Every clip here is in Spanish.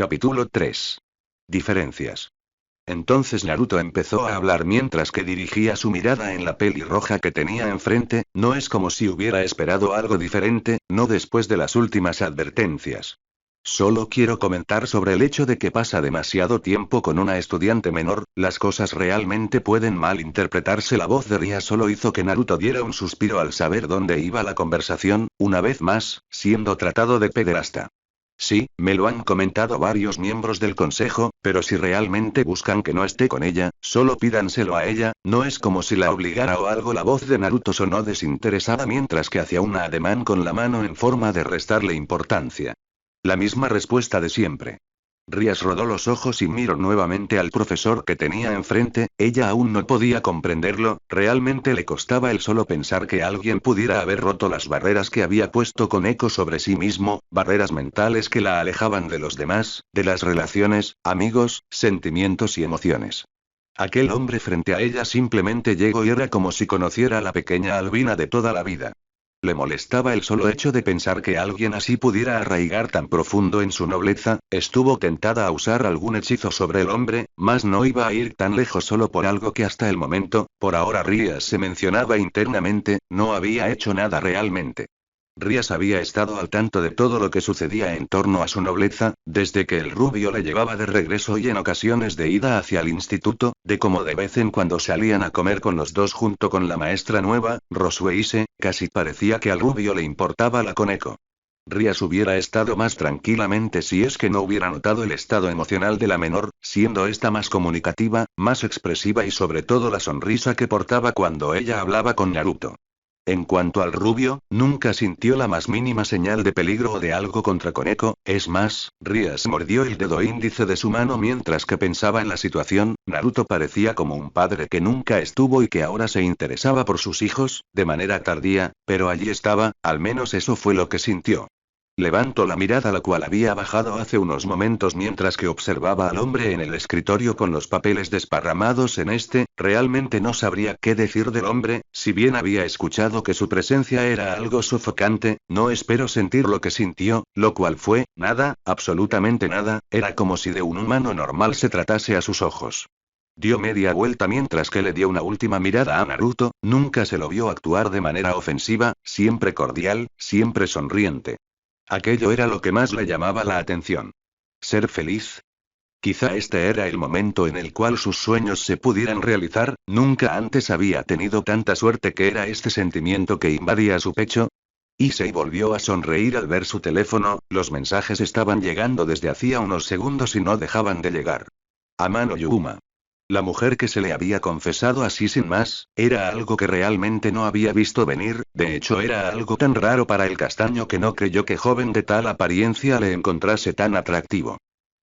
Capítulo 3. Diferencias. Entonces Naruto empezó a hablar mientras que dirigía su mirada en la pelirroja que tenía enfrente. No es como si hubiera esperado algo diferente, no después de las últimas advertencias. Solo quiero comentar sobre el hecho de que pasa demasiado tiempo con una estudiante menor, las cosas realmente pueden malinterpretarse. La voz de Ria solo hizo que Naruto diera un suspiro al saber dónde iba la conversación, una vez más, siendo tratado de pederasta. Sí, me lo han comentado varios miembros del consejo, pero si realmente buscan que no esté con ella, solo pídanselo a ella, no es como si la obligara o algo. La voz de Naruto sonó desinteresada mientras que hacía un ademán con la mano en forma de restarle importancia. La misma respuesta de siempre. Rías rodó los ojos y miró nuevamente al profesor que tenía enfrente. Ella aún no podía comprenderlo, realmente le costaba el solo pensar que alguien pudiera haber roto las barreras que había puesto Koneko sobre sí mismo, barreras mentales que la alejaban de los demás, de las relaciones, amigos, sentimientos y emociones. Aquel hombre frente a ella simplemente llegó y era como si conociera a la pequeña albina de toda la vida. Le molestaba el solo hecho de pensar que alguien así pudiera arraigar tan profundo en su nobleza. Estuvo tentada a usar algún hechizo sobre el hombre, mas no iba a ir tan lejos solo por algo que hasta el momento, por ahora Rías se mencionaba internamente, no había hecho nada realmente. Rías había estado al tanto de todo lo que sucedía en torno a su nobleza, desde que el rubio le llevaba de regreso y en ocasiones de ida hacia el instituto, de cómo de vez en cuando salían a comer con los dos junto con la maestra nueva, Rosueise. Casi parecía que al rubio le importaba la Koneko. Rías hubiera estado más tranquilamente si es que no hubiera notado el estado emocional de la menor, siendo esta más comunicativa, más expresiva y sobre todo la sonrisa que portaba cuando ella hablaba con Naruto. En cuanto al rubio, nunca sintió la más mínima señal de peligro o de algo contra Koneko. Es más, Rías mordió el dedo índice de su mano mientras que pensaba en la situación. Naruto parecía como un padre que nunca estuvo y que ahora se interesaba por sus hijos, de manera tardía, pero allí estaba, al menos eso fue lo que sintió. Levantó la mirada la cual había bajado hace unos momentos mientras que observaba al hombre en el escritorio con los papeles desparramados en este. Realmente no sabría qué decir del hombre, si bien había escuchado que su presencia era algo sofocante, no espero sentir lo que sintió, lo cual fue, nada, absolutamente nada, era como si de un humano normal se tratase a sus ojos. Dio media vuelta mientras que le dio una última mirada a Naruto. Nunca se lo vio actuar de manera ofensiva, siempre cordial, siempre sonriente. Aquello era lo que más le llamaba la atención. ¿Ser feliz? Quizá este era el momento en el cual sus sueños se pudieran realizar. Nunca antes había tenido tanta suerte. ¿Que era este sentimiento que invadía su pecho? Issei volvió a sonreír al ver su teléfono. Los mensajes estaban llegando desde hacía unos segundos y no dejaban de llegar. Amano Yuma. La mujer que se le había confesado así sin más, era algo que realmente no había visto venir. De hecho era algo tan raro para el castaño que no creyó que joven de tal apariencia le encontrase tan atractivo.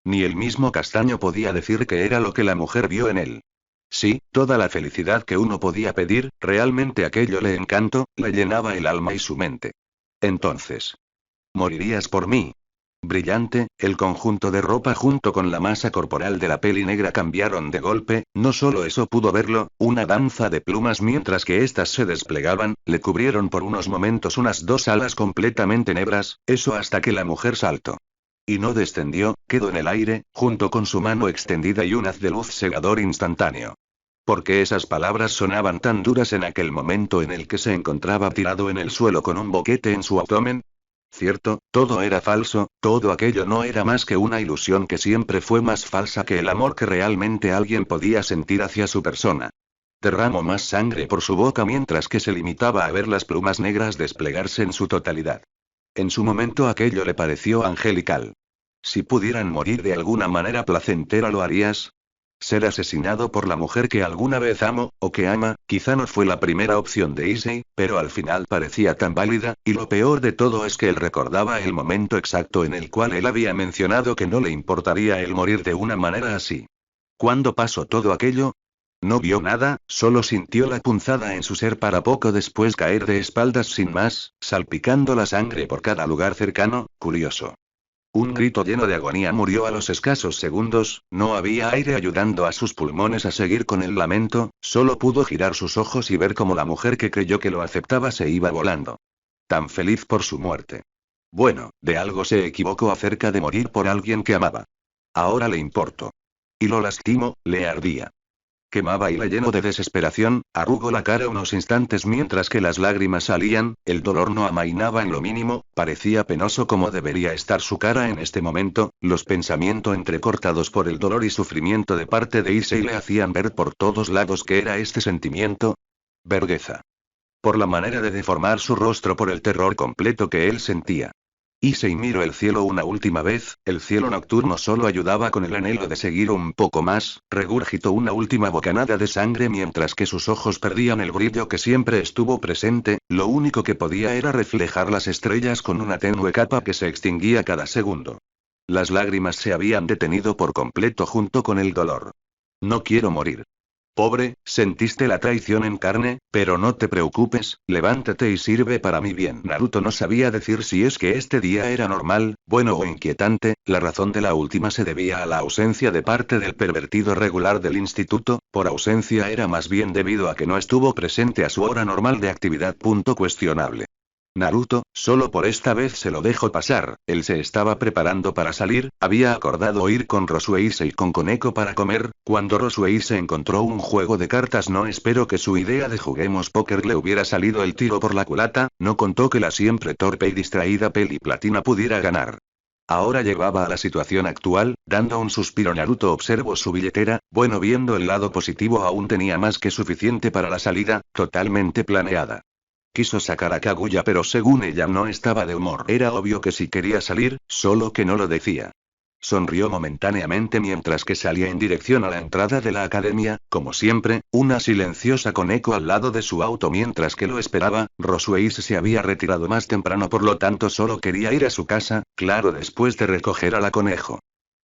Ni el mismo castaño podía decir que era lo que la mujer vio en él. Sí, toda la felicidad que uno podía pedir, realmente aquello le encantó, le llenaba el alma y su mente. Entonces. ¿Morirías por mí? Brillante, el conjunto de ropa junto con la masa corporal de la peli negra cambiaron de golpe. No solo eso pudo verlo, una danza de plumas mientras que éstas se desplegaban, le cubrieron por unos momentos unas dos alas completamente negras, eso hasta que la mujer saltó. Y no descendió, quedó en el aire, junto con su mano extendida y un haz de luz cegador instantáneo. ¿Por qué esas palabras sonaban tan duras en aquel momento en el que se encontraba tirado en el suelo con un boquete en su abdomen? Cierto, todo era falso, todo aquello no era más que una ilusión que siempre fue más falsa que el amor que realmente alguien podía sentir hacia su persona. Derramó más sangre por su boca mientras que se limitaba a ver las plumas negras desplegarse en su totalidad. En su momento aquello le pareció angelical. Si pudieran morir de alguna manera placentera, ¿lo harías? Ser asesinado por la mujer que alguna vez amó, o que ama, quizá no fue la primera opción de Issei, pero al final parecía tan válida, y lo peor de todo es que él recordaba el momento exacto en el cual él había mencionado que no le importaría el morir de una manera así. ¿Cuándo pasó todo aquello? No vio nada, solo sintió la punzada en su ser para poco después caer de espaldas sin más, salpicando la sangre por cada lugar cercano. Curioso. Un grito lleno de agonía murió a los escasos segundos. No había aire ayudando a sus pulmones a seguir con el lamento, solo pudo girar sus ojos y ver cómo la mujer que creyó que lo aceptaba se iba volando. Tan feliz por su muerte. Bueno, de algo se equivocó acerca de morir por alguien que amaba. Ahora le importo. Y lo lastimo, le ardía. Quemaba y la lleno de desesperación, arrugó la cara unos instantes mientras que las lágrimas salían, el dolor no amainaba en lo mínimo, parecía penoso como debería estar su cara en este momento, los pensamientos entrecortados por el dolor y sufrimiento de parte de Issei le hacían ver por todos lados que era este sentimiento. Vergüenza. Por la manera de deformar su rostro por el terror completo que él sentía. Issei miró el cielo una última vez, el cielo nocturno solo ayudaba con el anhelo de seguir un poco más, regurgitó una última bocanada de sangre mientras que sus ojos perdían el brillo que siempre estuvo presente, lo único que podía era reflejar las estrellas con una tenue capa que se extinguía cada segundo. Las lágrimas se habían detenido por completo junto con el dolor. No quiero morir. Pobre, sentiste la traición en carne, pero no te preocupes, levántate y sirve para mi bien. Naruto no sabía decir si es que este día era normal, bueno o inquietante, la razón de la última se debía a la ausencia de parte del pervertido regular del instituto, por ausencia era más bien debido a que no estuvo presente a su hora normal de actividad. Punto cuestionable. Naruto, solo por esta vez se lo dejo pasar, él se estaba preparando para salir, había acordado ir con Rosueise y con Koneko para comer, cuando Rosueise encontró un juego de cartas no espero que su idea de juguemos póker le hubiera salido el tiro por la culata, no contó que la siempre torpe y distraída Peli Platina pudiera ganar. Ahora llevaba a la situación actual, dando un suspiro Naruto observó su billetera, bueno viendo el lado positivo aún tenía más que suficiente para la salida, totalmente planeada. Quiso sacar a Kaguya pero según ella no estaba de humor. Era obvio que si quería salir, solo que no lo decía. Sonrió momentáneamente mientras que salía en dirección a la entrada de la academia, como siempre, una silenciosa Koneko al lado de su auto mientras que lo esperaba, Rosueise se había retirado más temprano por lo tanto solo quería ir a su casa, claro después de recoger a la conejo.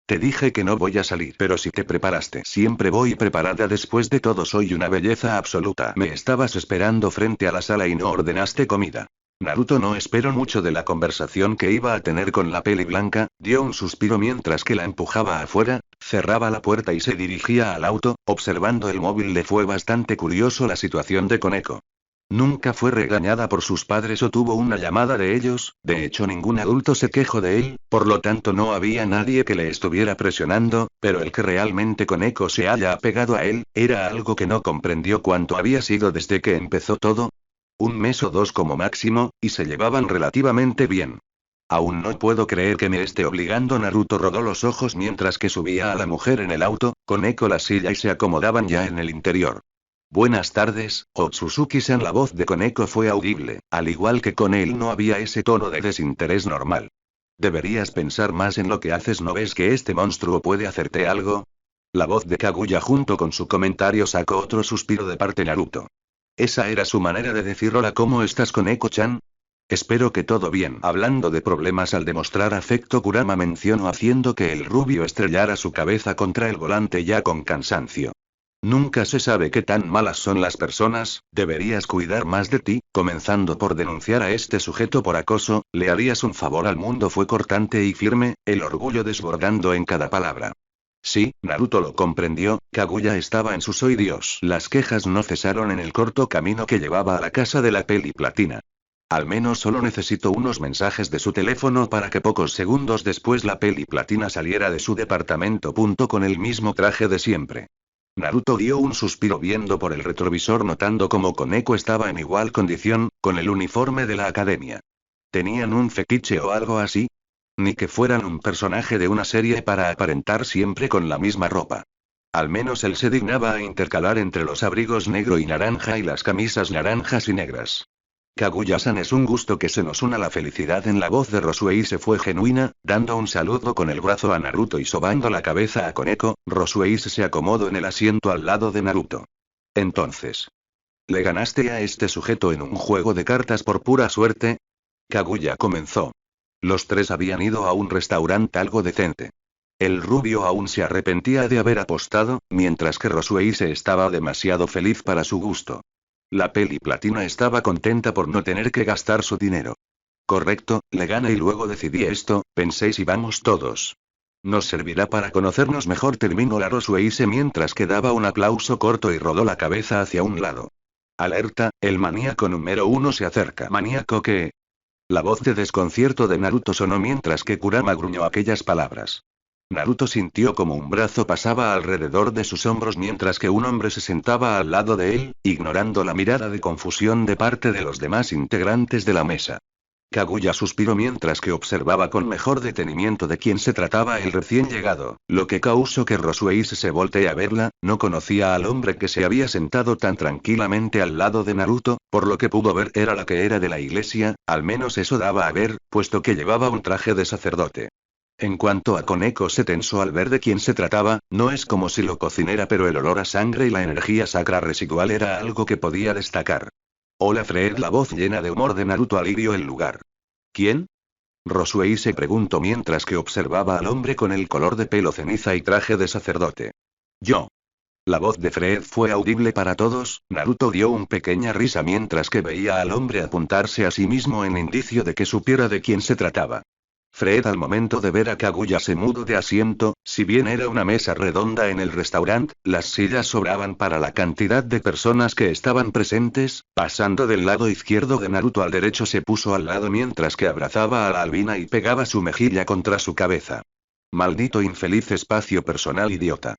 Te dije que no voy a salir, pero si te preparaste. Siempre voy preparada después de todo soy una belleza absoluta. Me estabas esperando frente a la sala y no ordenaste comida. Naruto no esperó mucho de la conversación que iba a tener con la Peli Blanca, dio un suspiro mientras que la empujaba afuera, cerraba la puerta y se dirigía al auto, observando el móvil le fue bastante curioso la situación de Koneko. Nunca fue regañada por sus padres o tuvo una llamada de ellos, de hecho ningún adulto se quejó de él, por lo tanto no había nadie que le estuviera presionando, pero el que realmente Koneko se haya apegado a él, era algo que no comprendió cuánto había sido desde que empezó todo. Un mes o dos como máximo, y se llevaban relativamente bien. Aún no puedo creer que me esté obligando. Naruto rodó los ojos mientras que subía a la mujer en el auto, Koneko la silla y se acomodaban ya en el interior. Buenas tardes, Otsutsuki-san. La voz de Koneko fue audible, al igual que con él no había ese tono de desinterés normal. Deberías pensar más en lo que haces, ¿no ves que este monstruo puede hacerte algo? La voz de Kaguya junto con su comentario sacó otro suspiro de parte Naruto. Esa era su manera de decir hola, ¿cómo estás Koneko-chan? Espero que todo bien. Hablando de problemas al demostrar afecto Kurama mencionó haciendo que el rubio estrellara su cabeza contra el volante ya con cansancio. Nunca se sabe qué tan malas son las personas, deberías cuidar más de ti, comenzando por denunciar a este sujeto por acoso, le harías un favor al mundo. Fue cortante y firme, el orgullo desbordando en cada palabra. Sí, Naruto lo comprendió, Kaguya estaba en su soy Dios. Las quejas no cesaron en el corto camino que llevaba a la casa de la Peli Platina. Al menos solo necesito unos mensajes de su teléfono para que pocos segundos después la Peli Platina saliera de su departamento. Con el mismo traje de siempre. Naruto dio un suspiro viendo por el retrovisor notando cómo Koneko estaba en igual condición, con el uniforme de la academia. ¿Tenían un fetiche o algo así? Ni que fueran un personaje de una serie para aparentar siempre con la misma ropa. Al menos él se dignaba a intercalar entre los abrigos negro y naranja y las camisas naranjas y negras. Kaguya-san, es un gusto que se nos una. La felicidad en la voz de Rosueise fue genuina, dando un saludo con el brazo a Naruto y sobando la cabeza a Koneko, Rosueise se acomodó en el asiento al lado de Naruto. Entonces, ¿le ganaste a este sujeto en un juego de cartas por pura suerte? Kaguya comenzó. Los tres habían ido a un restaurante algo decente. El rubio aún se arrepentía de haber apostado, mientras que Rosueise estaba demasiado feliz para su gusto. La Peli Platina estaba contenta por no tener que gastar su dinero. Correcto, le gané y luego decidí esto, pensé si vamos todos. Nos servirá para conocernos mejor, terminó la Rosueise mientras que daba un aplauso corto y rodó la cabeza hacia un lado. Alerta, el maníaco número 1 se acerca. ¿Maníaco qué? La voz de desconcierto de Naruto sonó mientras que Kurama gruñó aquellas palabras. Naruto sintió como un brazo pasaba alrededor de sus hombros mientras que un hombre se sentaba al lado de él, ignorando la mirada de confusión de parte de los demás integrantes de la mesa. Kaguya suspiró mientras que observaba con mejor detenimiento de quién se trataba el recién llegado, lo que causó que Rosueise se voltee a verla. No conocía al hombre que se había sentado tan tranquilamente al lado de Naruto, por lo que pudo ver era la que era de la iglesia, al menos eso daba a ver, puesto que llevaba un traje de sacerdote. En cuanto a Koneko se tensó al ver de quién se trataba, no es como si lo cocinera pero el olor a sangre y la energía sacra residual era algo que podía destacar. Hola Fred, la voz llena de humor de Naruto alivió el lugar. ¿Quién? Rosuei se preguntó mientras que observaba al hombre con el color de pelo ceniza y traje de sacerdote. Yo. La voz de Fred fue audible para todos. Naruto dio una pequeña risa mientras que veía al hombre apuntarse a sí mismo en indicio de que supiera de quién se trataba. Fred al momento de ver a Kaguya se mudó de asiento. Si bien era una mesa redonda en el restaurante, las sillas sobraban para la cantidad de personas que estaban presentes. Pasando del lado izquierdo de Naruto al derecho se puso al lado mientras que abrazaba a la albina y pegaba su mejilla contra su cabeza. Maldito infeliz espacio personal idiota.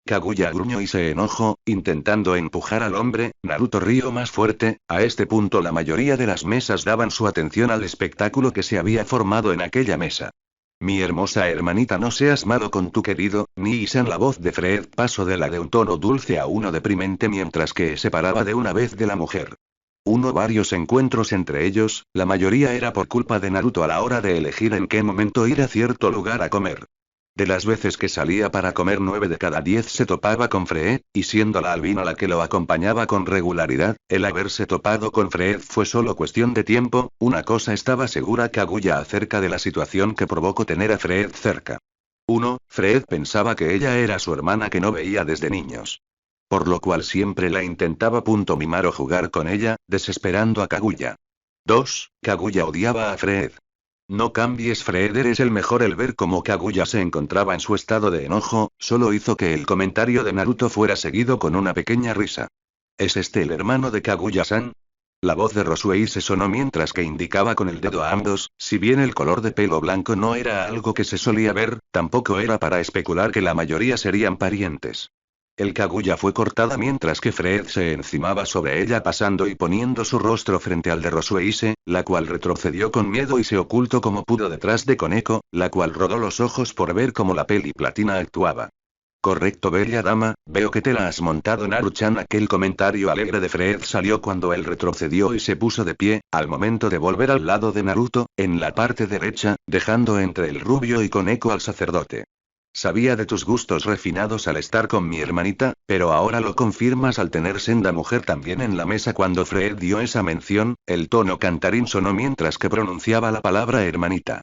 Kaguya gruñó y se enojó, intentando empujar al hombre. Naruto rió más fuerte. A este punto la mayoría de las mesas daban su atención al espectáculo que se había formado en aquella mesa. Mi hermosa hermanita, no seas malo con tu querido Nii-san. La voz de Fred pasó de la de un tono dulce a uno deprimente mientras que separaba de una vez de la mujer. Varios encuentros entre ellos, la mayoría era por culpa de Naruto a la hora de elegir en qué momento ir a cierto lugar a comer. De las veces que salía para comer 9 de cada 10 se topaba con Fred, y siendo la albina la que lo acompañaba con regularidad, el haberse topado con Fred fue solo cuestión de tiempo. Una cosa estaba segura Kaguya acerca de la situación que provocó tener a Fred cerca. 1. Fred pensaba que ella era su hermana que no veía desde niños. Por lo cual siempre la intentaba mimar o jugar con ella, desesperando a Kaguya. 2. Kaguya odiaba a Fred. No cambies Fred, eres el mejor. El ver cómo Kaguya se encontraba en su estado de enojo, solo hizo que el comentario de Naruto fuera seguido con una pequeña risa. ¿Es este el hermano de Kaguya-san? La voz de Rosuei se sonó mientras que indicaba con el dedo a ambos. Si bien el color de pelo blanco no era algo que se solía ver, tampoco era para especular que la mayoría serían parientes. El Kaguya fue cortada mientras que Fred se encimaba sobre ella pasando y poniendo su rostro frente al de Rosueise, la cual retrocedió con miedo y se ocultó como pudo detrás de Koneko, la cual rodó los ojos por ver cómo la peli platina actuaba. Correcto bella dama, veo que te la has montado Naru-chan. Aquel comentario alegre de Fred salió cuando él retrocedió y se puso de pie, al momento de volver al lado de Naruto, en la parte derecha, dejando entre el rubio y Koneko al sacerdote. Sabía de tus gustos refinados al estar con mi hermanita, pero ahora lo confirmas al tener senda mujer también en la mesa. Cuando Fred dio esa mención, el tono cantarín sonó mientras que pronunciaba la palabra hermanita.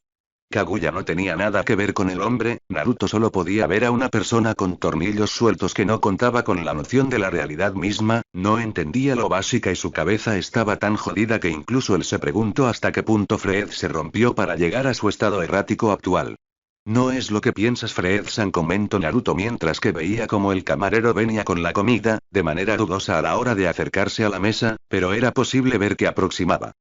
Kaguya no tenía nada que ver con el hombre. Naruto solo podía ver a una persona con tornillos sueltos que no contaba con la noción de la realidad misma, no entendía lo básica y su cabeza estaba tan jodida que incluso él se preguntó hasta qué punto Fred se rompió para llegar a su estado errático actual. No es lo que piensas Fred-san, comentó Naruto mientras que veía como el camarero venía con la comida, de manera dudosa a la hora de acercarse a la mesa, pero era posible ver que aproximaba.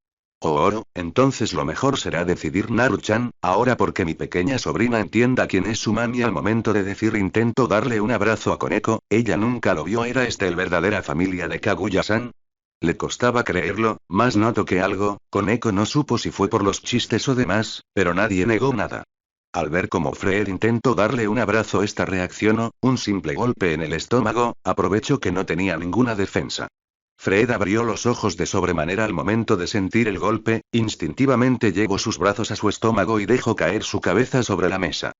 Entonces lo mejor será decidir Naru-chan, ahora porque mi pequeña sobrina entienda quién es su mami. Al momento de decir intento darle un abrazo a Koneko, ella nunca lo vio. ¿Era el verdadera familia de Kaguya-san? Le costaba creerlo, más noto que algo. Koneko no supo si fue por los chistes o demás, pero nadie negó nada. Al ver cómo Fred intentó darle un abrazo, esta reaccionó, un simple golpe en el estómago. Aprovechó que no tenía ninguna defensa. Fred abrió los ojos de sobremanera al momento de sentir el golpe, instintivamente llevó sus brazos a su estómago y dejó caer su cabeza sobre la mesa.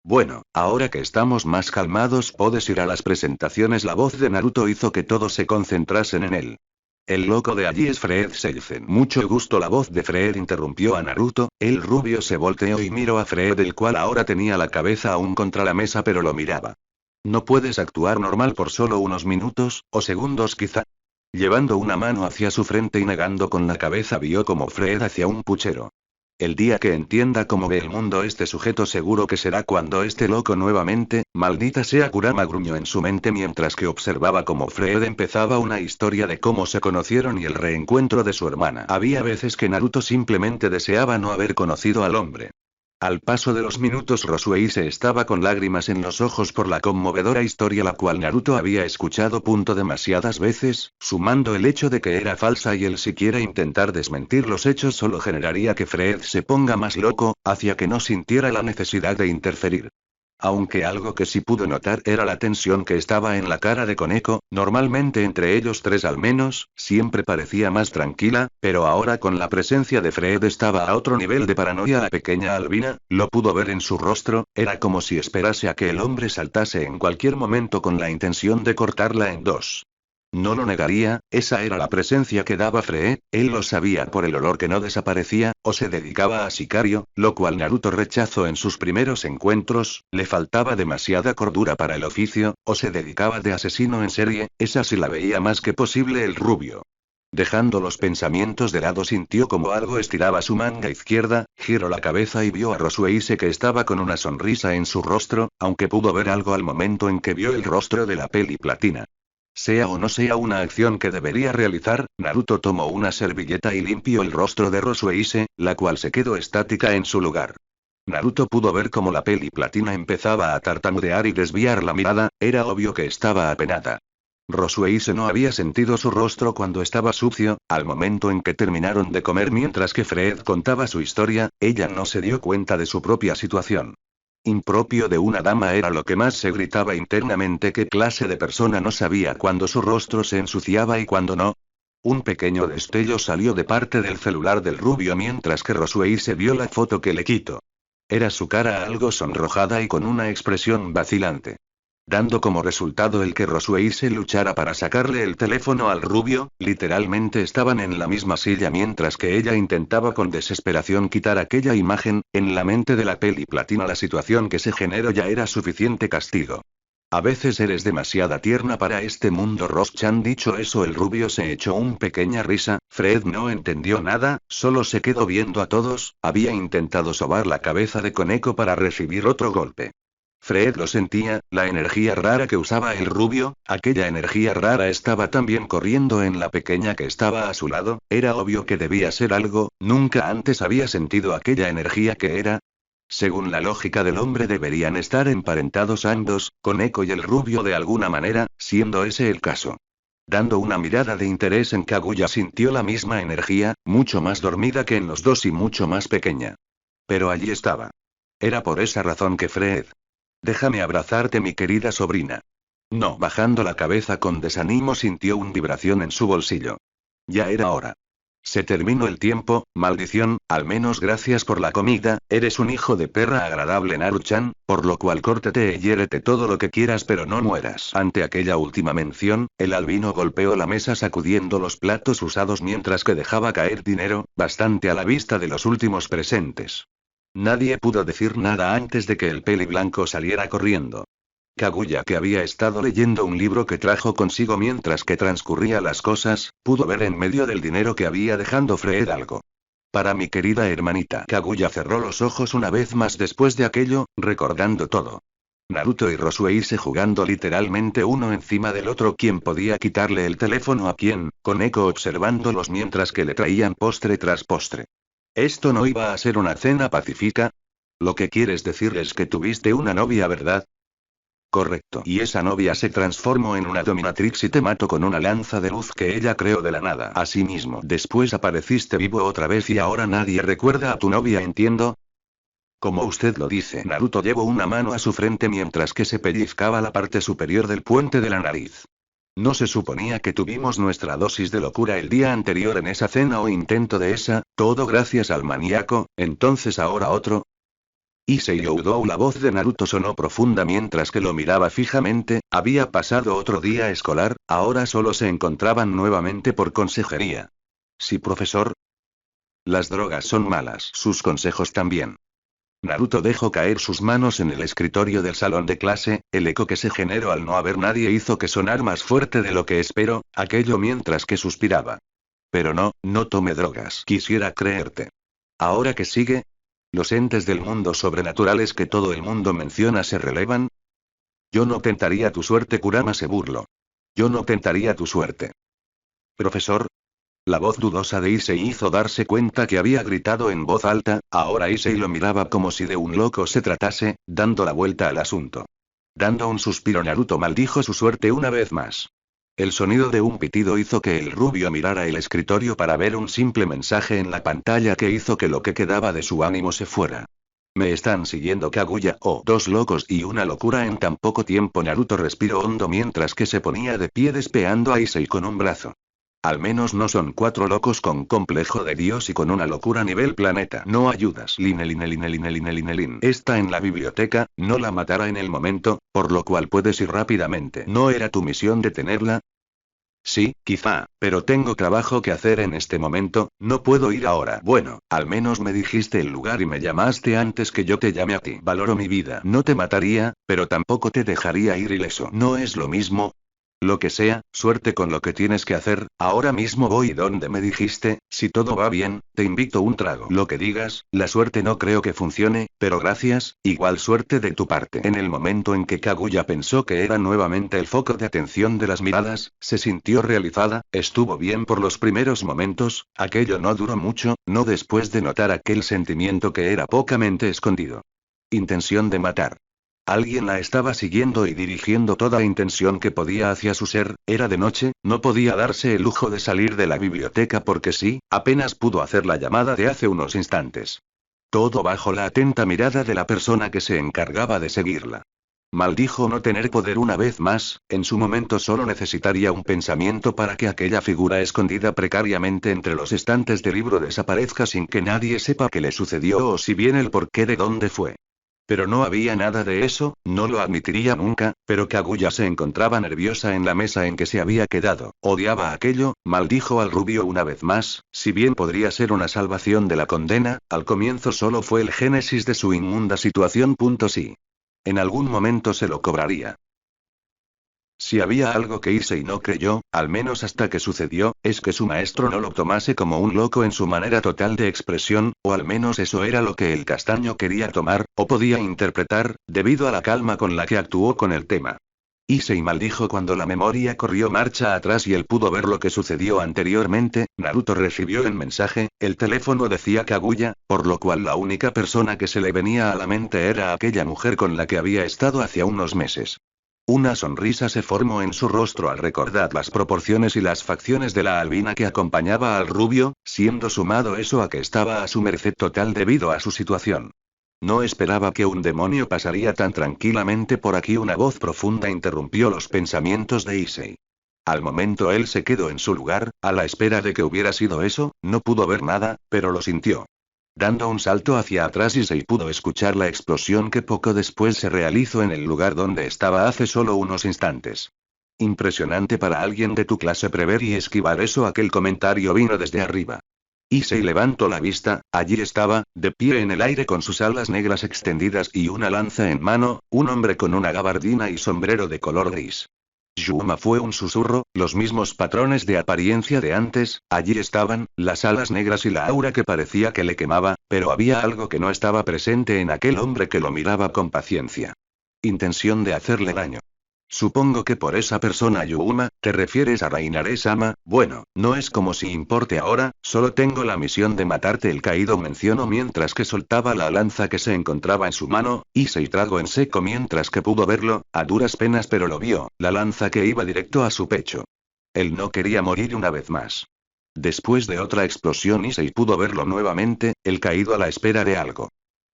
Bueno, ahora que estamos más calmados puedes ir a las presentaciones. La voz de Naruto hizo que todos se concentrasen en él. El loco de allí es Fred Seizen. Mucho gusto. La voz de Fred interrumpió a Naruto. El rubio se volteó y miró a Fred, el cual ahora tenía la cabeza aún contra la mesa pero lo miraba. ¿No puedes actuar normal por solo unos minutos, o segundos quizá? Llevando una mano hacia su frente y negando con la cabeza vio como Fred hacía un puchero. El día que entienda cómo ve el mundo este sujeto seguro que será cuando esté loco nuevamente. Maldita sea, Kurama gruñó en su mente mientras que observaba cómo Fred empezaba una historia de cómo se conocieron y el reencuentro de su hermana. Había veces que Naruto simplemente deseaba no haber conocido al hombre. Al paso de los minutos Rosueise estaba con lágrimas en los ojos por la conmovedora historia la cual Naruto había escuchado demasiadas veces, sumando el hecho de que era falsa y el siquiera intentar desmentir los hechos solo generaría que Fred se ponga más loco, hacia que no sintiera la necesidad de interferir. Aunque algo que sí pudo notar era la tensión que estaba en la cara de Koneko, normalmente entre ellos tres al menos, siempre parecía más tranquila, pero ahora con la presencia de Fred estaba a otro nivel de paranoia la pequeña albina, lo pudo ver en su rostro, era como si esperase a que el hombre saltase en cualquier momento con la intención de cortarla en dos. No lo negaría, esa era la presencia que daba Free, él lo sabía por el olor que no desaparecía, o se dedicaba a sicario, lo cual Naruto rechazó en sus primeros encuentros, le faltaba demasiada cordura para el oficio, o se dedicaba de asesino en serie, esa sí la veía más que posible el rubio. Dejando los pensamientos de lado sintió como algo estiraba su manga izquierda, giró la cabeza y vio a Rosueise que estaba con una sonrisa en su rostro, aunque pudo ver algo al momento en que vio el rostro de la peli platina. Sea o no sea una acción que debería realizar, Naruto tomó una servilleta y limpió el rostro de Rosueise, la cual se quedó estática en su lugar. Naruto pudo ver cómo la peli platina empezaba a tartamudear y desviar la mirada, era obvio que estaba apenada. Rosueise no había sentido su rostro cuando estaba sucio, al momento en que terminaron de comer mientras que Fred contaba su historia, ella no se dio cuenta de su propia situación. Impropio de una dama era lo que más se gritaba internamente. ¿Qué clase de persona no sabía cuándo su rostro se ensuciaba y cuándo no? Un pequeño destello salió de parte del celular del rubio mientras que Rosueise vio la foto que le quitó. Era su cara algo sonrojada y con una expresión vacilante. Dando como resultado el que Rosueise luchara para sacarle el teléfono al rubio, literalmente estaban en la misma silla mientras que ella intentaba con desesperación quitar aquella imagen, en la mente de la peli platina la situación que se generó ya era suficiente castigo. A veces eres demasiada tierna para este mundo. Ross-chan. Dicho eso el rubio se echó una pequeña risa, Fred no entendió nada, solo se quedó viendo a todos, había intentado sobar la cabeza de Koneko para recibir otro golpe. Fred lo sentía, la energía rara que usaba el rubio, aquella energía rara estaba también corriendo en la pequeña que estaba a su lado, era obvio que debía ser algo, nunca antes había sentido aquella energía que era. Según la lógica del hombre deberían estar emparentados ambos, Koneko y el rubio de alguna manera, siendo ese el caso. Dando una mirada de interés en Kaguya sintió la misma energía, mucho más dormida que en los dos y mucho más pequeña. Pero allí estaba. Era por esa razón que Fred. Déjame abrazarte, mi querida sobrina. No. Bajando la cabeza con desánimo sintió una vibración en su bolsillo. Ya era hora. Se terminó el tiempo, maldición, al menos gracias por la comida, eres un hijo de perra agradable Naru-chan, por lo cual córtate y hiérete todo lo que quieras pero no mueras. Ante aquella última mención, el albino golpeó la mesa sacudiendo los platos usados mientras que dejaba caer dinero, bastante a la vista de los últimos presentes. Nadie pudo decir nada antes de que el peli blanco saliera corriendo. Kaguya, que había estado leyendo un libro que trajo consigo mientras que transcurría las cosas, pudo ver en medio del dinero que había dejando Fred algo. Para mi querida hermanita. Kaguya cerró los ojos una vez más después de aquello, recordando todo. Naruto y Rosueise jugando literalmente uno encima del otro. ¿Quién podía quitarle el teléfono a quién? Koneko observándolos mientras que le traían postre tras postre. ¿Esto no iba a ser una cena pacífica? Lo que quieres decir es que tuviste una novia, ¿verdad? Correcto. Y esa novia se transformó en una dominatrix y te mató con una lanza de luz que ella creó de la nada. Asimismo, después apareciste vivo otra vez y ahora nadie recuerda a tu novia, ¿entiendo? Como usted lo dice. Naruto llevó una mano a su frente mientras que se pellizcaba la parte superior del puente de la nariz. ¿No se suponía que tuvimos nuestra dosis de locura el día anterior en esa cena o intento de esa, todo gracias al maníaco, entonces ahora otro? Issei Oudou. La voz de Naruto sonó profunda mientras que lo miraba fijamente, había pasado otro día escolar, ahora solo se encontraban nuevamente por consejería. Sí, profesor. Las drogas son malas. Sus consejos también. Naruto dejó caer sus manos en el escritorio del salón de clase, el eco que se generó al no haber nadie hizo que sonar más fuerte de lo que espero, aquello mientras que suspiraba. Pero no, no tome drogas. Quisiera creerte. ¿Ahora qué sigue? ¿Los entes del mundo sobrenaturales que todo el mundo menciona se relevan? Yo no tentaría tu suerte, Kurama se burló. Yo no tentaría tu suerte. Profesor. La voz dudosa de Issei hizo darse cuenta que había gritado en voz alta, ahora Issei lo miraba como si de un loco se tratase, dando la vuelta al asunto. Dando un suspiro, Naruto maldijo su suerte una vez más. El sonido de un pitido hizo que el rubio mirara el escritorio para ver un simple mensaje en la pantalla que hizo que lo que quedaba de su ánimo se fuera. Me están siguiendo Kaguya, dos locos y una locura en tan poco tiempo. Naruto respiró hondo mientras que se ponía de pie despeando a Issei con un brazo. Al menos no son 4 locos con complejo de Dios y con una locura nivel planeta. No ayudas. Linelin. Está en la biblioteca, no la matará en el momento, por lo cual puedes ir rápidamente. ¿No era tu misión detenerla? Sí, quizá, pero tengo trabajo que hacer en este momento, no puedo ir ahora. Bueno, al menos me dijiste el lugar y me llamaste antes que yo te llame a ti. Valoro mi vida. No te mataría, pero tampoco te dejaría ir ileso. ¿No es lo mismo? Lo que sea, suerte con lo que tienes que hacer, ahora mismo voy donde me dijiste, si todo va bien, te invito un trago. Lo que digas, la suerte no creo que funcione, pero gracias, igual suerte de tu parte. En el momento en que Kaguya pensó que era nuevamente el foco de atención de las miradas, se sintió realizada, estuvo bien por los primeros momentos, aquello no duró mucho, no después de notar aquel sentimiento que era pocamente escondido. Intención de matar. Alguien la estaba siguiendo y dirigiendo toda intención que podía hacia su ser. Era de noche, no podía darse el lujo de salir de la biblioteca porque sí, apenas pudo hacer la llamada de hace unos instantes. Todo bajo la atenta mirada de la persona que se encargaba de seguirla. Maldijo no tener poder una vez más, en su momento solo necesitaría un pensamiento para que aquella figura escondida precariamente entre los estantes de libro desaparezca sin que nadie sepa qué le sucedió o si bien el porqué de dónde fue. Pero no había nada de eso, no lo admitiría nunca, pero Kaguya se encontraba nerviosa en la mesa en que se había quedado, odiaba aquello, maldijo al rubio una vez más, si bien podría ser una salvación de la condena, al comienzo solo fue el génesis de su inmunda situación. Sí. En algún momento se lo cobraría. Si había algo que Issei no creyó, al menos hasta que sucedió, es que su maestro no lo tomase como un loco en su manera total de expresión, o al menos eso era lo que el castaño quería tomar, o podía interpretar, debido a la calma con la que actuó con el tema. Issei maldijo cuando la memoria corrió marcha atrás y él pudo ver lo que sucedió anteriormente. Naruto recibió el mensaje, el teléfono decía Kaguya, por lo cual la única persona que se le venía a la mente era aquella mujer con la que había estado hacía unos meses. Una sonrisa se formó en su rostro al recordar las proporciones y las facciones de la albina que acompañaba al rubio, siendo sumado eso a que estaba a su merced total debido a su situación. No esperaba que un demonio pasaría tan tranquilamente por aquí. Una voz profunda interrumpió los pensamientos de Issei. Al momento él se quedó en su lugar, a la espera de que hubiera sido eso, no pudo ver nada, pero lo sintió. Dando un salto hacia atrás Issei pudo escuchar la explosión que poco después se realizó en el lugar donde estaba hace solo unos instantes. Impresionante para alguien de tu clase prever y esquivar eso. Aquel comentario vino desde arriba. Issei levantó la vista, allí estaba, de pie en el aire con sus alas negras extendidas y una lanza en mano, un hombre con una gabardina y sombrero de color gris. Yuma fue un susurro, los mismos patrones de apariencia de antes, allí estaban, las alas negras y la aura que parecía que le quemaba, pero había algo que no estaba presente en aquel hombre que lo miraba con paciencia. Intención de hacerle daño. Supongo que por esa persona Yuma, te refieres a Rainare-sama. Bueno, no es como si importe ahora, solo tengo la misión de matarte. El caído mencionó mientras que soltaba la lanza que se encontraba en su mano, y se tragó en seco mientras que pudo verlo, a duras penas pero lo vio, la lanza que iba directo a su pecho. Él no quería morir una vez más. Después de otra explosión Issei pudo verlo nuevamente, el caído a la espera de algo.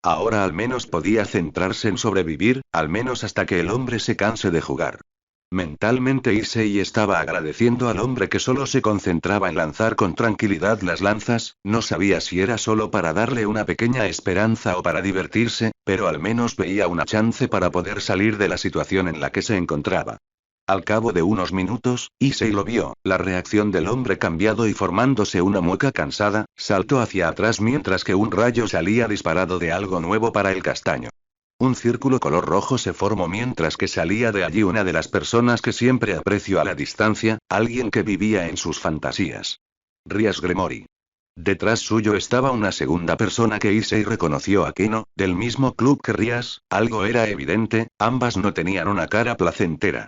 Ahora al menos podía centrarse en sobrevivir, al menos hasta que el hombre se canse de jugar. Mentalmente Issei estaba agradeciendo al hombre que solo se concentraba en lanzar con tranquilidad las lanzas, no sabía si era solo para darle una pequeña esperanza o para divertirse, pero al menos veía una chance para poder salir de la situación en la que se encontraba. Al cabo de unos minutos, Issei lo vio, la reacción del hombre cambiado y formándose una mueca cansada, saltó hacia atrás mientras que un rayo salía disparado de algo nuevo para el castaño. Un círculo color rojo se formó mientras que salía de allí una de las personas que siempre aprecio a la distancia, alguien que vivía en sus fantasías. Rias Gremory. Detrás suyo estaba una segunda persona que Issei reconoció a Keno, del mismo club que Rias. Algo era evidente, ambas no tenían una cara placentera.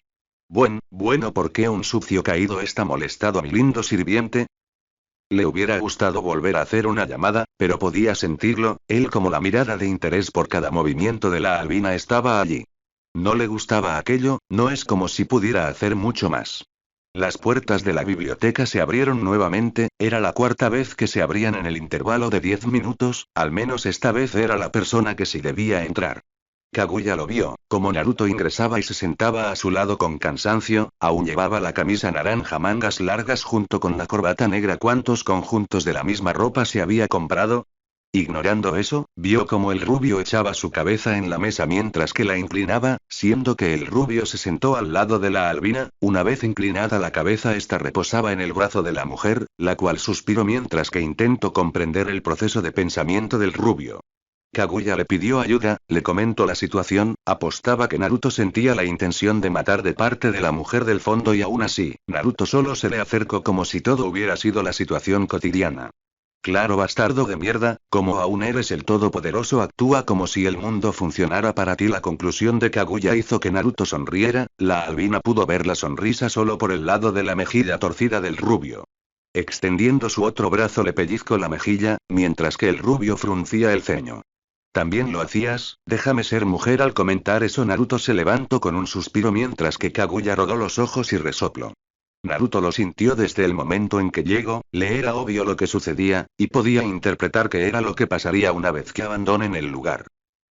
Bueno, ¿por qué un sucio caído está molestado a mi lindo sirviente? Le hubiera gustado volver a hacer una llamada, pero podía sentirlo, él como la mirada de interés por cada movimiento de la albina estaba allí. No le gustaba aquello, no es como si pudiera hacer mucho más. Las puertas de la biblioteca se abrieron nuevamente, era la cuarta vez que se abrían en el intervalo de 10 minutos, al menos esta vez era la persona que sí debía entrar. Kaguya lo vio, como Naruto ingresaba y se sentaba a su lado con cansancio, aún llevaba la camisa naranja mangas largas junto con la corbata negra. ¿Cuántos conjuntos de la misma ropa se había comprado? Ignorando eso, vio como el rubio echaba su cabeza en la mesa mientras que la inclinaba, siendo que el rubio se sentó al lado de la albina, una vez inclinada la cabeza esta reposaba en el brazo de la mujer, la cual suspiró mientras que intentó comprender el proceso de pensamiento del rubio. Kaguya le pidió ayuda, le comentó la situación, apostaba que Naruto sentía la intención de matar de parte de la mujer del fondo y aún así, Naruto solo se le acercó como si todo hubiera sido la situación cotidiana. Claro, bastardo de mierda, como aún eres el todopoderoso, actúa como si el mundo funcionara para ti. La conclusión de Kaguya hizo que Naruto sonriera, la albina pudo ver la sonrisa solo por el lado de la mejilla torcida del rubio. Extendiendo su otro brazo le pellizcó la mejilla, mientras que el rubio fruncía el ceño. ¿También lo hacías? Déjame ser mujer. Al comentar eso Naruto se levantó con un suspiro mientras que Kaguya rodó los ojos y resopló. Naruto lo sintió desde el momento en que llegó, le era obvio lo que sucedía, y podía interpretar que era lo que pasaría una vez que abandonen el lugar.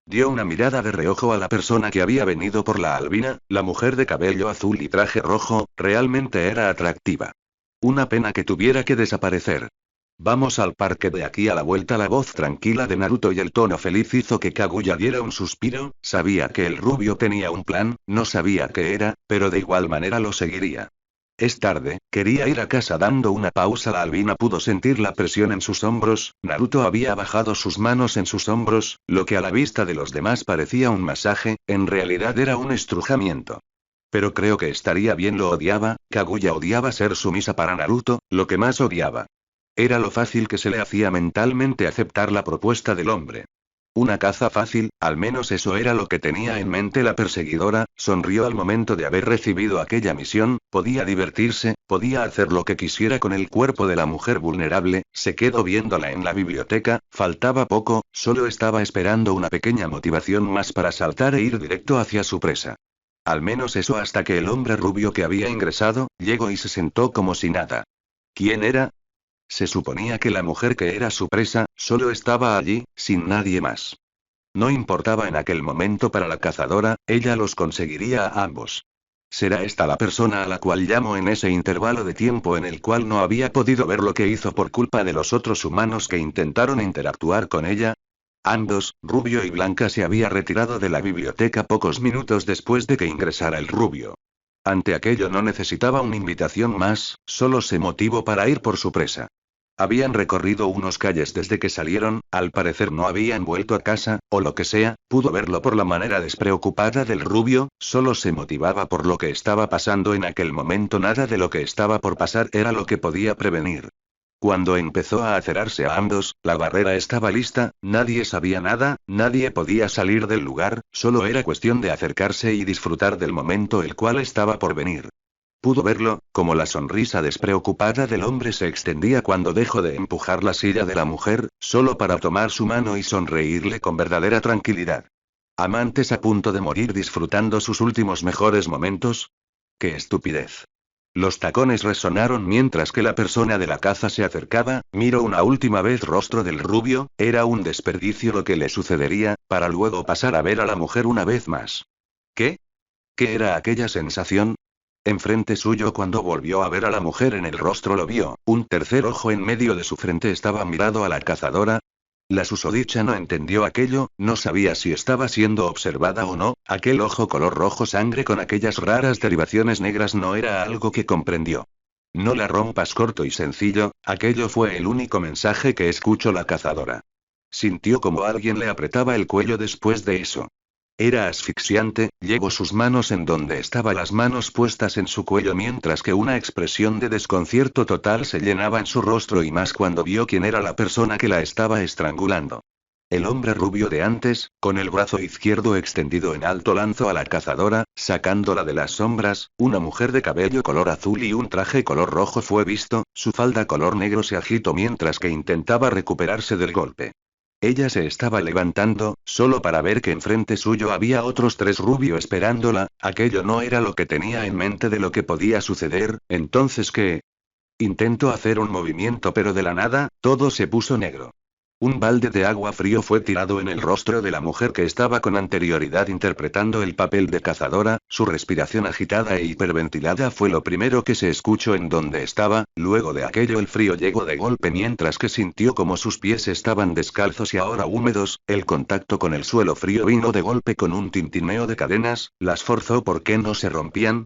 Dio una mirada de reojo a la persona que había venido por la albina, la mujer de cabello azul y traje rojo, realmente era atractiva. Una pena que tuviera que desaparecer. Vamos al parque de aquí a la vuelta. La voz tranquila de Naruto y el tono feliz hizo que Kaguya diera un suspiro, sabía que el rubio tenía un plan, no sabía qué era, pero de igual manera lo seguiría. Es tarde, quería ir a casa. Dando una pausa la albina pudo sentir la presión en sus hombros, Naruto había bajado sus manos en sus hombros, lo que a la vista de los demás parecía un masaje, en realidad era un estrujamiento. Pero creo que estaría bien. Lo odiaba, Kaguya odiaba ser sumisa para Naruto, lo que más odiaba. Era lo fácil que se le hacía mentalmente aceptar la propuesta del hombre. Una caza fácil, al menos eso era lo que tenía en mente la perseguidora, sonrió al momento de haber recibido aquella misión, podía divertirse, podía hacer lo que quisiera con el cuerpo de la mujer vulnerable, se quedó viéndola en la biblioteca, faltaba poco, solo estaba esperando una pequeña motivación más para saltar e ir directo hacia su presa. Al menos eso hasta que el hombre rubio que había ingresado, llegó y se sentó como si nada. ¿Quién era? Se suponía que la mujer que era su presa, solo estaba allí, sin nadie más. No importaba en aquel momento para la cazadora, ella los conseguiría a ambos. ¿Será esta la persona a la cual llamó en ese intervalo de tiempo en el cual no había podido ver lo que hizo por culpa de los otros humanos que intentaron interactuar con ella? Ambos, Rubio y Blanca, se había retirado de la biblioteca pocos minutos después de que ingresara el rubio. Ante aquello no necesitaba una invitación más, solo se motivó para ir por su presa. Habían recorrido unos calles desde que salieron, al parecer no habían vuelto a casa, o lo que sea, pudo verlo por la manera despreocupada del rubio, solo se motivaba por lo que estaba pasando en aquel momento. Nada de lo que estaba por pasar era lo que podía prevenir. Cuando empezó a acerarse a ambos, la barrera estaba lista, nadie sabía nada, nadie podía salir del lugar, solo era cuestión de acercarse y disfrutar del momento el cual estaba por venir. Pudo verlo, como la sonrisa despreocupada del hombre se extendía cuando dejó de empujar la silla de la mujer, solo para tomar su mano y sonreírle con verdadera tranquilidad. ¿Amantes a punto de morir disfrutando sus últimos mejores momentos? ¡Qué estupidez! Los tacones resonaron mientras que la persona de la caza se acercaba, miró una última vez rostro del rubio, era un desperdicio lo que le sucedería, para luego pasar a ver a la mujer una vez más. ¿Qué? ¿Qué era aquella sensación? Enfrente suyo cuando volvió a ver a la mujer en el rostro lo vio, un tercer ojo en medio de su frente estaba mirado a la cazadora. La susodicha no entendió aquello, no sabía si estaba siendo observada o no, aquel ojo color rojo sangre con aquellas raras derivaciones negras no era algo que comprendió. No la rompas, corto y sencillo, aquello fue el único mensaje que escuchó la cazadora. Sintió como alguien le apretaba el cuello después de eso. Era asfixiante, llevó sus manos en donde estaban las manos puestas en su cuello mientras que una expresión de desconcierto total se llenaba en su rostro y más cuando vio quién era la persona que la estaba estrangulando. El hombre rubio de antes, con el brazo izquierdo extendido en alto, lanzó a la cazadora, sacándola de las sombras. Una mujer de cabello color azul y un traje color rojo fue visto, su falda color negro se agitó mientras que intentaba recuperarse del golpe. Ella se estaba levantando, solo para ver que enfrente suyo había otros tres rubios esperándola. Aquello no era lo que tenía en mente de lo que podía suceder. Entonces, ¿qué? Intentó hacer un movimiento, pero de la nada, todo se puso negro. Un balde de agua frío fue tirado en el rostro de la mujer que estaba con anterioridad interpretando el papel de cazadora. Su respiración agitada e hiperventilada fue lo primero que se escuchó en donde estaba. Luego de aquello el frío llegó de golpe mientras que sintió como sus pies estaban descalzos y ahora húmedos. El contacto con el suelo frío vino de golpe con un tintineo de cadenas. Las forzó porque no se rompían.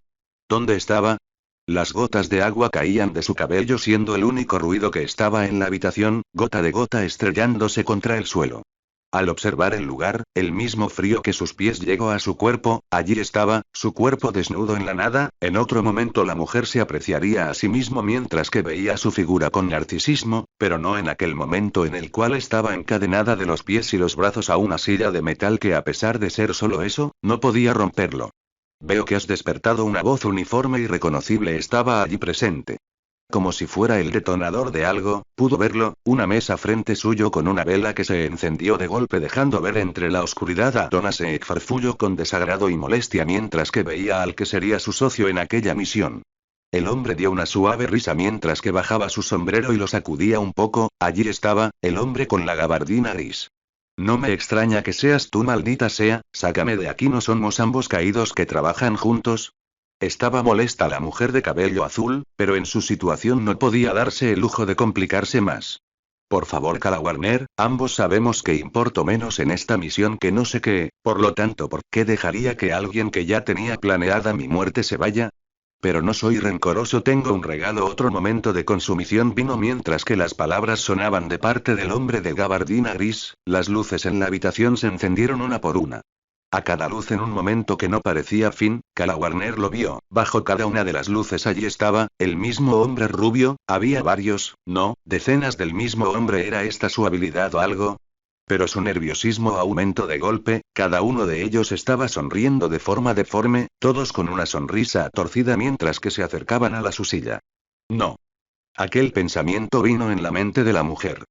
¿Dónde estaba? Las gotas de agua caían de su cabello siendo el único ruido que estaba en la habitación, gota de gota estrellándose contra el suelo. Al observar el lugar, el mismo frío que sus pies llegó a su cuerpo. Allí estaba, su cuerpo desnudo en la nada. En otro momento la mujer se apreciaría a sí mismo mientras que veía su figura con narcisismo, pero no en aquel momento en el cual estaba encadenada de los pies y los brazos a una silla de metal que, a pesar de ser solo eso, no podía romperlo. Veo que has despertado. Una voz uniforme y reconocible estaba allí presente. Como si fuera el detonador de algo, pudo verlo, una mesa frente suyo con una vela que se encendió de golpe dejando ver entre la oscuridad a Donasek farfulló con desagrado y molestia mientras que veía al que sería su socio en aquella misión. El hombre dio una suave risa mientras que bajaba su sombrero y lo sacudía un poco. Allí estaba, el hombre con la gabardina gris. No me extraña que seas tú, maldita sea, sácame de aquí. ¿No somos ambos caídos que trabajan juntos? Estaba molesta la mujer de cabello azul, pero en su situación no podía darse el lujo de complicarse más. Por favor, Cala Warner, ambos sabemos que importo menos en esta misión que no sé qué, por lo tanto, ¿por qué dejaría que alguien que ya tenía planeada mi muerte se vaya? Pero no soy rencoroso, tengo un regalo. Otro momento de consumición vino mientras que las palabras sonaban de parte del hombre de gabardina gris. Las luces en la habitación se encendieron una por una. A cada luz en un momento que no parecía fin, Cala Warner lo vio. Bajo cada una de las luces allí estaba, el mismo hombre rubio. Había varios, no, decenas del mismo hombre. ¿Era esta su habilidad o algo? Pero su nerviosismo aumentó de golpe. Cada uno de ellos estaba sonriendo de forma deforme, todos con una sonrisa torcida mientras que se acercaban a su silla. No. Aquel pensamiento vino en la mente de la mujer.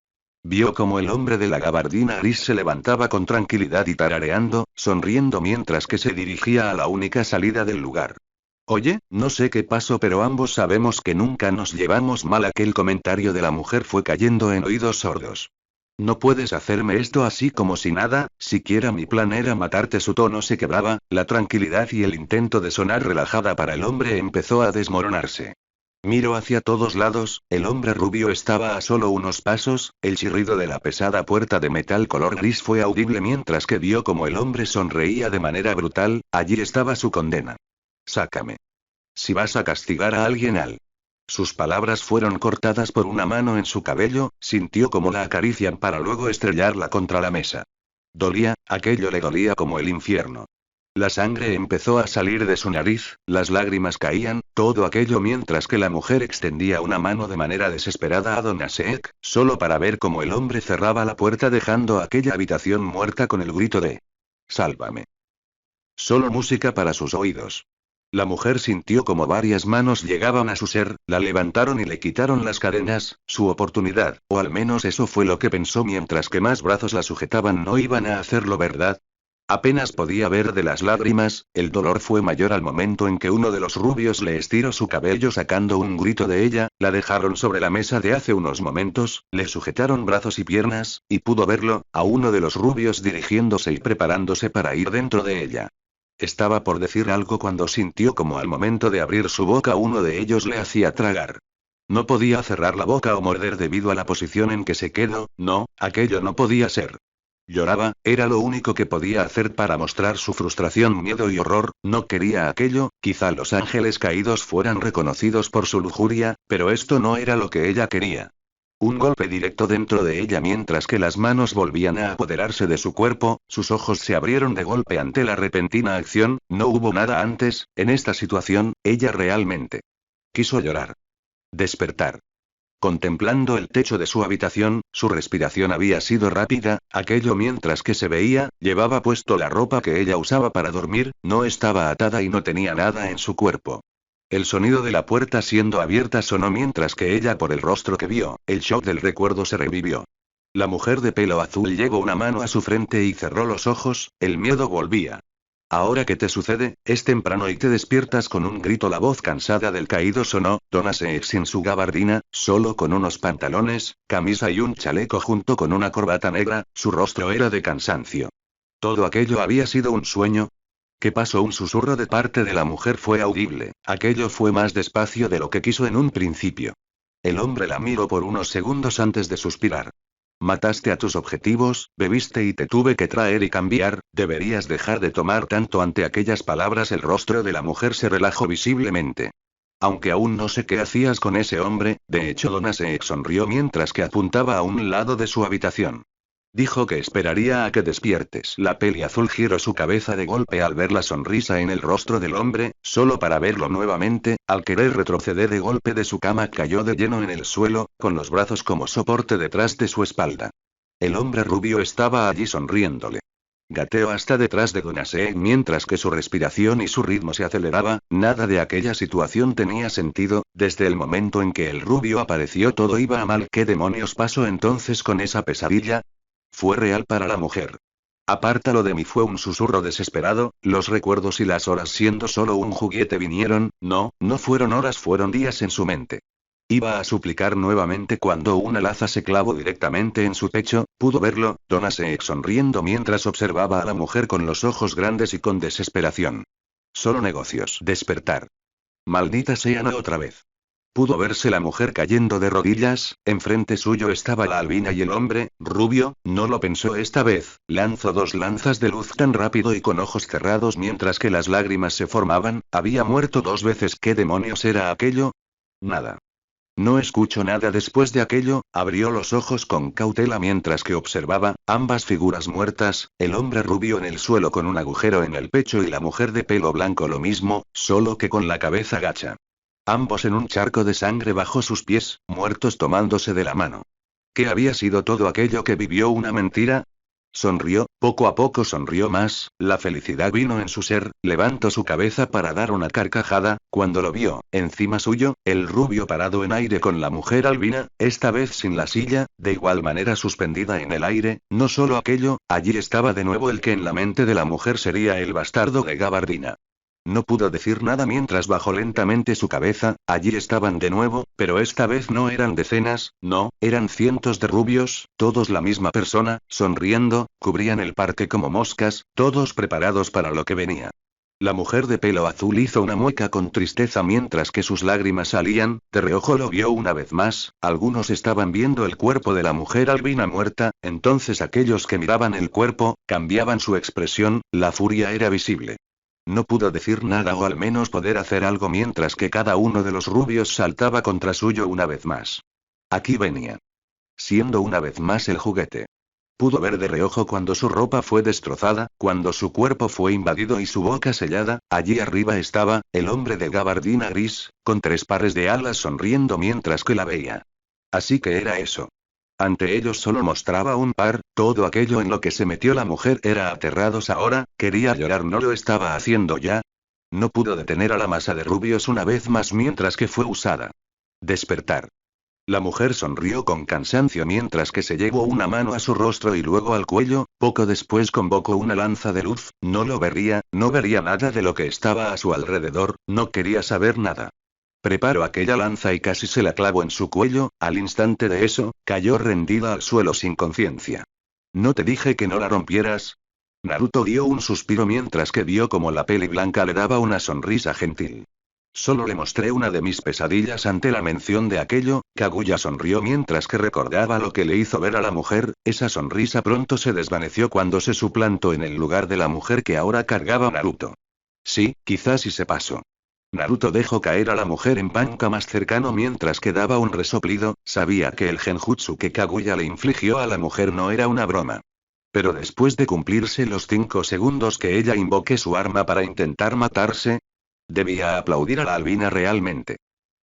Vio como el hombre de la gabardina gris se levantaba con tranquilidad y tarareando, sonriendo mientras que se dirigía a la única salida del lugar. Oye, no sé qué pasó, pero ambos sabemos que nunca nos llevamos mal. Aquel comentario de la mujer fue cayendo en oídos sordos. No puedes hacerme esto así como si nada, siquiera mi plan era matarte. Su tono se quebraba, la tranquilidad y el intento de sonar relajada para el hombre empezó a desmoronarse. Miró hacia todos lados. El hombre rubio estaba a solo unos pasos. El chirrido de la pesada puerta de metal color gris fue audible mientras que vio como el hombre sonreía de manera brutal. Allí estaba su condena. Sácame. Si vas a castigar a alguien Sus palabras fueron cortadas por una mano en su cabello. Sintió como la acarician para luego estrellarla contra la mesa. Dolía, aquello le dolía como el infierno. La sangre empezó a salir de su nariz, las lágrimas caían, todo aquello mientras que la mujer extendía una mano de manera desesperada a Donasek, solo para ver cómo el hombre cerraba la puerta dejando aquella habitación muerta con el grito de «Sálvame». Solo música para sus oídos. La mujer sintió como varias manos llegaban a su ser, la levantaron y le quitaron las cadenas. Su oportunidad, o al menos eso fue lo que pensó mientras que más brazos la sujetaban. No iban a hacerlo, ¿verdad? Apenas podía ver de las lágrimas. El dolor fue mayor al momento en que uno de los rubios le estiró su cabello sacando un grito de ella. La dejaron sobre la mesa de hace unos momentos, le sujetaron brazos y piernas, y pudo verlo, a uno de los rubios dirigiéndose y preparándose para ir dentro de ella. Estaba por decir algo cuando sintió como al momento de abrir su boca uno de ellos le hacía tragar. No podía cerrar la boca o morder debido a la posición en que se quedó. No, aquello no podía ser. Lloraba, era lo único que podía hacer para mostrar su frustración, miedo y horror. No quería aquello. Quizá los ángeles caídos fueran reconocidos por su lujuria, pero esto no era lo que ella quería. Un golpe directo dentro de ella mientras que las manos volvían a apoderarse de su cuerpo. Sus ojos se abrieron de golpe ante la repentina acción. No hubo nada antes. En esta situación, ella realmente quiso llorar. Despertar. contemplando el techo de su habitación. Su respiración había sido rápida, aquello mientras que se veía, llevaba puesto la ropa que ella usaba para dormir, no estaba atada y no tenía nada en su cuerpo. El sonido de la puerta siendo abierta sonó mientras que ella por el rostro que vio, el shock del recuerdo se revivió. La mujer de pelo azul llevó una mano a su frente y cerró los ojos, el miedo volvía. Ahora que te sucede, es temprano y te despiertas con un grito. La voz cansada del caído sonó, Donna Sex sin su gabardina, solo con unos pantalones, camisa y un chaleco junto con una corbata negra, su rostro era de cansancio. ¿Todo aquello había sido un sueño? ¿Qué pasó? Un susurro de parte de la mujer fue audible, aquello fue más despacio de lo que quiso en un principio. El hombre la miró por unos segundos antes de suspirar. Mataste a tus objetivos, bebiste y te tuve que traer y cambiar, deberías dejar de tomar tanto. Ante aquellas palabras el rostro de la mujer se relajó visiblemente. Aunque aún no sé qué hacías con ese hombre, de hecho Donna se sonrió mientras que apuntaba a un lado de su habitación. Dijo que esperaría a que despiertes. La peli azul giró su cabeza de golpe al ver la sonrisa en el rostro del hombre, solo para verlo nuevamente. Al querer retroceder de golpe de su cama cayó de lleno en el suelo, con los brazos como soporte detrás de su espalda. El hombre rubio estaba allí sonriéndole. Gateó hasta detrás de Donna Sex mientras que su respiración y su ritmo se aceleraba. Nada de aquella situación tenía sentido, desde el momento en que el rubio apareció todo iba a mal. ¿Qué demonios pasó entonces con esa pesadilla? Fue real para la mujer. Apártalo de mí, fue un susurro desesperado, los recuerdos y las horas siendo solo un juguete vinieron, no fueron horas, fueron días en su mente. Iba a suplicar nuevamente cuando una laza se clavó directamente en su pecho, pudo verlo, Donna Sex sonriendo mientras observaba a la mujer con los ojos grandes y con desesperación. Solo negocios. Despertar. Maldita sea, no otra vez. Pudo verse la mujer cayendo de rodillas, enfrente suyo estaba la albina y el hombre, rubio, no lo pensó esta vez, lanzó dos lanzas de luz tan rápido y con ojos cerrados mientras que las lágrimas se formaban, había muerto dos veces. ¿Qué demonios era aquello? Nada. No escucho nada. Después de aquello, abrió los ojos con cautela mientras que observaba, ambas figuras muertas, el hombre rubio en el suelo con un agujero en el pecho y la mujer de pelo blanco lo mismo, solo que con la cabeza gacha. Ambos en un charco de sangre bajo sus pies, muertos tomándose de la mano. ¿Qué había sido todo aquello que vivió? ¿Una mentira? Sonrió, poco a poco sonrió más, la felicidad vino en su ser, levantó su cabeza para dar una carcajada, cuando lo vio, encima suyo, el rubio parado en aire con la mujer albina, esta vez sin la silla, de igual manera suspendida en el aire. No solo aquello, allí estaba de nuevo el que en la mente de la mujer sería el bastardo de gabardina. No pudo decir nada mientras bajó lentamente su cabeza, allí estaban de nuevo, pero esta vez no eran decenas, no, eran cientos de rubios, todos la misma persona, sonriendo, cubrían el parque como moscas, todos preparados para lo que venía. La mujer de pelo azul hizo una mueca con tristeza mientras que sus lágrimas salían, de reojo lo vio una vez más, algunos estaban viendo el cuerpo de la mujer albina muerta, entonces aquellos que miraban el cuerpo, cambiaban su expresión, la furia era visible. No pudo decir nada o al menos poder hacer algo mientras que cada uno de los rubios saltaba contra suyo una vez más. Aquí venía. Siendo una vez más el juguete. Pudo ver de reojo cuando su ropa fue destrozada, cuando su cuerpo fue invadido y su boca sellada. Allí arriba estaba, el hombre de gabardina gris, con tres pares de alas sonriendo mientras que la veía. Así que era eso. Ante ellos solo mostraba un par, todo aquello en lo que se metió la mujer era aterrados ahora, quería llorar, no lo estaba haciendo ya. No pudo detener a la masa de rubios una vez más mientras que fue usada. Despertar. La mujer sonrió con cansancio mientras que se llevó una mano a su rostro y luego al cuello, poco después convocó una lanza de luz, no lo vería, no vería nada de lo que estaba a su alrededor, no quería saber nada. Preparó aquella lanza y casi se la clavó en su cuello, al instante de eso, cayó rendida al suelo sin conciencia. ¿No te dije que no la rompieras? Naruto dio un suspiro mientras que vio como la peli blanca le daba una sonrisa gentil. Solo le mostré una de mis pesadillas. Ante la mención de aquello, Kaguya sonrió mientras que recordaba lo que le hizo ver a la mujer, esa sonrisa pronto se desvaneció cuando se suplantó en el lugar de la mujer que ahora cargaba Naruto. Sí, quizás y se pasó. Naruto dejó caer a la mujer en banca más cercano mientras que daba un resoplido, sabía que el genjutsu que Kaguya le infligió a la mujer no era una broma. Pero después de cumplirse los 5 segundos que ella invoque su arma para intentar matarse, debía aplaudir a la albina realmente.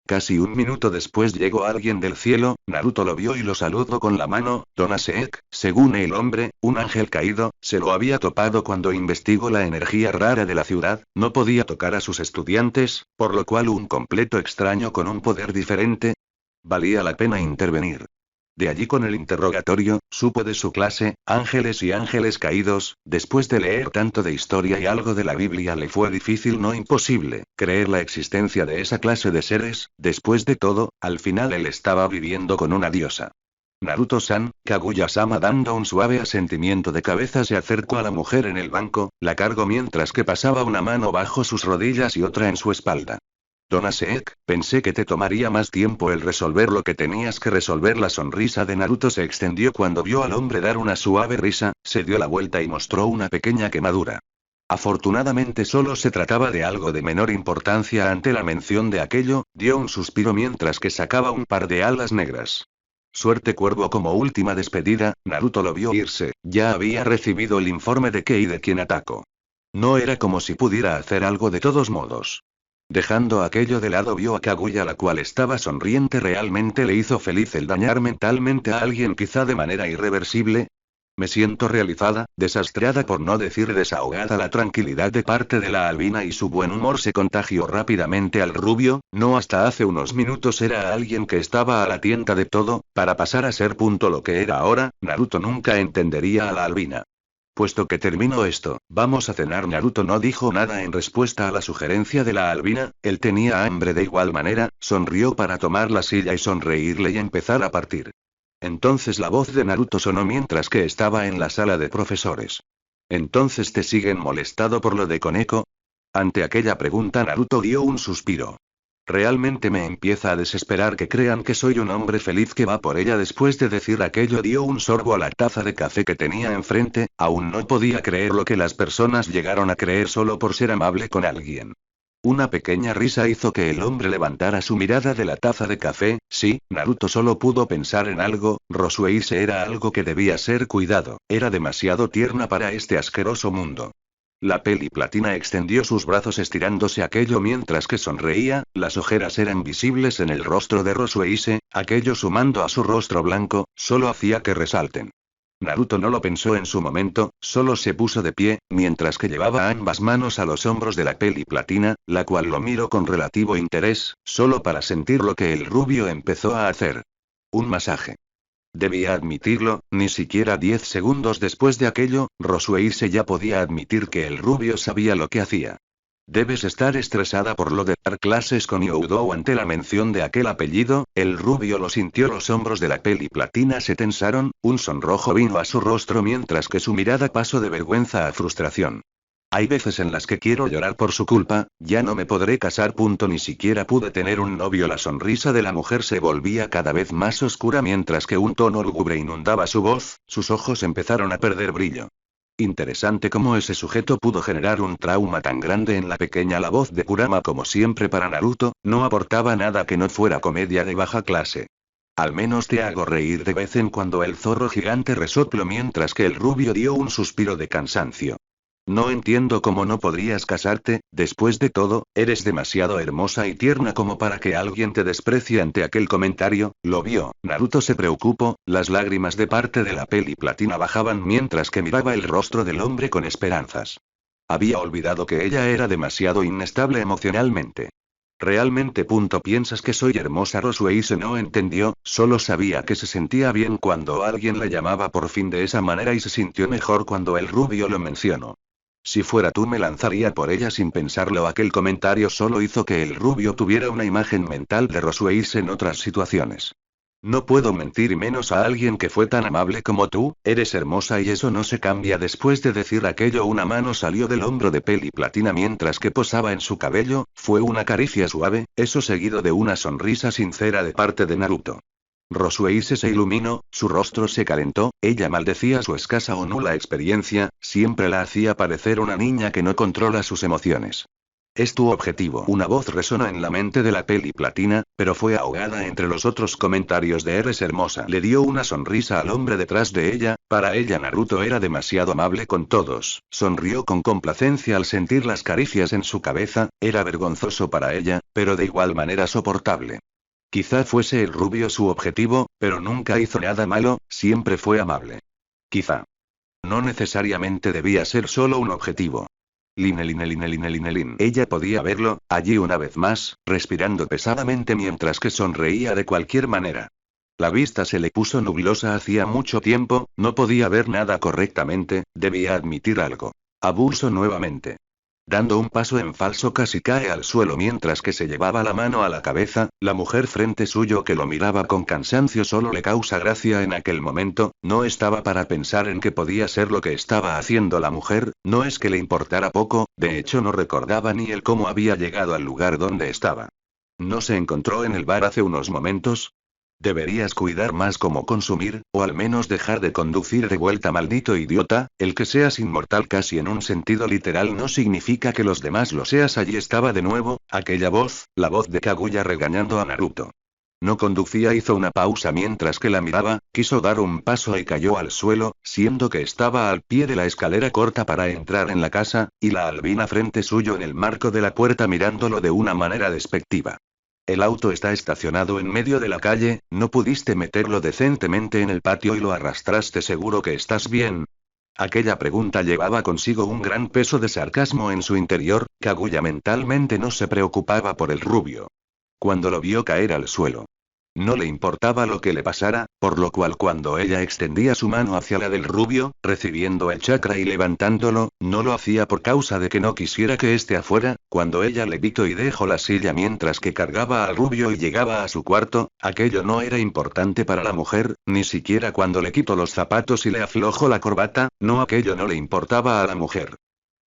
Casi un minuto después llegó alguien del cielo, Naruto lo vio y lo saludó con la mano. Donaseek, según el hombre, un ángel caído, se lo había topado cuando investigó la energía rara de la ciudad, no podía tocar a sus estudiantes, por lo cual un completo extraño con un poder diferente. Valía la pena intervenir. De allí con el interrogatorio, supo de su clase, Ángeles y Ángeles Caídos. Después de leer tanto de historia y algo de la Biblia le fue difícil no imposible, creer la existencia de esa clase de seres. Después de todo, al final él estaba viviendo con una diosa. Naruto-san, Kaguya-sama dando un suave asentimiento de cabeza se acercó a la mujer en el banco, la cargó mientras que pasaba una mano bajo sus rodillas y otra en su espalda. Donaseek, pensé que te tomaría más tiempo el resolver lo que tenías que resolver. La sonrisa de Naruto se extendió cuando vio al hombre dar una suave risa, se dio la vuelta y mostró una pequeña quemadura. Afortunadamente solo se trataba de algo de menor importancia. Ante la mención de aquello, dio un suspiro mientras que sacaba un par de alas negras. Suerte cuervo. Como última despedida, Naruto lo vio irse, ya había recibido el informe de Kei de quien atacó. No era como si pudiera hacer algo de todos modos. Dejando aquello de lado vio a Kaguya la cual estaba sonriente. Realmente le hizo feliz el dañar mentalmente a alguien quizá de manera irreversible. Me siento realizada, desastreada por no decir desahogada. La tranquilidad de parte de la albina y su buen humor se contagió rápidamente al rubio, no hasta hace unos minutos era alguien que estaba a la tienda de todo, para pasar a ser lo que era ahora. Naruto nunca entendería a la albina. Puesto que termino esto, vamos a cenar. Naruto no dijo nada en respuesta a la sugerencia de la albina, él tenía hambre de igual manera, sonrió para tomar la silla y sonreírle y empezar a partir. Entonces la voz de Naruto sonó mientras que estaba en la sala de profesores. ¿Entonces te siguen molestado por lo de Koneko? Ante aquella pregunta Naruto dio un suspiro. Realmente me empieza a desesperar que crean que soy un hombre feliz que va por ella. Después de decir aquello dio un sorbo a la taza de café que tenía enfrente, aún no podía creer lo que las personas llegaron a creer solo por ser amable con alguien. Una pequeña risa hizo que el hombre levantara su mirada de la taza de café. Sí, Naruto solo pudo pensar en algo, Rosueise era algo que debía ser cuidado, era demasiado tierna para este asqueroso mundo. La peli platina extendió sus brazos estirándose aquello mientras que sonreía, las ojeras eran visibles en el rostro de Rosueise, aquello sumando a su rostro blanco, solo hacía que resalten. Naruto no lo pensó en su momento, solo se puso de pie, mientras que llevaba ambas manos a los hombros de la peli platina, la cual lo miró con relativo interés, solo para sentir lo que el rubio empezó a hacer. Un masaje. Debía admitirlo, ni siquiera 10 segundos después de aquello, Rosueise ya podía admitir que el rubio sabía lo que hacía. Debes estar estresada por lo de dar clases con Youdou. Ante la mención de aquel apellido, el rubio lo sintió. Los hombros de la peli platina se tensaron, un sonrojo vino a su rostro mientras que su mirada pasó de vergüenza a frustración. Hay veces en las que quiero llorar por su culpa, ya no me podré casar. Ni siquiera pude tener un novio. La sonrisa de la mujer se volvía cada vez más oscura mientras que un tono lúgubre inundaba su voz, sus ojos empezaron a perder brillo. Interesante cómo ese sujeto pudo generar un trauma tan grande en la pequeña. La voz de Kurama, como siempre para Naruto, no aportaba nada que no fuera comedia de baja clase. Al menos te hago reír de vez en cuando. El zorro gigante resopló mientras que el rubio dio un suspiro de cansancio. No entiendo cómo no podrías casarte, después de todo, eres demasiado hermosa y tierna como para que alguien te desprecie. Ante aquel comentario, lo vio, Naruto se preocupó, las lágrimas de parte de la peli platina bajaban mientras que miraba el rostro del hombre con esperanzas. Había olvidado que ella era demasiado inestable emocionalmente. ¿Realmente piensas que soy hermosa? Rosueise no entendió, solo sabía que se sentía bien cuando alguien la llamaba por fin de esa manera y se sintió mejor cuando el rubio lo mencionó. Si fuera tú me lanzaría por ella sin pensarlo. Aquel comentario solo hizo que el rubio tuviera una imagen mental de Rosueise en otras situaciones. No puedo mentir y menos a alguien que fue tan amable como tú, eres hermosa y eso no se cambia. Después de decir aquello una mano salió del hombro de peli platina mientras que posaba en su cabello, fue una caricia suave, eso seguido de una sonrisa sincera de parte de Naruto. Rosueise se iluminó, su rostro se calentó, ella maldecía su escasa o nula experiencia, siempre la hacía parecer una niña que no controla sus emociones. Es tu objetivo. Una voz resonó en la mente de la peli platina, pero fue ahogada entre los otros comentarios de eres hermosa. Le dio una sonrisa al hombre detrás de ella, para ella Naruto era demasiado amable con todos. Sonrió con complacencia al sentir las caricias en su cabeza, era vergonzoso para ella, pero de igual manera soportable. Quizá fuese el rubio su objetivo, pero nunca hizo nada malo, siempre fue amable. Quizá. No necesariamente debía ser solo un objetivo. Linelin. Ella podía verlo, allí una vez más, respirando pesadamente mientras que sonreía de cualquier manera. La vista se le puso nublosa hacía mucho tiempo, no podía ver nada correctamente, debía admitir algo. Abuso nuevamente. Dando un paso en falso casi cae al suelo mientras que se llevaba la mano a la cabeza, la mujer frente suyo que lo miraba con cansancio solo le causa gracia en aquel momento, no estaba para pensar en qué podía ser lo que estaba haciendo la mujer, no es que le importara poco, de hecho no recordaba ni el cómo había llegado al lugar donde estaba. ¿No se encontró en el bar hace unos momentos? Deberías cuidar más cómo consumir, o al menos dejar de conducir de vuelta, maldito idiota, el que seas inmortal casi en un sentido literal no significa que los demás lo seas. Allí estaba de nuevo, aquella voz, la voz de Kaguya regañando a Naruto. No conducía, hizo una pausa mientras que la miraba, quiso dar un paso y cayó al suelo, siendo que estaba al pie de la escalera corta para entrar en la casa, y la albina frente suyo en el marco de la puerta mirándolo de una manera despectiva. El auto está estacionado en medio de la calle, ¿no pudiste meterlo decentemente en el patio y lo arrastraste? ¿Seguro que estás bien? Aquella pregunta llevaba consigo un gran peso de sarcasmo en su interior, Kaguya mentalmente no se preocupaba por el rubio. Cuando lo vio caer al suelo. No le importaba lo que le pasara, por lo cual cuando ella extendía su mano hacia la del rubio, recibiendo el chakra y levantándolo, no lo hacía por causa de que no quisiera que esté afuera, cuando ella le quitó y dejó la silla mientras que cargaba al rubio y llegaba a su cuarto, aquello no era importante para la mujer, ni siquiera cuando le quitó los zapatos y le aflojó la corbata, no, aquello no le importaba a la mujer.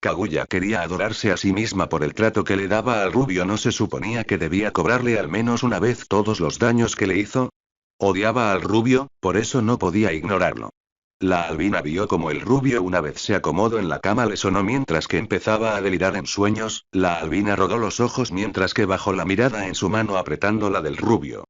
Kaguya quería adorarse a sí misma por el trato que le daba al rubio. ¿No se suponía que debía cobrarle al menos una vez todos los daños que le hizo? Odiaba al rubio, por eso no podía ignorarlo. La albina vio como el rubio una vez se acomodó en la cama, le sonó mientras que empezaba a delirar en sueños, la albina rodó los ojos mientras que bajó la mirada en su mano apretando la del rubio.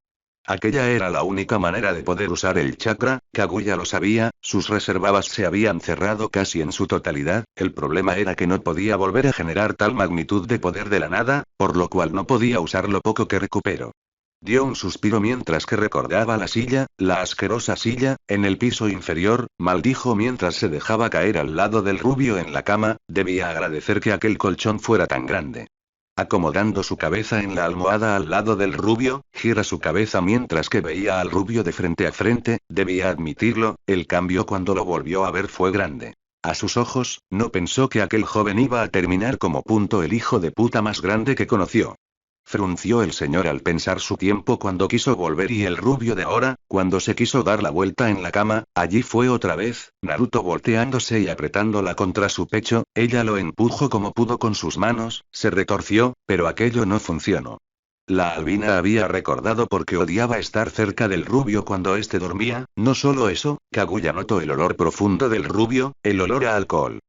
Aquella era la única manera de poder usar el chakra, Kaguya lo sabía, sus reservas se habían cerrado casi en su totalidad, el problema era que no podía volver a generar tal magnitud de poder de la nada, por lo cual no podía usar lo poco que recuperó. Dio un suspiro mientras que recordaba la silla, la asquerosa silla, en el piso inferior, maldijo mientras se dejaba caer al lado del rubio en la cama, debía agradecer que aquel colchón fuera tan grande. Acomodando su cabeza en la almohada al lado del rubio, gira su cabeza mientras que veía al rubio de frente a frente, debía admitirlo, el cambio cuando lo volvió a ver fue grande. A sus ojos, no pensó que aquel joven iba a terminar como el hijo de puta más grande que conoció. Frunció el señor al pensar su tiempo cuando quiso volver y el rubio de ahora, cuando se quiso dar la vuelta en la cama, allí fue otra vez, Naruto volteándose y apretándola contra su pecho, ella lo empujó como pudo con sus manos, se retorció, pero aquello no funcionó. La albina había recordado por qué odiaba estar cerca del rubio cuando éste dormía, no solo eso, Kaguya notó el olor profundo del rubio, el olor a alcohol.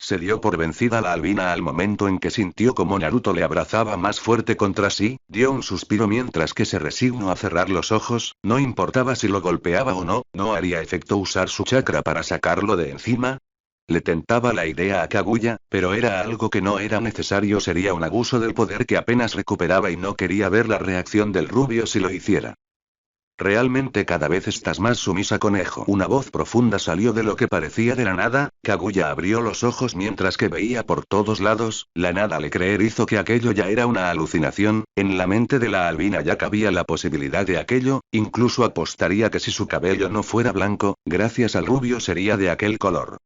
Se dio por vencida la albina al momento en que sintió como Naruto le abrazaba más fuerte contra sí, dio un suspiro mientras que se resignó a cerrar los ojos, no importaba si lo golpeaba o no, no haría efecto usar su chakra para sacarlo de encima. Le tentaba la idea a Kaguya, pero era algo que no era necesario, sería un abuso del poder que apenas recuperaba y no quería ver la reacción del rubio si lo hiciera. Realmente cada vez estás más sumisa, conejo. Una voz profunda salió de lo que parecía de la nada, Kaguya abrió los ojos mientras que veía por todos lados, la nada al creer hizo que aquello ya era una alucinación, en la mente de la albina ya cabía la posibilidad de aquello, incluso apostaría que si su cabello no fuera blanco, gracias al rubio sería de aquel color.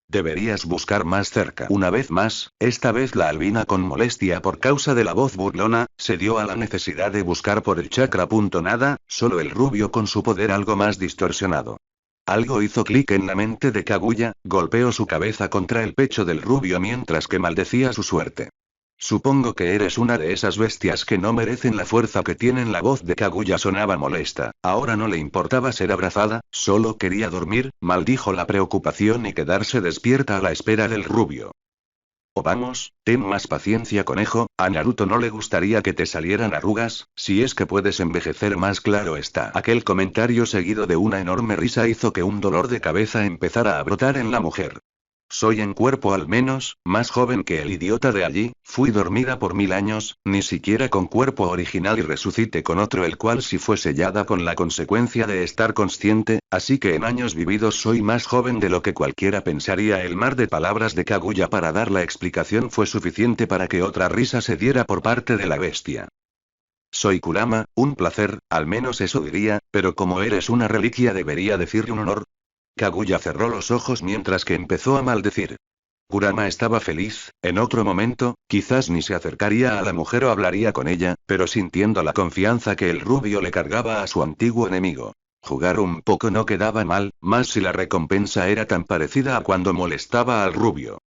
Deberías buscar más cerca. Una vez más, esta vez la albina con molestia por causa de la voz burlona, se dio a la necesidad de buscar por el chakra. Nada, solo el rubio con su poder algo más distorsionado. Algo hizo clic en la mente de Kaguya, golpeó su cabeza contra el pecho del rubio mientras que maldecía su suerte. Supongo que eres una de esas bestias que no merecen la fuerza que tienen. La voz de Kaguya sonaba molesta, ahora no le importaba ser abrazada, solo quería dormir, maldijo la preocupación y quedarse despierta a la espera del rubio. O vamos, ten más paciencia, conejo, a Naruto no le gustaría que te salieran arrugas, si es que puedes envejecer más, claro está. Aquel comentario seguido de una enorme risa hizo que un dolor de cabeza empezara a brotar en la mujer. Soy en cuerpo al menos, más joven que el idiota de allí, fui dormida por 1000 años, ni siquiera con cuerpo original y resucité con otro el cual sí fue sellada con la consecuencia de estar consciente, así que en años vividos soy más joven de lo que cualquiera pensaría. El mar de palabras de Kaguya para dar la explicación fue suficiente para que otra risa se diera por parte de la bestia. Soy Kurama, un placer, al menos eso diría, pero como eres una reliquia debería decirle un honor. Kaguya cerró los ojos mientras que empezó a maldecir. Kurama estaba feliz, en otro momento, quizás ni se acercaría a la mujer o hablaría con ella, pero sintiendo la confianza que el rubio le cargaba a su antiguo enemigo. Jugar un poco no quedaba mal, más si la recompensa era tan parecida a cuando molestaba al rubio.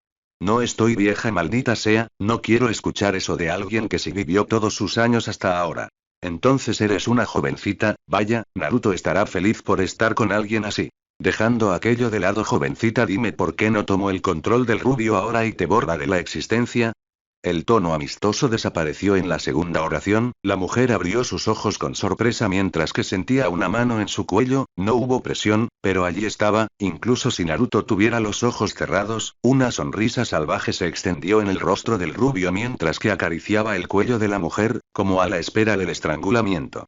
No estoy vieja, maldita sea, no quiero escuchar eso de alguien que sí vivió todos sus años hasta ahora. Entonces eres una jovencita, vaya, Naruto estará feliz por estar con alguien así. Dejando aquello de lado, jovencita, dime por qué no tomo el control del rubio ahora y te borra de la existencia. El tono amistoso desapareció en la segunda oración, la mujer abrió sus ojos con sorpresa mientras que sentía una mano en su cuello, no hubo presión, pero allí estaba, incluso si Naruto tuviera los ojos cerrados, una sonrisa salvaje se extendió en el rostro del rubio mientras que acariciaba el cuello de la mujer, como a la espera del estrangulamiento.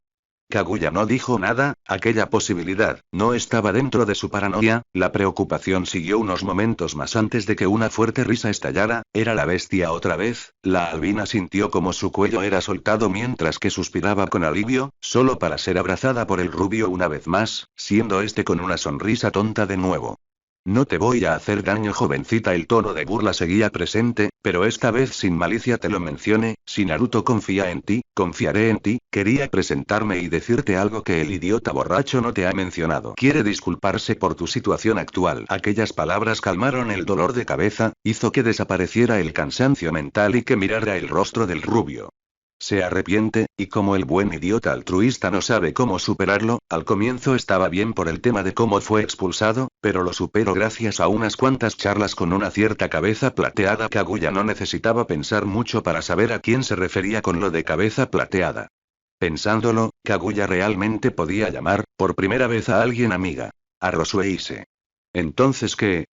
Kaguya no dijo nada, aquella posibilidad no estaba dentro de su paranoia, la preocupación siguió unos momentos más antes de que una fuerte risa estallara, era la bestia otra vez, la albina sintió como su cuello era soltado mientras que suspiraba con alivio, solo para ser abrazada por el rubio una vez más, siendo este con una sonrisa tonta de nuevo. No te voy a hacer daño, jovencita. El tono de burla seguía presente, pero esta vez sin malicia. Te lo mencioné, si Naruto confía en ti, confiaré en ti. Quería presentarme y decirte algo que el idiota borracho no te ha mencionado. Quiere disculparse por tu situación actual. Aquellas palabras calmaron el dolor de cabeza, hizo que desapareciera el cansancio mental y que mirara el rostro del rubio. Se arrepiente, y como el buen idiota altruista no sabe cómo superarlo, al comienzo estaba bien por el tema de cómo fue expulsado, pero lo superó gracias a unas cuantas charlas con una cierta cabeza plateada. Kaguya no necesitaba pensar mucho para saber a quién se refería con lo de cabeza plateada. Pensándolo, Kaguya realmente podía llamar, por primera vez a alguien amiga. A Rosueise. ¿Entonces qué?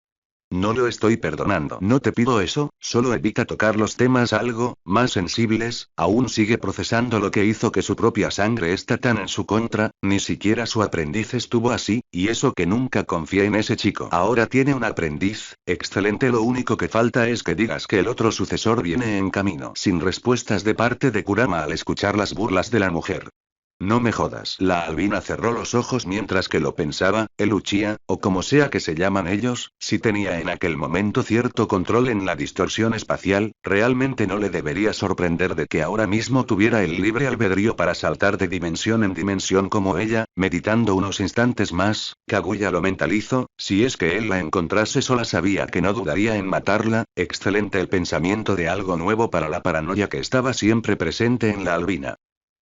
No lo estoy perdonando. No te pido eso, solo evita tocar los temas algo más sensibles. Aún sigue procesando lo que hizo que su propia sangre está tan en su contra, ni siquiera su aprendiz estuvo así, y eso que nunca confié en ese chico. Ahora tiene un aprendiz, excelente, lo único que falta es que digas que el otro sucesor viene en camino. Sin respuestas de parte de Kurama al escuchar las burlas de la mujer. No me jodas. La albina cerró los ojos mientras que lo pensaba, el Uchiha, o como sea que se llaman ellos, si tenía en aquel momento cierto control en la distorsión espacial, realmente no le debería sorprender de que ahora mismo tuviera el libre albedrío para saltar de dimensión en dimensión como ella. Meditando unos instantes más, Kaguya lo mentalizó, si es que él la encontrase sola sabía que no dudaría en matarla. Excelente el pensamiento de algo nuevo para la paranoia que estaba siempre presente en la albina.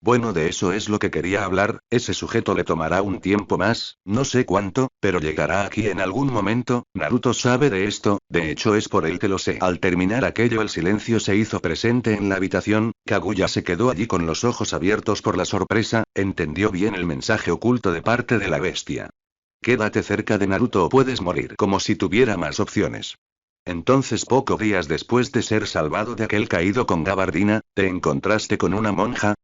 Bueno, de eso es lo que quería hablar. Ese sujeto le tomará un tiempo más, no sé cuánto, pero llegará aquí en algún momento. Naruto sabe de esto, de hecho es por él que lo sé. Al terminar aquello el silencio se hizo presente en la habitación, Kaguya se quedó allí con los ojos abiertos por la sorpresa, entendió bien el mensaje oculto de parte de la bestia. Quédate cerca de Naruto o puedes morir, como si tuviera más opciones. Entonces, pocos días después de ser salvado de aquel caído con gabardina, ¿te encontraste con una monja?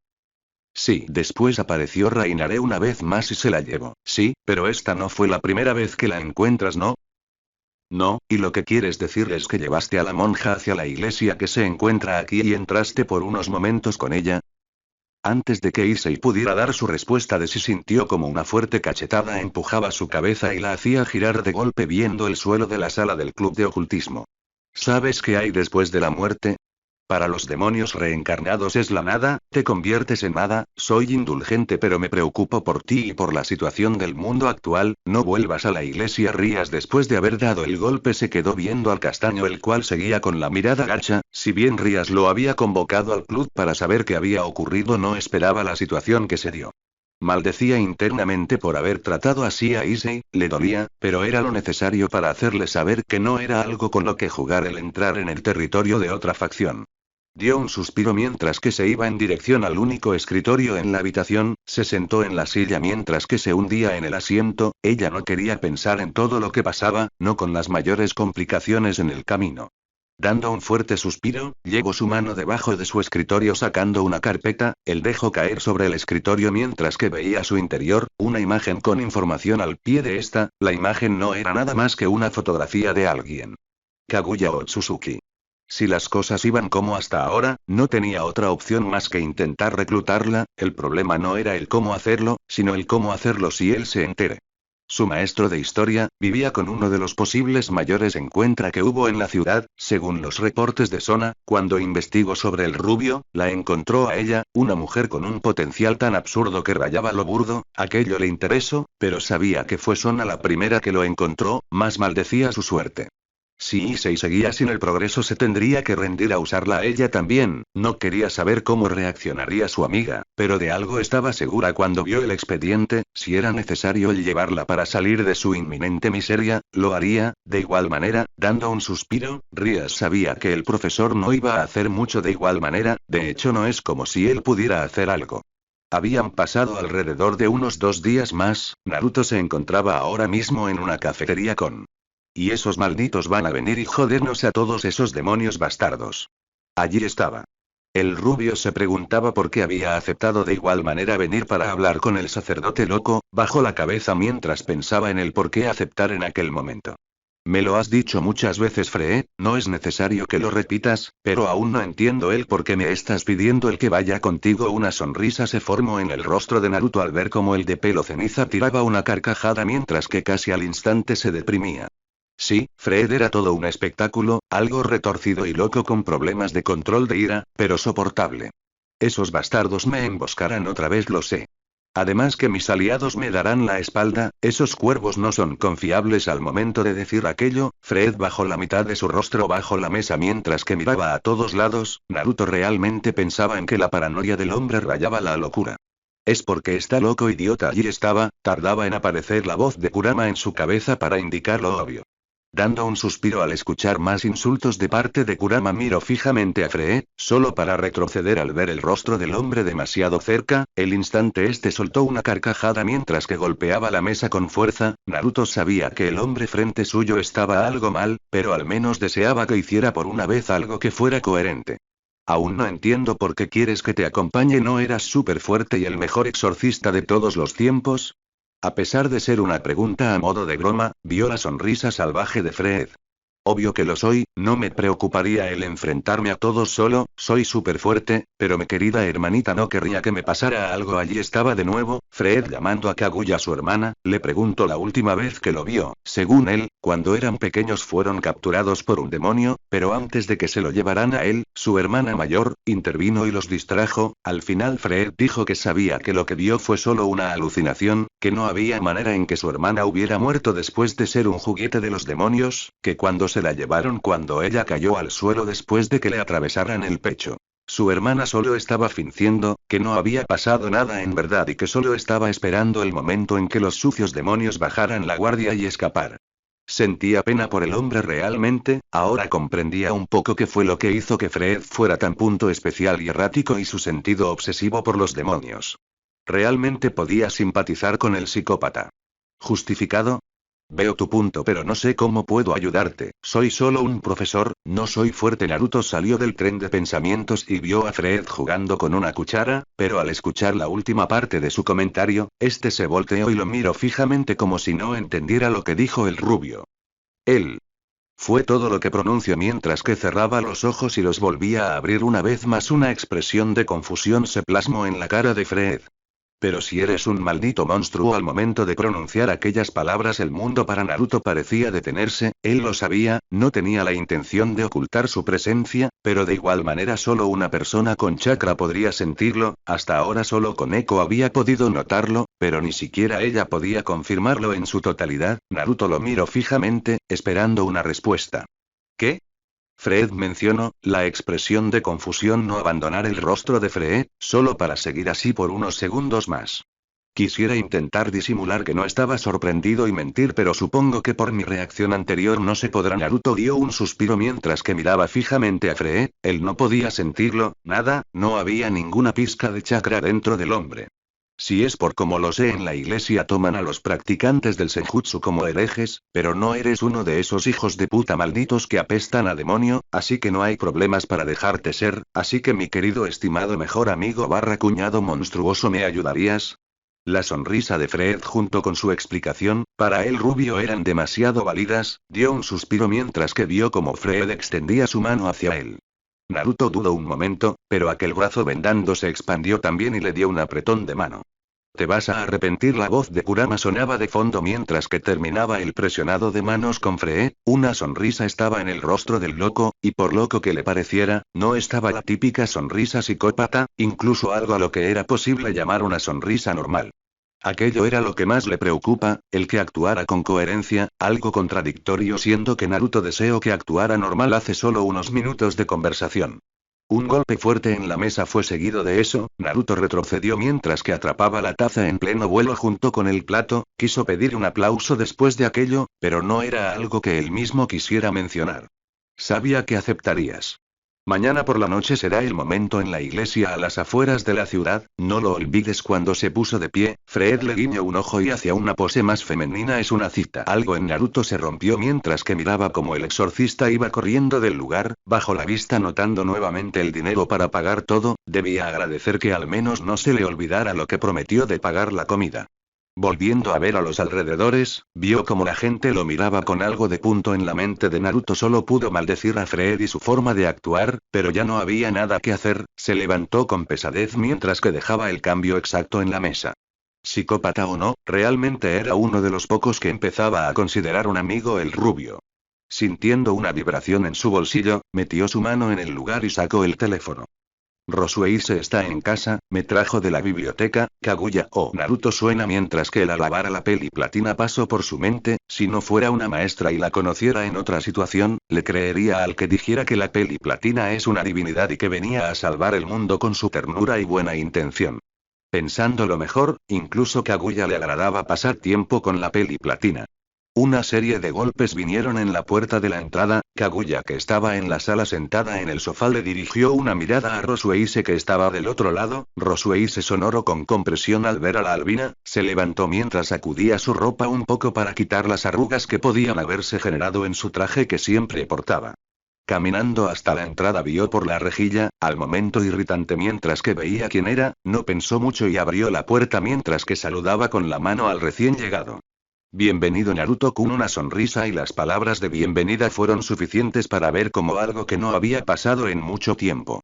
Sí, después apareció Rainare una vez más y se la llevó. Sí, pero esta no fue la primera vez que la encuentras, ¿no? No, y lo que quieres decir es que llevaste a la monja hacia la iglesia que se encuentra aquí y entraste por unos momentos con ella. Antes de que Issei pudiera dar su respuesta de sí sintió como una fuerte cachetada empujaba su cabeza y la hacía girar de golpe viendo el suelo de la sala del club de ocultismo. ¿Sabes qué hay después de la muerte? Para los demonios reencarnados es la nada, te conviertes en nada. Soy indulgente pero me preocupo por ti y por la situación del mundo actual. No vuelvas a la iglesia. Rías después de haber dado el golpe se quedó viendo al castaño el cual seguía con la mirada gacha. Si bien Rías lo había convocado al club para saber qué había ocurrido no esperaba la situación que se dio. Maldecía internamente por haber tratado así a Issei, le dolía, pero era lo necesario para hacerle saber que no era algo con lo que jugar el entrar en el territorio de otra facción. Dio un suspiro mientras que se iba en dirección al único escritorio en la habitación, se sentó en la silla mientras que se hundía en el asiento, ella no quería pensar en todo lo que pasaba, no con las mayores complicaciones en el camino. Dando un fuerte suspiro, llevó su mano debajo de su escritorio sacando una carpeta, él dejó caer sobre el escritorio mientras que veía su interior, una imagen con información al pie de esta, la imagen no era nada más que una fotografía de alguien. Kaguya Otsutsuki. Si las cosas iban como hasta ahora, no tenía otra opción más que intentar reclutarla, el problema no era el cómo hacerlo, sino el cómo hacerlo si él se entere. Su maestro de historia, vivía con uno de los posibles mayores encuentros que hubo en la ciudad, según los reportes de Sona, cuando investigó sobre el rubio, la encontró a ella, una mujer con un potencial tan absurdo que rayaba lo burdo, aquello le interesó, pero sabía que fue Sona la primera que lo encontró, más maldecía su suerte. Si Issei seguía sin el progreso se tendría que rendir a usarla a ella también, no quería saber cómo reaccionaría su amiga, pero de algo estaba segura cuando vio el expediente, si era necesario el llevarla para salir de su inminente miseria, lo haría, de igual manera, dando un suspiro, Rías sabía que el profesor no iba a hacer mucho de igual manera, de hecho no es como si él pudiera hacer algo. Habían pasado alrededor de unos 2 días más, Naruto se encontraba ahora mismo en una cafetería con... Y esos malditos van a venir y jodernos a todos esos demonios bastardos. Allí estaba. El rubio se preguntaba por qué había aceptado de igual manera venir para hablar con el sacerdote loco, bajó la cabeza mientras pensaba en el por qué aceptar en aquel momento. Me lo has dicho muchas veces, Free, no es necesario que lo repitas, pero aún no entiendo el por qué me estás pidiendo el que vaya contigo. Una sonrisa se formó en el rostro de Naruto al ver cómo el de pelo ceniza tiraba una carcajada mientras que casi al instante se deprimía. Sí, Fred era todo un espectáculo, algo retorcido y loco con problemas de control de ira, pero soportable. Esos bastardos me emboscarán otra vez, lo sé. Además que mis aliados me darán la espalda, esos cuervos no son confiables. Al momento de decir aquello, Fred bajó la mitad de su rostro bajo la mesa mientras que miraba a todos lados, Naruto realmente pensaba en que la paranoia del hombre rayaba la locura. Es porque está loco, idiota. Allí estaba, tardaba en aparecer la voz de Kurama en su cabeza para indicar lo obvio. Dando un suspiro al escuchar más insultos de parte de Kurama, miró fijamente a Free, solo para retroceder al ver el rostro del hombre demasiado cerca, el instante este soltó una carcajada mientras que golpeaba la mesa con fuerza. Naruto sabía que el hombre frente suyo estaba algo mal, pero al menos deseaba que hiciera por una vez algo que fuera coherente. Aún no entiendo por qué quieres que te acompañe. ¿No eras súper fuerte y el mejor exorcista de todos los tiempos? A pesar de ser una pregunta a modo de broma, vio la sonrisa salvaje de Fred. Obvio que lo soy, no me preocuparía el enfrentarme a todos solo, soy súper fuerte, pero mi querida hermanita no querría que me pasara algo. Allí estaba de nuevo, Fred llamando a Kaguya, su hermana, le preguntó la última vez que lo vio. Según él, cuando eran pequeños fueron capturados por un demonio, pero antes de que se lo llevaran a él, su hermana mayor, intervino y los distrajo. Al final Fred dijo que sabía que lo que vio fue solo una alucinación, que no había manera en que su hermana hubiera muerto después de ser un juguete de los demonios, que cuando se la llevaron cuando ella cayó al suelo después de que le atravesaran el pecho. Su hermana solo estaba fingiendo, que no había pasado nada en verdad y que solo estaba esperando el momento en que los sucios demonios bajaran la guardia y escapar. Sentía pena por el hombre realmente, ahora comprendía un poco qué fue lo que hizo que Fred fuera tan punto especial y errático y su sentido obsesivo por los demonios. Realmente podía simpatizar con el psicópata. ¿Justificado? Veo tu punto, pero no sé cómo puedo ayudarte. Soy solo un profesor, no soy fuerte. Naruto salió del tren de pensamientos y vio a Fred jugando con una cuchara, pero al escuchar la última parte de su comentario, este se volteó y lo miró fijamente como si no entendiera lo que dijo el rubio. Él. Fue todo lo que pronunció mientras que cerraba los ojos y los volvía a abrir una vez más. Una expresión de confusión se plasmó en la cara de Fred. Pero si eres un maldito monstruo. Al momento de pronunciar aquellas palabras el mundo para Naruto parecía detenerse, él lo sabía, no tenía la intención de ocultar su presencia, pero de igual manera solo una persona con chakra podría sentirlo, hasta ahora solo Koneko había podido notarlo, pero ni siquiera ella podía confirmarlo en su totalidad. Naruto lo miró fijamente, esperando una respuesta. ¿Qué? Fred mencionó, la expresión de confusión no abandonar el rostro de Fred, solo para seguir así por unos segundos más. Quisiera intentar disimular que no estaba sorprendido y mentir, pero supongo que por mi reacción anterior no se podrá. Naruto dio un suspiro mientras que miraba fijamente a Free. Él no podía sentirlo, nada, no había ninguna pizca de chakra dentro del hombre. Si es por como lo sé, en la iglesia toman a los practicantes del senjutsu como herejes, pero no eres uno de esos hijos de puta malditos que apestan a demonio, así que no hay problemas para dejarte ser, así que mi querido estimado mejor amigo barra cuñado monstruoso, ¿me ayudarías? La sonrisa de Fred junto con su explicación, para él rubio, eran demasiado válidas. Dio un suspiro mientras que vio como Fred extendía su mano hacia él. Naruto dudó un momento, pero aquel brazo vendando se expandió también y le dio un apretón de mano. Te vas a arrepentir. La voz de Kurama sonaba de fondo mientras que terminaba el presionado de manos con Free. Una sonrisa estaba en el rostro del loco, y por loco que le pareciera, no estaba la típica sonrisa psicópata, incluso algo a lo que era posible llamar una sonrisa normal. Aquello era lo que más le preocupa, el que actuara con coherencia, algo contradictorio siendo que Naruto deseó que actuara normal hace solo unos minutos de conversación. Un golpe fuerte en la mesa fue seguido de eso. Naruto retrocedió mientras que atrapaba la taza en pleno vuelo junto con el plato. Quiso pedir un aplauso después de aquello, pero no era algo que él mismo quisiera mencionar. Sabía que aceptarías. Mañana por la noche será el momento en la iglesia a las afueras de la ciudad, no lo olvides. Cuando se puso de pie, Fred le guiñó un ojo y hacia una pose más femenina. Es una cita. Algo en Naruto se rompió mientras que miraba como el exorcista iba corriendo del lugar, bajo la vista notando nuevamente el dinero para pagar todo. Debía agradecer que al menos no se le olvidara lo que prometió de pagar la comida. Volviendo a ver a los alrededores, vio como la gente lo miraba con algo de punto en la mente de Naruto. Solo pudo maldecir a Fred y su forma de actuar, pero ya no había nada que hacer. Se levantó con pesadez mientras que dejaba el cambio exacto en la mesa. Psicópata o no, realmente era uno de los pocos que empezaba a considerar un amigo el rubio. Sintiendo una vibración en su bolsillo, metió su mano en el lugar y sacó el teléfono. Rosueise está en casa, me trajo de la biblioteca. Kaguya o Naruto suena mientras que el alabar a la peli platina pasó por su mente. Si no fuera una maestra y la conociera en otra situación, le creería al que dijera que la peli platina es una divinidad y que venía a salvar el mundo con su ternura y buena intención. Pensándolo mejor, incluso Kaguya le agradaba pasar tiempo con la peli platina. Una serie de golpes vinieron en la puerta de la entrada. Kaguya, que estaba en la sala sentada en el sofá, le dirigió una mirada a Rosueise que estaba del otro lado. Rosueise sonoro con compresión al ver a la albina, se levantó mientras sacudía su ropa un poco para quitar las arrugas que podían haberse generado en su traje que siempre portaba. Caminando hasta la entrada vio por la rejilla, al momento irritante mientras que veía quién era, no pensó mucho y abrió la puerta mientras que saludaba con la mano al recién llegado. Bienvenido Naruto-kun. Una sonrisa y las palabras de bienvenida fueron suficientes para ver como algo que no había pasado en mucho tiempo.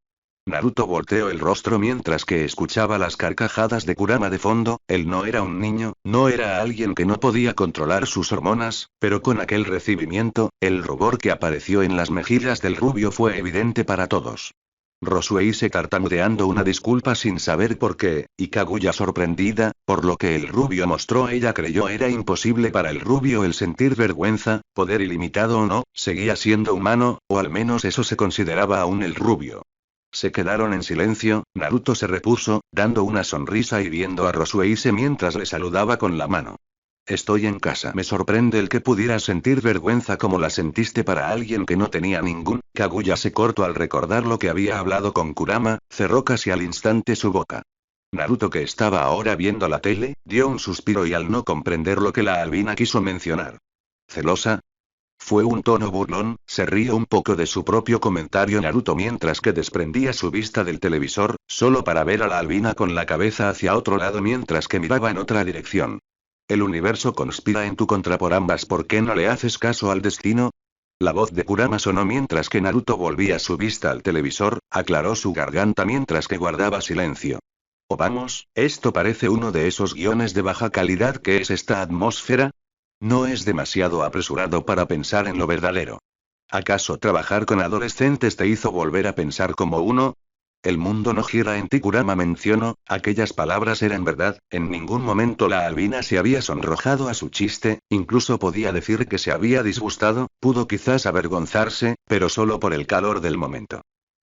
Naruto volteó el rostro mientras que escuchaba las carcajadas de Kurama de fondo. Él no era un niño, no era alguien que no podía controlar sus hormonas, pero con aquel recibimiento, el rubor que apareció en las mejillas del rubio fue evidente para todos. Rosueise tartamudeando una disculpa sin saber por qué, y Kaguya sorprendida, por lo que el rubio mostró. Ella creyó era imposible para el rubio el sentir vergüenza, poder ilimitado o no, seguía siendo humano, o al menos eso se consideraba aún el rubio. Se quedaron en silencio. Naruto se repuso, dando una sonrisa y viendo a Rosueise mientras le saludaba con la mano. Estoy en casa. Me sorprende el que pudieras sentir vergüenza como la sentiste para alguien que no tenía ningún. Kaguya se cortó al recordar lo que había hablado con Kurama, cerró casi al instante su boca. Naruto, que estaba ahora viendo la tele, dio un suspiro y al no comprender lo que la albina quiso mencionar. ¿Celosa? Fue un tono burlón. Se rió un poco de su propio comentario Naruto mientras que desprendía su vista del televisor, solo para ver a la albina con la cabeza hacia otro lado mientras que miraba en otra dirección. El universo conspira en tu contra por ambas. ¿Por qué no le haces caso al destino? La voz de Kurama sonó mientras que Naruto volvía su vista al televisor, aclaró su garganta mientras que guardaba silencio. Oh vamos, esto parece uno de esos guiones de baja calidad. ¿Qué es esta atmósfera? ¿No es demasiado apresurado para pensar en lo verdadero? ¿Acaso trabajar con adolescentes te hizo volver a pensar como uno? El mundo no gira en ti. Kurama mencionó, aquellas palabras eran verdad. En ningún momento la albina se había sonrojado a su chiste, incluso podía decir que se había disgustado, pudo quizás avergonzarse, pero solo por el calor del momento.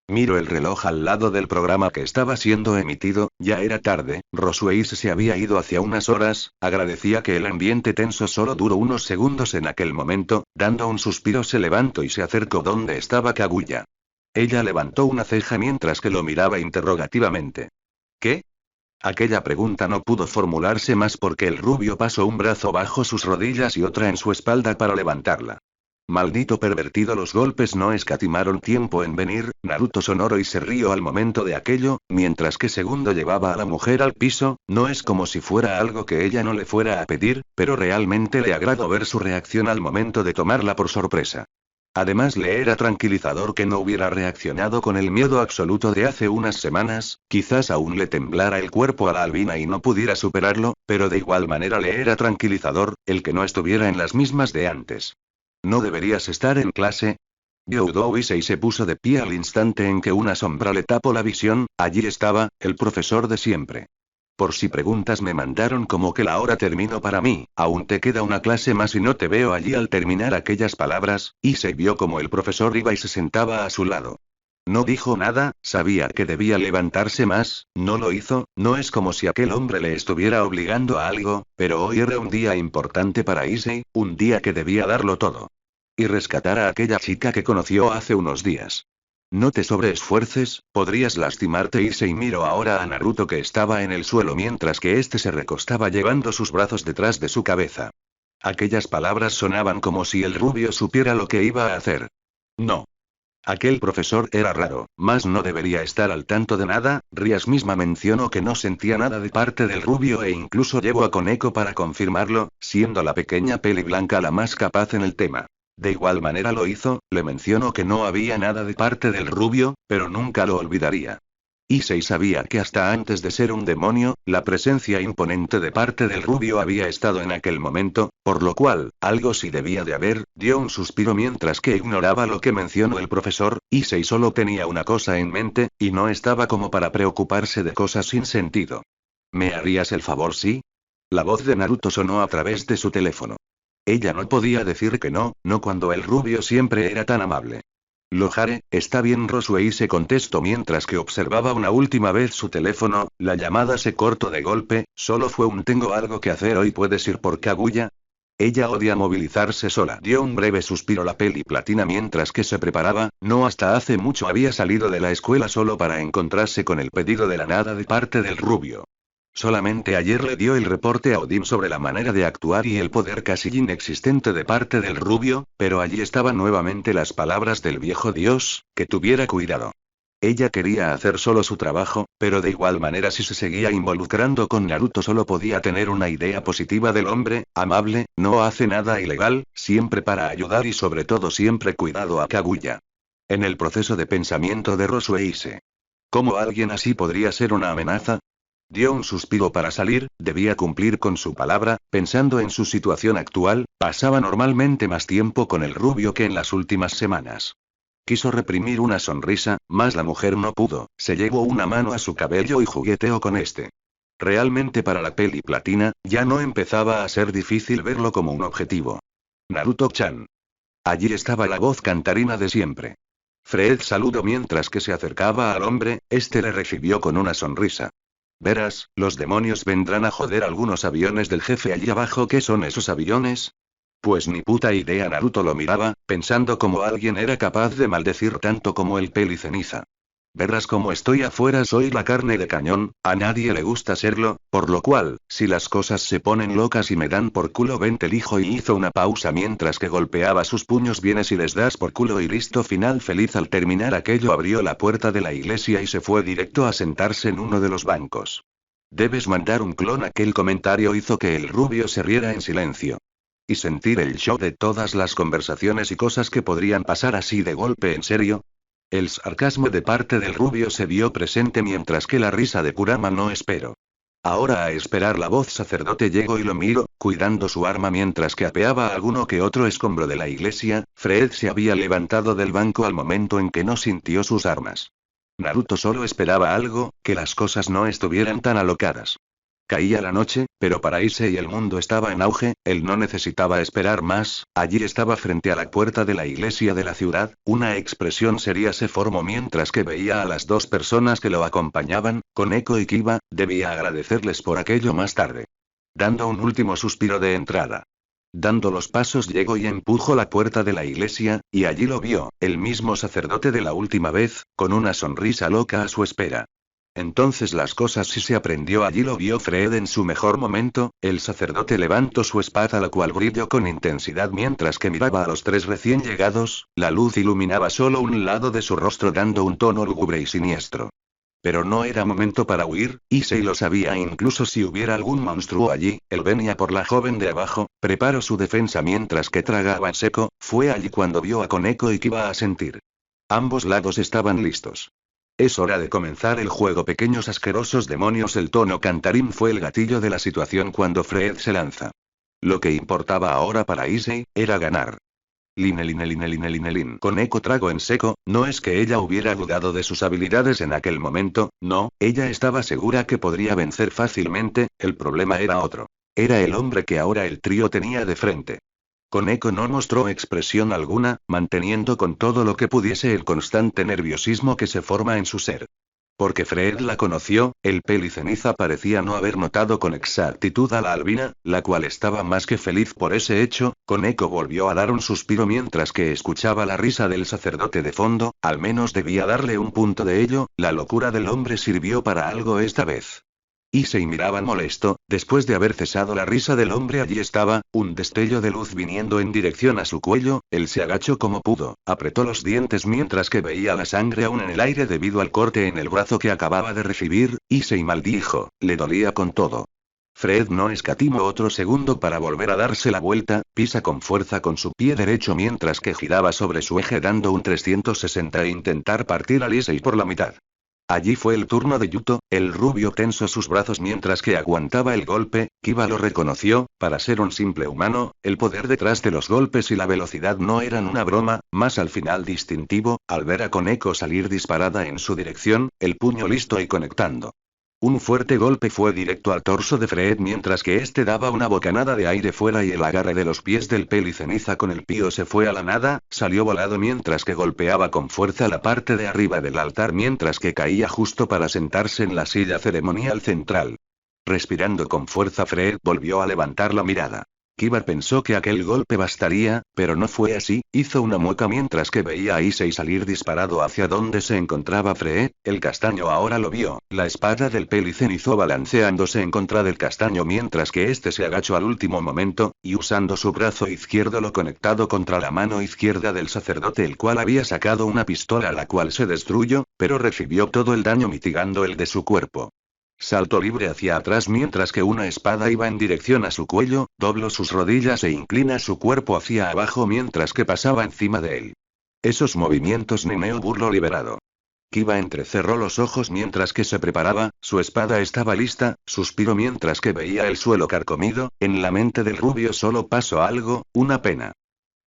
Miro el reloj al lado del programa que estaba siendo emitido, ya era tarde, Rosueis se había ido hacia unas horas, agradecía que el ambiente tenso solo duró unos segundos en aquel momento, dando un suspiro se levantó y se acercó donde estaba Kaguya. Ella levantó una ceja mientras que lo miraba interrogativamente. ¿Qué? Aquella pregunta no pudo formularse más porque el rubio pasó un brazo bajo sus rodillas y otra en su espalda para levantarla. Maldito pervertido, los golpes no escatimaron tiempo en venir, Naruto sonoro y se rió al momento de aquello, mientras que Segundo llevaba a la mujer al piso, no es como si fuera algo que ella no le fuera a pedir, pero realmente le agradó ver su reacción al momento de tomarla por sorpresa. Además le era tranquilizador que no hubiera reaccionado con el miedo absoluto de hace unas semanas, quizás aún le temblara el cuerpo a la albina y no pudiera superarlo, pero de igual manera le era tranquilizador, el que no estuviera en las mismas de antes. ¿No deberías estar en clase? Youdou Issei se puso de pie al instante en que una sombra le tapó la visión, allí estaba, el profesor de siempre. Por si preguntas, me mandaron como que la hora terminó para mí, aún te queda una clase más y no te veo allí. Al terminar aquellas palabras, Issei vio como el profesor iba y se sentaba a su lado. No dijo nada, sabía que debía levantarse más, no lo hizo, no es como si aquel hombre le estuviera obligando a algo, pero hoy era un día importante para Issei, un día que debía darlo todo. Y rescatar a aquella chica que conoció hace unos días. No te sobreesfuerces, podrías lastimarte. Issei miró ahora a Naruto que estaba en el suelo mientras que éste se recostaba llevando sus brazos detrás de su cabeza. Aquellas palabras sonaban como si el rubio supiera lo que iba a hacer. No. Aquel profesor era raro, mas no debería estar al tanto de nada. Rías misma mencionó que no sentía nada de parte del rubio e incluso llevó a Koneko para confirmarlo, siendo la pequeña peli blanca la más capaz en el tema. De igual manera lo hizo, le mencionó que no había nada de parte del rubio, pero nunca lo olvidaría. Issei sabía que hasta antes de ser un demonio, la presencia imponente de parte del rubio había estado en aquel momento, por lo cual, algo sí debía de haber. Dio un suspiro mientras que ignoraba lo que mencionó el profesor. Issei solo tenía una cosa en mente, y no estaba como para preocuparse de cosas sin sentido. ¿Me harías el favor, sí? La voz de Naruto sonó a través de su teléfono. Ella no podía decir que no, no cuando el rubio siempre era tan amable. Lo haré, está bien. Rosuei se contestó mientras que observaba una última vez su teléfono. La llamada se cortó de golpe, solo fue un tengo algo que hacer hoy. ¿Puedes ir por Kaguya? Ella odia movilizarse sola. Dio un breve suspiro la peli platina mientras que se preparaba, no hasta hace mucho había salido de la escuela solo para encontrarse con el pedido de la nada de parte del rubio. Solamente ayer le dio el reporte a Odin sobre la manera de actuar y el poder casi inexistente de parte del rubio, pero allí estaban nuevamente las palabras del viejo dios, que tuviera cuidado. Ella quería hacer solo su trabajo, pero de igual manera si se seguía involucrando con Naruto solo podía tener una idea positiva del hombre, amable, no hace nada ilegal, siempre para ayudar y sobre todo siempre cuidado a Kaguya. En el proceso de pensamiento de Rosueise. ¿Cómo alguien así podría ser una amenaza? Dio un suspiro para salir, debía cumplir con su palabra, pensando en su situación actual, pasaba normalmente más tiempo con el rubio que en las últimas semanas. Quiso reprimir una sonrisa, mas la mujer no pudo, se llevó una mano a su cabello y jugueteó con este. Realmente para la peli platina, ya no empezaba a ser difícil verlo como un objetivo. Naruto-chan. Allí estaba la voz cantarina de siempre. Fred saludó mientras que se acercaba al hombre, este le recibió con una sonrisa. Verás, los demonios vendrán a joder algunos aviones del jefe allí abajo. ¿Qué son esos aviones? Pues ni puta idea. Naruto lo miraba, pensando cómo alguien era capaz de maldecir tanto como el peli ceniza. Verás cómo estoy afuera, soy la carne de cañón, a nadie le gusta serlo, por lo cual, si las cosas se ponen locas y me dan por culo ven te elijo. Y hizo una pausa mientras que golpeaba sus puños. Vienes y les das por culo y listo. Final feliz. Al terminar aquello abrió la puerta de la iglesia y se fue directo a sentarse en uno de los bancos. Debes mandar un clon. Aquel comentario hizo que el rubio se riera en silencio. Y sentir el shock de todas las conversaciones y cosas que podrían pasar así de golpe. ¿En serio? El sarcasmo de parte del rubio se vio presente mientras que la risa de Kurama no esperó. Ahora a esperar. La voz sacerdote llegó y lo miró, cuidando su arma mientras que apeaba a alguno que otro escombro de la iglesia. Fred se había levantado del banco al momento en que no sintió sus armas. Naruto solo esperaba algo, que las cosas no estuvieran tan alocadas. Caía la noche, pero para Issei el mundo estaba en auge, él no necesitaba esperar más, allí estaba frente a la puerta de la iglesia de la ciudad, una expresión seria se formó mientras que veía a las dos personas que lo acompañaban, Koneko y Kiba, debía agradecerles por aquello más tarde. Dando un último suspiro de entrada. Dando los pasos llegó y empujó la puerta de la iglesia, y allí lo vio, el mismo sacerdote de la última vez, con una sonrisa loca a su espera. Entonces las cosas sí se aprendió. Allí lo vio Fred en su mejor momento, el sacerdote levantó su espada la cual brilló con intensidad mientras que miraba a los tres recién llegados, la luz iluminaba solo un lado de su rostro dando un tono lúgubre y siniestro. Pero no era momento para huir, Issei lo sabía incluso si hubiera algún monstruo allí, él venía por la joven de abajo, preparó su defensa mientras que tragaba en seco, fue allí cuando vio a Koneko y Kiba a sentir. Ambos lados estaban listos. Es hora de comenzar el juego. Pequeños asquerosos demonios. El tono cantarín fue el gatillo de la situación cuando Fred se lanza. Lo que importaba ahora para Issei, era ganar. Line. Koneko tragó en seco, no es que ella hubiera dudado de sus habilidades en aquel momento, no, ella estaba segura que podría vencer fácilmente, el problema era otro. Era el hombre que ahora el trío tenía de frente. Koneko no mostró expresión alguna, manteniendo con todo lo que pudiese el constante nerviosismo que se forma en su ser. Porque Fred la conoció, el peliceniza parecía no haber notado con exactitud a la albina, la cual estaba más que feliz por ese hecho. Koneko volvió a dar un suspiro mientras que escuchaba la risa del sacerdote de fondo, al menos debía darle un punto de ello, la locura del hombre sirvió para algo esta vez. Issei miraba molesto, después de haber cesado la risa del hombre allí estaba, un destello de luz viniendo en dirección a su cuello, él se agachó como pudo, apretó los dientes mientras que veía la sangre aún en el aire debido al corte en el brazo que acababa de recibir, Issei maldijo, le dolía con todo. Fred no escatimó otro segundo para volver a darse la vuelta, pisa con fuerza con su pie derecho mientras que giraba sobre su eje dando un 360 e intentar partir a Issei por la mitad. Allí fue el turno de Yuto, el rubio tensó sus brazos mientras que aguantaba el golpe, Kiba lo reconoció, para ser un simple humano, el poder detrás de los golpes y la velocidad no eran una broma, más al final distintivo, al ver a Koneko salir disparada en su dirección, el puño listo y conectando. Un fuerte golpe fue directo al torso de Fred mientras que este daba una bocanada de aire fuera y el agarre de los pies del peliceniza con el pío se fue a la nada, salió volado mientras que golpeaba con fuerza la parte de arriba del altar mientras que caía justo para sentarse en la silla ceremonial central. Respirando con fuerza Fred volvió a levantar la mirada. Kiba pensó que aquel golpe bastaría, pero no fue así, hizo una mueca mientras que veía a Issei salir disparado hacia donde se encontraba Fred, el castaño ahora lo vio, la espada del pelicenizo balanceándose en contra del castaño mientras que este se agachó al último momento, y usando su brazo izquierdo lo conectado contra la mano izquierda del sacerdote el cual había sacado una pistola la cual se destruyó, pero recibió todo el daño mitigando el de su cuerpo. Saltó libre hacia atrás mientras que una espada iba en dirección a su cuello, dobló sus rodillas e inclina su cuerpo hacia abajo mientras que pasaba encima de él. Esos movimientos Nimeo burlo liberado. Kiba entrecerró los ojos mientras que se preparaba, su espada estaba lista, suspiró mientras que veía el suelo carcomido, en la mente del rubio solo pasó algo, una pena.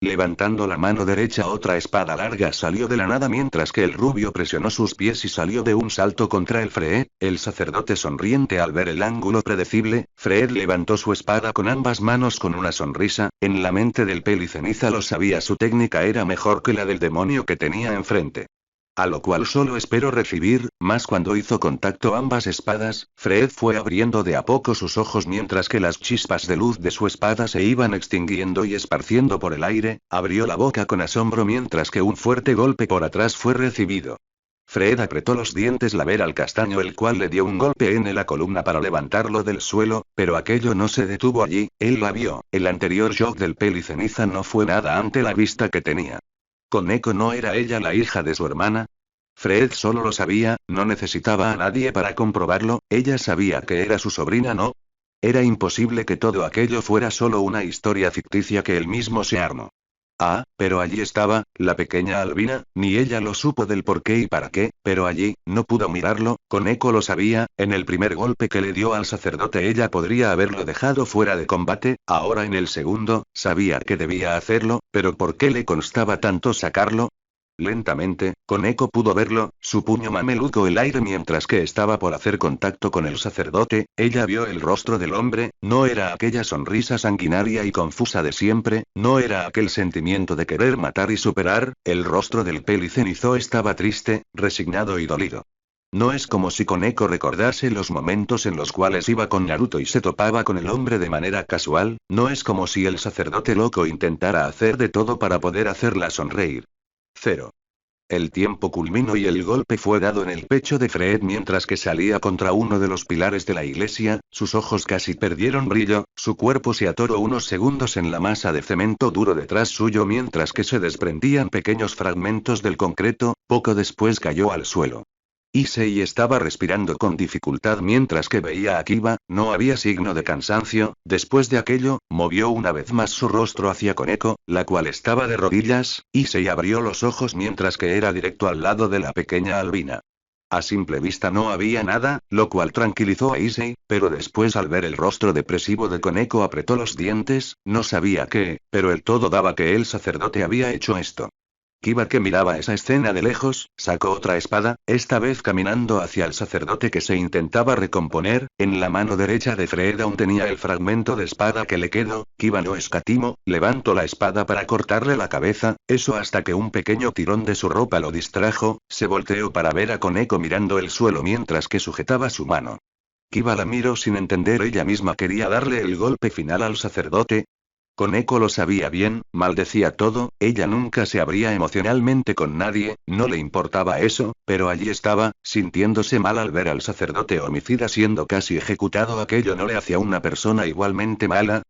Levantando la mano derecha otra espada larga salió de la nada mientras que el rubio presionó sus pies y salió de un salto contra el Fred, el sacerdote sonriente al ver el ángulo predecible, Fred levantó su espada con ambas manos con una sonrisa, en la mente del peliceniza lo sabía su técnica era mejor que la del demonio que tenía enfrente. A lo cual solo espero recibir, más cuando hizo contacto ambas espadas, Fred fue abriendo de a poco sus ojos mientras que las chispas de luz de su espada se iban extinguiendo y esparciendo por el aire, abrió la boca con asombro mientras que un fuerte golpe por atrás fue recibido. Fred apretó los dientes al ver al castaño el cual le dio un golpe en la columna para levantarlo del suelo, pero aquello no se detuvo allí, él la vio, el anterior shock del peliceniza no fue nada ante la vista que tenía. ¿Koneko no era ella la hija de su hermana? Fred solo lo sabía, no necesitaba a nadie para comprobarlo, ella sabía que era su sobrina, ¿no? Era imposible que todo aquello fuera solo una historia ficticia que él mismo se armó. Ah, pero allí estaba, la pequeña albina, ni ella lo supo del por qué y para qué, pero allí, no pudo mirarlo, Koneko lo sabía, en el primer golpe que le dio al sacerdote ella podría haberlo dejado fuera de combate, ahora en el segundo, sabía que debía hacerlo, pero ¿por qué le constaba tanto sacarlo? Lentamente, Koneko pudo verlo, su puño mameluco el aire mientras que estaba por hacer contacto con el sacerdote. Ella vio el rostro del hombre, no era aquella sonrisa sanguinaria y confusa de siempre, no era aquel sentimiento de querer matar y superar. El rostro del Pelicenizo estaba triste, resignado y dolido. No es como si Koneko recordase los momentos en los cuales iba con Naruto y se topaba con el hombre de manera casual, no es como si el sacerdote loco intentara hacer de todo para poder hacerla sonreír. 0. El tiempo culminó y el golpe fue dado en el pecho de Fred mientras que salía contra uno de los pilares de la iglesia. Sus ojos casi perdieron brillo, su cuerpo se atoró unos segundos en la masa de cemento duro detrás suyo mientras que se desprendían pequeños fragmentos del concreto. Poco después cayó al suelo. Issei estaba respirando con dificultad mientras que veía a Kiba, no había signo de cansancio. Después de aquello, movió una vez más su rostro hacia Koneko, la cual estaba de rodillas. Issei abrió los ojos mientras que era directo al lado de la pequeña albina. A simple vista no había nada, lo cual tranquilizó a Issei, pero después al ver el rostro depresivo de Koneko apretó los dientes, no sabía qué, pero el todo daba que el sacerdote había hecho esto. Kiba, que miraba esa escena de lejos, sacó otra espada, esta vez caminando hacia el sacerdote que se intentaba recomponer. En la mano derecha de Fred aún tenía el fragmento de espada que le quedó. Kiba no escatimó, levantó la espada para cortarle la cabeza, eso hasta que un pequeño tirón de su ropa lo distrajo. Se volteó para ver a Koneko mirando el suelo mientras que sujetaba su mano. Kiba la miró sin entender, ella misma quería darle el golpe final al sacerdote. Koneko lo sabía bien, maldecía todo, ella nunca se abría emocionalmente con nadie, no le importaba eso, pero allí estaba, sintiéndose mal al ver al sacerdote homicida siendo casi ejecutado. Aquello no le hacía una persona igualmente mala.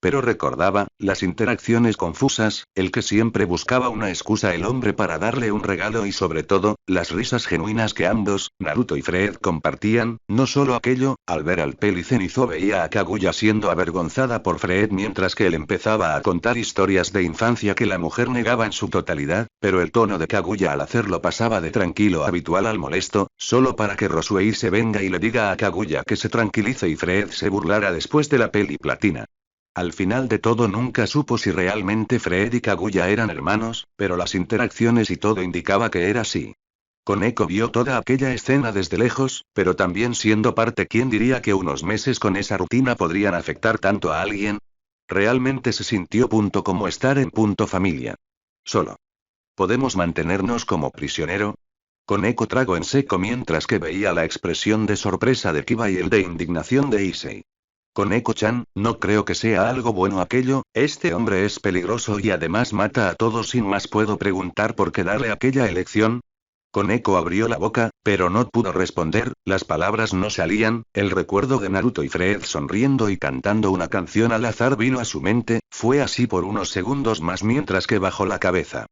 Pero recordaba, las interacciones confusas, el que siempre buscaba una excusa el hombre para darle un regalo y sobre todo, las risas genuinas que ambos, Naruto y Fred compartían. No solo aquello, al ver al Pelicenizo veía a Kaguya siendo avergonzada por Fred mientras que él empezaba a contar historias de infancia que la mujer negaba en su totalidad, pero el tono de Kaguya al hacerlo pasaba de tranquilo habitual al molesto, solo para que Rosuei se venga y le diga a Kaguya que se tranquilice y Fred se burlara después de la peli platina. Al final de todo nunca supo si realmente Fred y Kaguya eran hermanos, pero las interacciones y todo indicaba que era así. Koneko vio toda aquella escena desde lejos, pero también siendo parte, ¿quién diría que unos meses con esa rutina podrían afectar tanto a alguien? Realmente se sintió como estar en familia. Solo. ¿Podemos mantenernos como prisionero? Koneko tragó en seco mientras que veía la expresión de sorpresa de Kiba y el de indignación de Issei. Koneko-chan, no creo que sea algo bueno aquello, este hombre es peligroso y además mata a todos sin más. ¿Puedo preguntar por qué darle aquella elección? Koneko abrió la boca, pero no pudo responder, las palabras no salían. El recuerdo de Naruto y Fred sonriendo y cantando una canción al azar vino a su mente, fue así por unos segundos más mientras que bajó la cabeza.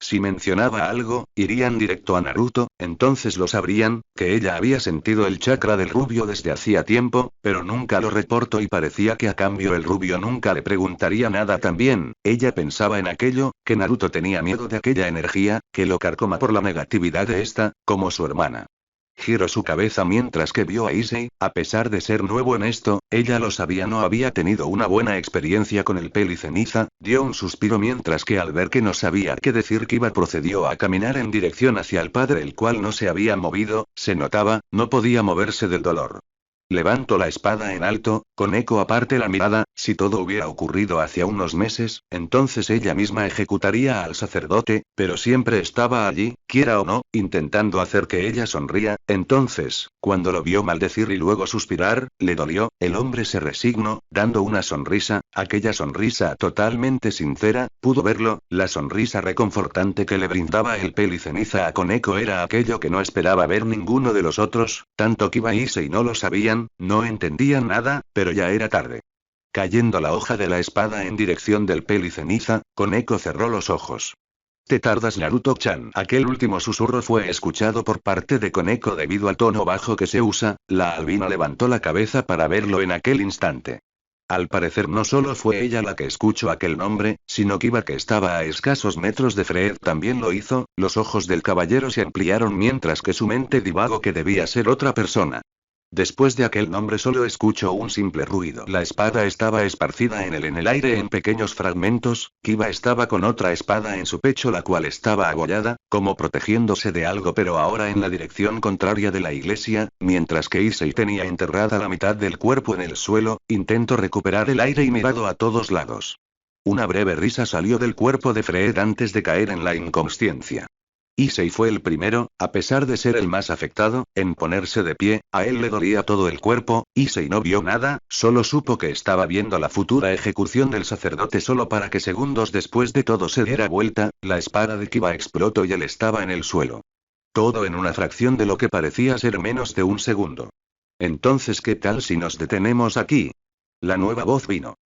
Si mencionaba algo, irían directo a Naruto, entonces lo sabrían, que ella había sentido el chakra del rubio desde hacía tiempo, pero nunca lo reportó y parecía que a cambio el rubio nunca le preguntaría nada también. Ella pensaba en aquello, que Naruto tenía miedo de aquella energía, que lo carcoma por la negatividad de esta, como su hermana. Giró su cabeza mientras que vio a Issei, a pesar de ser nuevo en esto, ella lo sabía, no había tenido una buena experiencia con el Peliceniza. Dio un suspiro mientras que al ver que no sabía qué decir Kiba procedió a caminar en dirección hacia el padre, el cual no se había movido, se notaba, no podía moverse del dolor. Levantó la espada en alto, Koneko aparte la mirada, si todo hubiera ocurrido hacia unos meses, entonces ella misma ejecutaría al sacerdote, pero siempre estaba allí, quiera o no, intentando hacer que ella sonría. Entonces, cuando lo vio maldecir y luego suspirar, le dolió. El hombre se resignó, dando una sonrisa, aquella sonrisa totalmente sincera, pudo verlo, la sonrisa reconfortante que le brindaba el Peliceniza a Koneko era aquello que no esperaba ver ninguno de los otros, tanto Kiba y Issei no lo sabían, no entendían nada, pero ya era tarde. Cayendo la hoja de la espada en dirección del Peliceniza, Koneko cerró los ojos. «Te tardas, Naruto-chan». Aquel último susurro fue escuchado por parte de Koneko debido al tono bajo que se usa. La albina levantó la cabeza para verlo en aquel instante. Al parecer no solo fue ella la que escuchó aquel nombre, sino Kiba, que estaba a escasos metros de Fred, también lo hizo. Los ojos del caballero se ampliaron mientras que su mente divagó que debía ser otra persona. Después de aquel nombre solo escucho un simple ruido. La espada estaba esparcida en el aire en pequeños fragmentos. Kiba estaba con otra espada en su pecho, la cual estaba agollada, como protegiéndose de algo, pero ahora en la dirección contraria de la iglesia, mientras que Issei tenía enterrada la mitad del cuerpo en el suelo. Intento recuperar el aire y mirado a todos lados. Una breve risa salió del cuerpo de Fred antes de caer en la inconsciencia. Issei fue el primero, a pesar de ser el más afectado, en ponerse de pie. A él le dolía todo el cuerpo. Issei no vio nada, solo supo que estaba viendo la futura ejecución del sacerdote, solo para que segundos después de todo se diera vuelta, la espada de Kiba explotó y él estaba en el suelo. Todo en una fracción de lo que parecía ser menos de un segundo. Entonces, ¿qué tal si nos detenemos aquí? La nueva voz vino.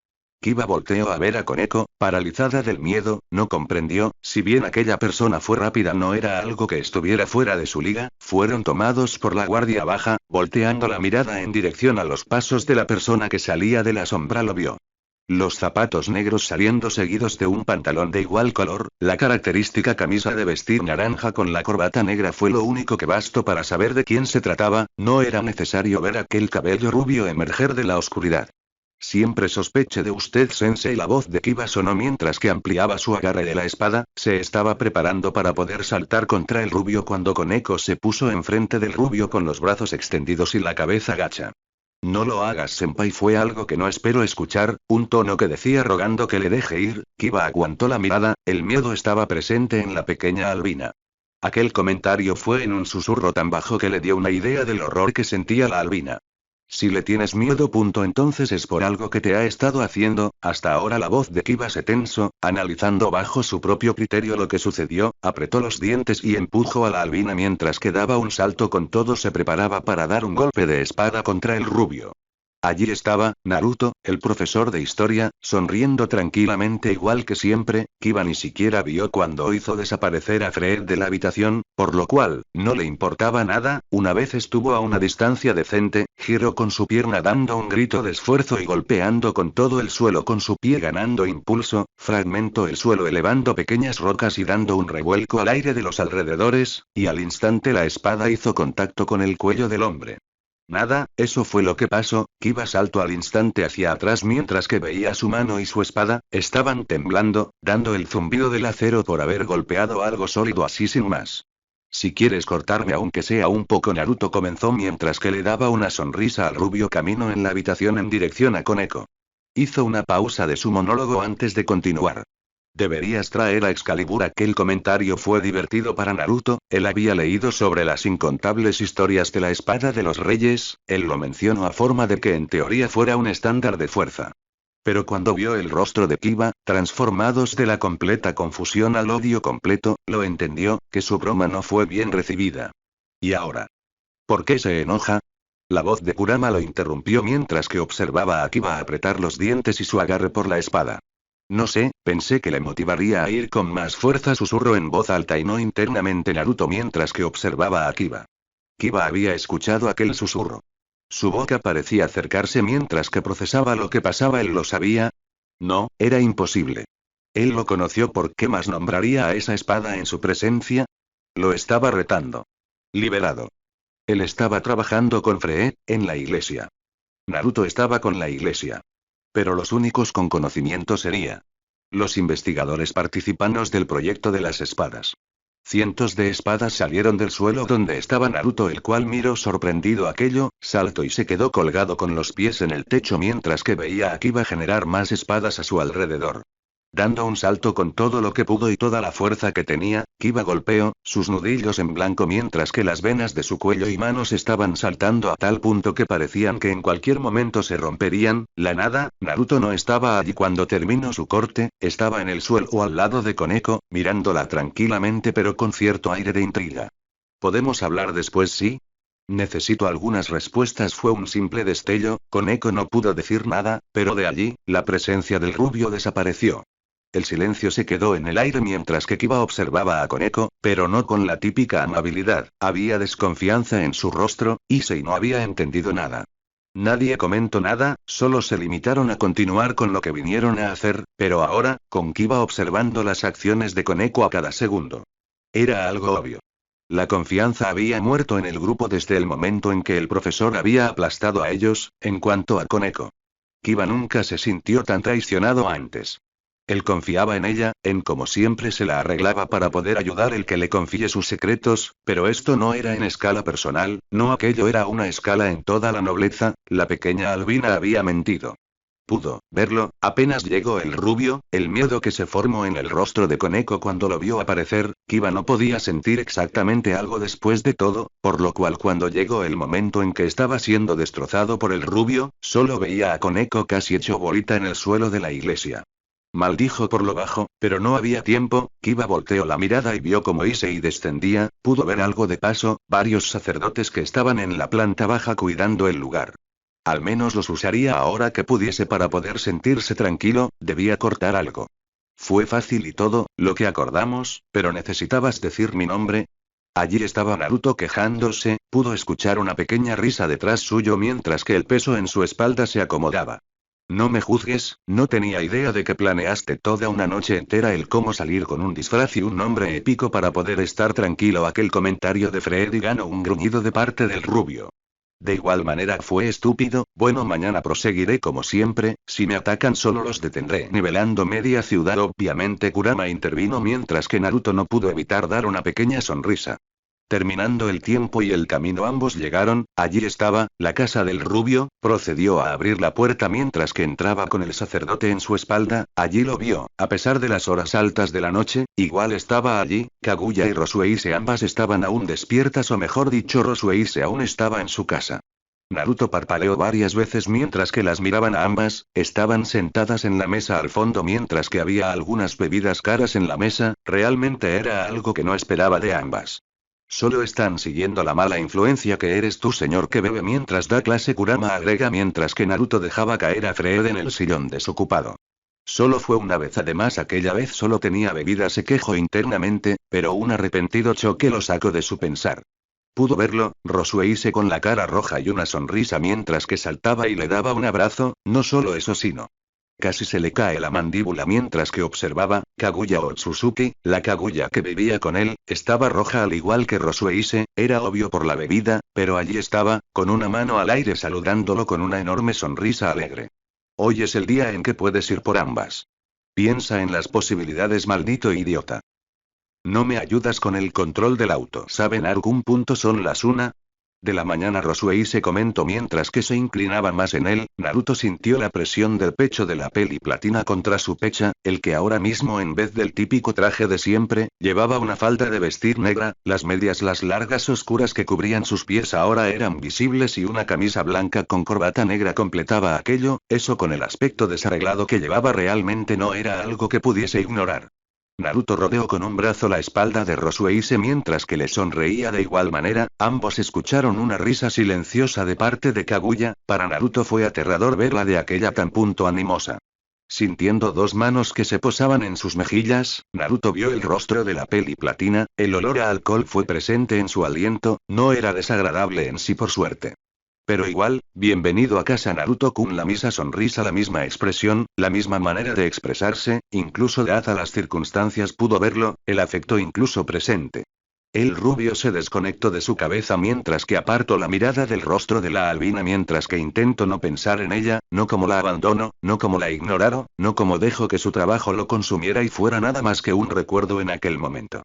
Kiba volteó a ver a Koneko, paralizada del miedo. No comprendió, si bien aquella persona fue rápida, no era algo que estuviera fuera de su liga. Fueron tomados por la guardia baja. Volteando la mirada en dirección a los pasos de la persona que salía de la sombra, lo vio. Los zapatos negros saliendo seguidos de un pantalón de igual color, la característica camisa de vestir naranja con la corbata negra fue lo único que bastó para saber de quién se trataba. No era necesario ver aquel cabello rubio emerger de la oscuridad. Siempre sospeché de usted, sensei. La voz de Kiba sonó mientras que ampliaba su agarre de la espada. Se estaba preparando para poder saltar contra el rubio cuando Koneko se puso enfrente del rubio con los brazos extendidos y la cabeza gacha. No lo hagas, senpai. Fue algo que no espero escuchar, un tono que decía rogando que le deje ir. Kiba aguantó la mirada, el miedo estaba presente en la pequeña albina. Aquel comentario fue en un susurro tan bajo que le dio una idea del horror que sentía la albina. Si le tienes miedo, entonces es por algo que te ha estado haciendo. Hasta ahora la voz de Kiba se tensó, analizando bajo su propio criterio lo que sucedió. Apretó los dientes y empujó a la albina mientras que daba un salto con todo. Se preparaba para dar un golpe de espada contra el rubio. Allí estaba, Naruto, el profesor de historia, sonriendo tranquilamente igual que siempre. Kiba ni siquiera vio cuando hizo desaparecer a Fred de la habitación, por lo cual, no le importaba nada. Una vez estuvo a una distancia decente, giró con su pierna dando un grito de esfuerzo y golpeando con todo el suelo con su pie ganando impulso, fragmentó el suelo elevando pequeñas rocas y dando un revuelco al aire de los alrededores, y al instante la espada hizo contacto con el cuello del hombre. Nada, eso fue lo que pasó. Kiba saltó al instante hacia atrás mientras que veía su mano y su espada, estaban temblando, dando el zumbido del acero por haber golpeado algo sólido así sin más. Si quieres cortarme aunque sea un poco, Naruto comenzó mientras que le daba una sonrisa al rubio camino en la habitación en dirección a Koneko. Hizo una pausa de su monólogo antes de continuar. Deberías traer a Excalibur. Aquel comentario fue divertido para Naruto. Él había leído sobre las incontables historias de la espada de los reyes. Él lo mencionó a forma de que en teoría fuera un estándar de fuerza. Pero cuando vio el rostro de Kiba, transformados de la completa confusión al odio completo, lo entendió, que su broma no fue bien recibida. ¿Y ahora? ¿Por qué se enoja? La voz de Kurama lo interrumpió mientras que observaba a Kiba apretar los dientes y su agarre por la espada. No sé, pensé que le motivaría a ir con más fuerza, susurró en voz alta y no internamente Naruto mientras que observaba a Kiba. Kiba había escuchado aquel susurro. Su boca parecía acercarse mientras que procesaba lo que pasaba. ¿Él lo sabía? No, era imposible. Él lo conoció. ¿Por qué más nombraría a esa espada en su presencia? Lo estaba retando. Liberado. Él estaba trabajando con Fred, en la iglesia. Naruto estaba con la iglesia. Pero los únicos con conocimiento serían los investigadores participantes del proyecto de las espadas. Cientos de espadas salieron del suelo donde estaba Naruto, el cual miró sorprendido aquello, saltó y se quedó colgado con los pies en el techo mientras que veía a Kiba generar más espadas a su alrededor. Dando un salto con todo lo que pudo y toda la fuerza que tenía, Kiba golpeó sus nudillos en blanco mientras que las venas de su cuello y manos estaban saltando a tal punto que parecían que en cualquier momento se romperían. La nada, Naruto no estaba allí cuando terminó su corte, estaba en el suelo al lado de Koneko, mirándola tranquilamente pero con cierto aire de intriga. ¿Podemos hablar después, sí? Necesito algunas respuestas. Fue un simple destello. Koneko no pudo decir nada, pero de allí, la presencia del rubio desapareció. El silencio se quedó en el aire mientras que Kiba observaba a Koneko, pero no con la típica amabilidad. Había desconfianza en su rostro. Issei no había entendido nada. Nadie comentó nada, solo se limitaron a continuar con lo que vinieron a hacer, pero ahora, con Kiba observando las acciones de Koneko a cada segundo. Era algo obvio. La confianza había muerto en el grupo desde el momento en que el profesor había aplastado a ellos. En cuanto a Koneko, Kiba nunca se sintió tan traicionado antes. Él confiaba en ella, en cómo siempre se la arreglaba para poder ayudar el que le confíe sus secretos, pero esto no era en escala personal, no, aquello era una escala en toda la nobleza. La pequeña albina había mentido. Pudo verlo, apenas llegó el rubio, el miedo que se formó en el rostro de Koneko cuando lo vio aparecer. Kiba no podía sentir exactamente algo después de todo, por lo cual cuando llegó el momento en que estaba siendo destrozado por el rubio, solo veía a Koneko casi hecho bolita en el suelo de la iglesia. Maldijo por lo bajo, pero no había tiempo. Kiba volteó la mirada y vio cómo Issei descendía. Pudo ver algo de paso, varios sacerdotes que estaban en la planta baja cuidando el lugar. Al menos los usaría ahora que pudiese para poder sentirse tranquilo. Debía cortar algo. Fue fácil y todo, lo que acordamos, pero necesitabas decir mi nombre. Allí estaba Naruto quejándose. Pudo escuchar una pequeña risa detrás suyo mientras que el peso en su espalda se acomodaba. No me juzgues, no tenía idea de que planeaste toda una noche entera el cómo salir con un disfraz y un nombre épico para poder estar tranquilo. Aquel comentario de Freddy ganó un gruñido de parte del rubio. De igual manera fue estúpido. Bueno, mañana proseguiré como siempre. Si me atacan solo los detendré. Nivelando media ciudad. Obviamente Kurama intervino mientras que Naruto no pudo evitar dar una pequeña sonrisa. Terminando el tiempo y el camino ambos llegaron. Allí estaba, la casa del rubio. Procedió a abrir la puerta mientras que entraba con el sacerdote en su espalda. Allí lo vio, a pesar de las horas altas de la noche, igual estaba allí. Kaguya y Rosueise ambas estaban aún despiertas, o mejor dicho, Rosueise aún estaba en su casa. Naruto parpadeó varias veces mientras que las miraban a ambas. Estaban sentadas en la mesa al fondo mientras que había algunas bebidas caras en la mesa. Realmente era algo que no esperaba de ambas. Solo están siguiendo la mala influencia que eres tú, señor que bebe mientras da clase, Kurama agrega mientras que Naruto dejaba caer a Fred en el sillón desocupado. Solo fue una vez, además aquella vez solo tenía bebida, se quejó internamente, pero un arrepentido choque lo sacó de su pensar. Pudo verlo, Rosueise con la cara roja y una sonrisa mientras que saltaba y le daba un abrazo. No solo eso, sino casi se le cae la mandíbula mientras que observaba. Kaguya Otsutsuki, la Kaguya que vivía con él, estaba roja al igual que Rosueise. Era obvio por la bebida, pero allí estaba, con una mano al aire saludándolo con una enorme sonrisa alegre. Hoy es el día en que puedes ir por ambas. Piensa en las posibilidades, maldito idiota. No me ayudas con el control del auto. ¿Saben algún punto? Son las 1 de la mañana, Rosueise comentó mientras que se inclinaba más en él. Naruto sintió la presión del pecho de la peli platina contra su pecha, el que ahora mismo en vez del típico traje de siempre, llevaba una falda de vestir negra. Las medias, las largas oscuras que cubrían sus pies ahora eran visibles y una camisa blanca con corbata negra completaba aquello. Eso con el aspecto desarreglado que llevaba realmente no era algo que pudiese ignorar. Naruto rodeó con un brazo la espalda de Rosueise mientras que le sonreía de igual manera. Ambos escucharon una risa silenciosa de parte de Kaguya. Para Naruto fue aterrador verla de aquella tan animosa. Sintiendo dos manos que se posaban en sus mejillas, Naruto vio el rostro de la peli platina. El olor a alcohol fue presente en su aliento. No era desagradable en sí, por suerte. Pero igual, bienvenido a casa, Naruto-kun. La misma sonrisa, la misma expresión, la misma manera de expresarse, incluso dadas las circunstancias pudo verlo, el afecto incluso presente. El rubio se desconectó de su cabeza mientras que apartó la mirada del rostro de la albina mientras que intentó no pensar en ella, no como la abandonó, no como la ignoraron, no como dejó que su trabajo lo consumiera y fuera nada más que un recuerdo en aquel momento.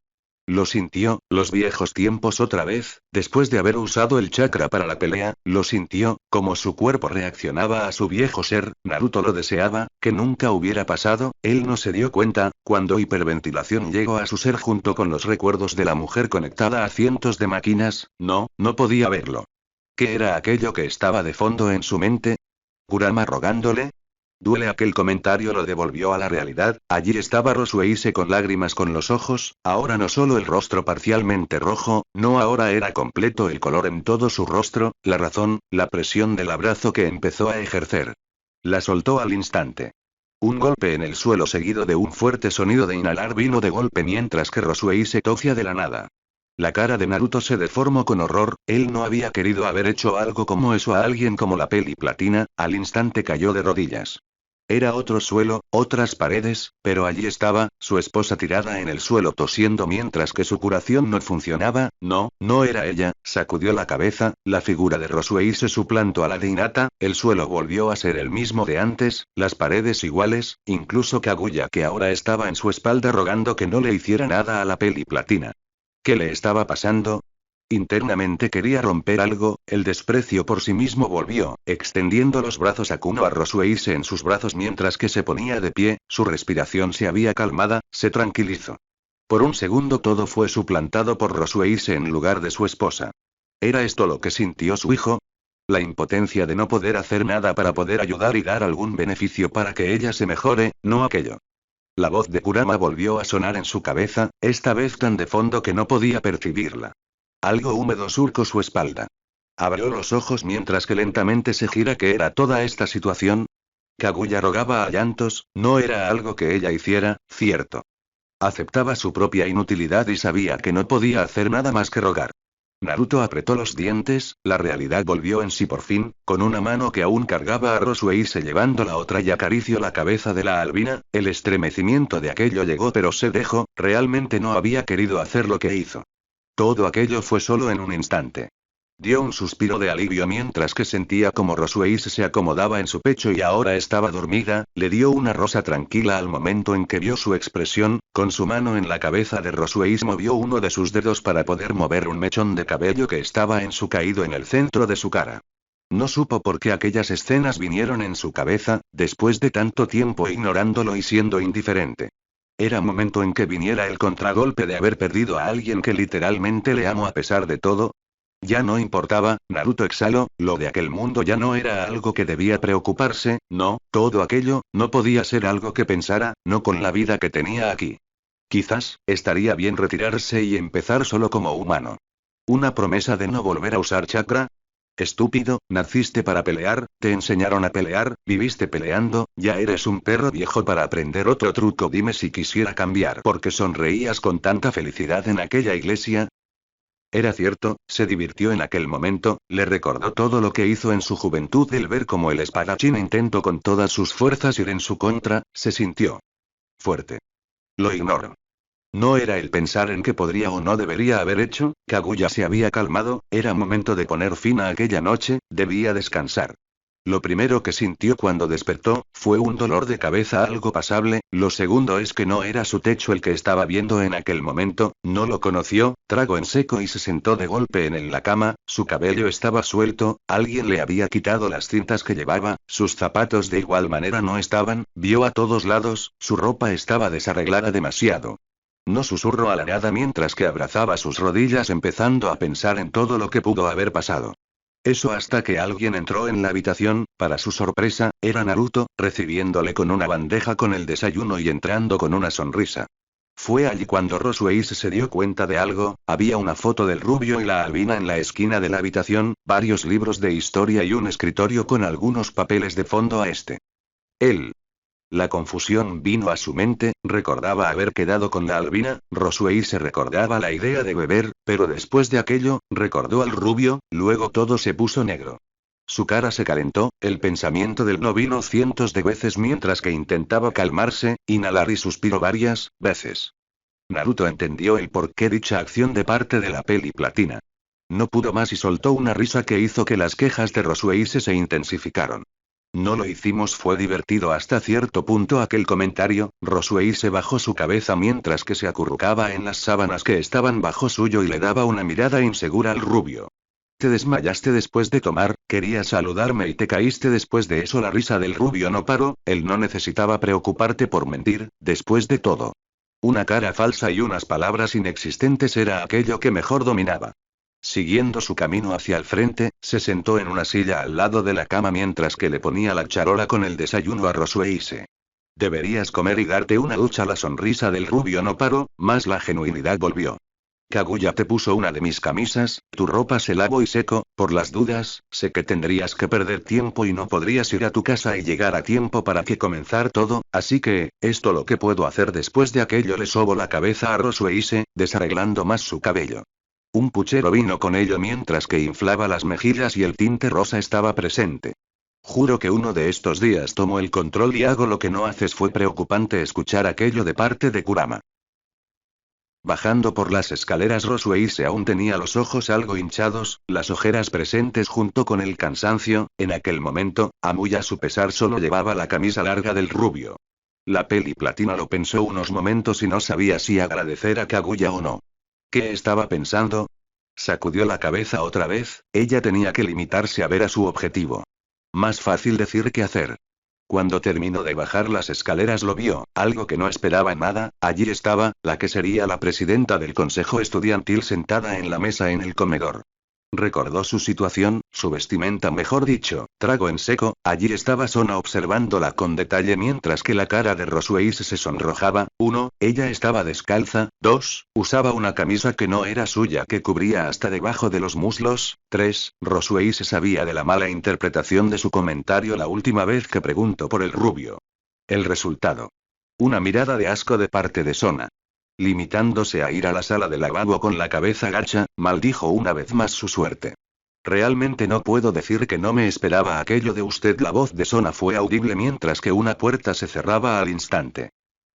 Lo sintió, los viejos tiempos otra vez, después de haber usado el chakra para la pelea. Lo sintió, como su cuerpo reaccionaba a su viejo ser. Naruto lo deseaba, que nunca hubiera pasado. Él no se dio cuenta, cuando hiperventilación llegó a su ser junto con los recuerdos de la mujer conectada a cientos de máquinas. No podía verlo. ¿Qué era aquello que estaba de fondo en su mente? ¿Kurama rogándole? Duele. Aquel comentario lo devolvió a la realidad. Allí estaba Rosueise con lágrimas con los ojos, ahora no solo el rostro parcialmente rojo, no, ahora era completo el color en todo su rostro. La razón, la presión del abrazo que empezó a ejercer. La soltó al instante. Un golpe en el suelo seguido de un fuerte sonido de inhalar vino de golpe mientras que Rosueise tosía de la nada. La cara de Naruto se deformó con horror. Él no había querido haber hecho algo como eso a alguien como la peli platina. Al instante cayó de rodillas. Era otro suelo, otras paredes, pero allí estaba, su esposa tirada en el suelo tosiendo mientras que su curación no funcionaba. No, no era ella, sacudió la cabeza, la figura de Roswell se suplantó a la de Hinata, el suelo volvió a ser el mismo de antes, las paredes iguales, incluso Kaguya que ahora estaba en su espalda rogando que no le hiciera nada a la peli platina. ¿Qué le estaba pasando? Internamente quería romper algo, el desprecio por sí mismo volvió, extendiendo los brazos a Kuno a Rosueise en sus brazos mientras que se ponía de pie, su respiración se había calmada, se tranquilizó. Por un segundo todo fue suplantado por Rosueise en lugar de su esposa. ¿Era esto lo que sintió su hijo? La impotencia de no poder hacer nada para poder ayudar y dar algún beneficio para que ella se mejore, no aquello. La voz de Kurama volvió a sonar en su cabeza, esta vez tan de fondo que no podía percibirla. Algo húmedo surcó su espalda. Abrió los ojos mientras que lentamente se gira. ¿Qué era toda esta situación? Kaguya rogaba a llantos, no era algo que ella hiciera, cierto. Aceptaba su propia inutilidad y sabía que no podía hacer nada más que rogar. Naruto apretó los dientes, la realidad volvió en sí por fin, con una mano que aún cargaba a Rosueise llevando la otra y acarició la cabeza de la albina, el estremecimiento de aquello llegó pero se dejó, realmente no había querido hacer lo que hizo. Todo aquello fue solo en un instante. Dio un suspiro de alivio mientras que sentía como Rosueise se acomodaba en su pecho y ahora estaba dormida, le dio una rosa tranquila al momento en que vio su expresión, con su mano en la cabeza de Rosueise movió uno de sus dedos para poder mover un mechón de cabello que estaba en su caído en el centro de su cara. No supo por qué aquellas escenas vinieron en su cabeza, después de tanto tiempo ignorándolo y siendo indiferente. Era momento en que viniera el contragolpe de haber perdido a alguien que literalmente le amó a pesar de todo. Ya no importaba, Naruto exhaló, lo de aquel mundo ya no era algo que debía preocuparse, no, todo aquello, no podía ser algo que pensara, no con la vida que tenía aquí. Quizás, estaría bien retirarse y empezar solo como humano. ¿Una promesa de no volver a usar chakra? Estúpido, naciste para pelear, te enseñaron a pelear, viviste peleando, ya eres un perro viejo para aprender otro truco. Dime si quisiera cambiar porque sonreías con tanta felicidad en aquella iglesia. Era cierto, se divirtió en aquel momento, le recordó todo lo que hizo en su juventud. El ver cómo el espadachín intentó con todas sus fuerzas ir en su contra, se sintió fuerte. Lo ignoró. No era el pensar en qué podría o no debería haber hecho, Kaguya se había calmado, era momento de poner fin a aquella noche, debía descansar. Lo primero que sintió cuando despertó, fue un dolor de cabeza algo pasable, lo segundo es que no era su techo el que estaba viendo en aquel momento, no lo conoció, tragó en seco y se sentó de golpe en la cama, su cabello estaba suelto, alguien le había quitado las cintas que llevaba, sus zapatos de igual manera no estaban, vio a todos lados, su ropa estaba desarreglada demasiado. No susurró a la nada mientras que abrazaba sus rodillas empezando a pensar en todo lo que pudo haber pasado. Eso hasta que alguien entró en la habitación, para su sorpresa, era Naruto, recibiéndole con una bandeja con el desayuno y entrando con una sonrisa. Fue allí cuando Rosueise se dio cuenta de algo, había una foto del rubio y la albina en la esquina de la habitación, varios libros de historia y un escritorio con algunos papeles de fondo a este. Él. La confusión vino a su mente, recordaba haber quedado con la albina, Rosueise recordaba la idea de beber, pero después de aquello, recordó al rubio, luego todo se puso negro. Su cara se calentó, el pensamiento del no vino cientos de veces mientras que intentaba calmarse, inhalar y suspiró varias veces. Naruto entendió el porqué dicha acción de parte de la peli platina. No pudo más y soltó una risa que hizo que las quejas de Rosueise se intensificaron. No lo hicimos, fue divertido hasta cierto punto aquel comentario. Rosueise bajó su cabeza mientras que se acurrucaba en las sábanas que estaban bajo suyo y le daba una mirada insegura al rubio. Te desmayaste después de tomar, querías saludarme y te caíste después de eso. La risa del rubio no paró, él no necesitaba preocuparte por mentir, después de todo. Una cara falsa y unas palabras inexistentes era aquello que mejor dominaba. Siguiendo su camino hacia el frente, se sentó en una silla al lado de la cama mientras que le ponía la charola con el desayuno a Rosueise. Deberías comer y darte una ducha. La sonrisa del rubio no paró, más la genuinidad volvió. Kaguya te puso una de mis camisas, tu ropa se lavó y secó, por las dudas, sé que tendrías que perder tiempo y no podrías ir a tu casa y llegar a tiempo para que comenzar todo, así que, esto lo que puedo hacer después de aquello. Le sobó la cabeza a Rosueise, desarreglando más su cabello. Un puchero vino con ello mientras que inflaba las mejillas y el tinte rosa estaba presente. Juro que uno de estos días tomo el control y hago lo que no haces. Fue preocupante escuchar aquello de parte de Kurama. Bajando por las escaleras, Rosueise aún tenía los ojos algo hinchados, las ojeras presentes junto con el cansancio. En aquel momento, a muy a su pesar solo llevaba la camisa larga del rubio. La peli platina lo pensó unos momentos y no sabía si agradecer a Kaguya o no. ¿Qué estaba pensando? Sacudió la cabeza otra vez, ella tenía que limitarse a ver a su objetivo. Más fácil decir que hacer. Cuando terminó de bajar las escaleras lo vio, algo que no esperaba nada. Allí estaba, la que sería la presidenta del consejo estudiantil sentada en la mesa en el comedor. Recordó su situación, su vestimenta mejor dicho, trago en seco. Allí estaba Sona observándola con detalle mientras que la cara de Rosueise se sonrojaba. 1. Ella estaba descalza. 2. Usaba una camisa que no era suya que cubría hasta debajo de los muslos. 3. Rosueise sabía de la mala interpretación de su comentario la última vez que preguntó por el rubio. El resultado. Una mirada de asco de parte de Sona. Limitándose a ir a la sala de lavabo con la cabeza gacha, maldijo una vez más su suerte. Realmente no puedo decir que no me esperaba aquello de usted. La voz de Sona fue audible mientras que una puerta se cerraba al instante.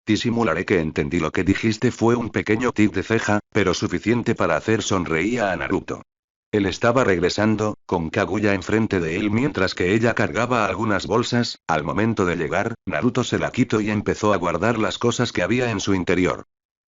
Disimularé que entendí lo que dijiste. Fue un pequeño tic de ceja, pero suficiente para hacer sonreír a Naruto. Él estaba regresando, con Kaguya enfrente de él mientras que ella cargaba algunas bolsas. Al momento de llegar, Naruto se la quitó y empezó a guardar las cosas que había en su interior.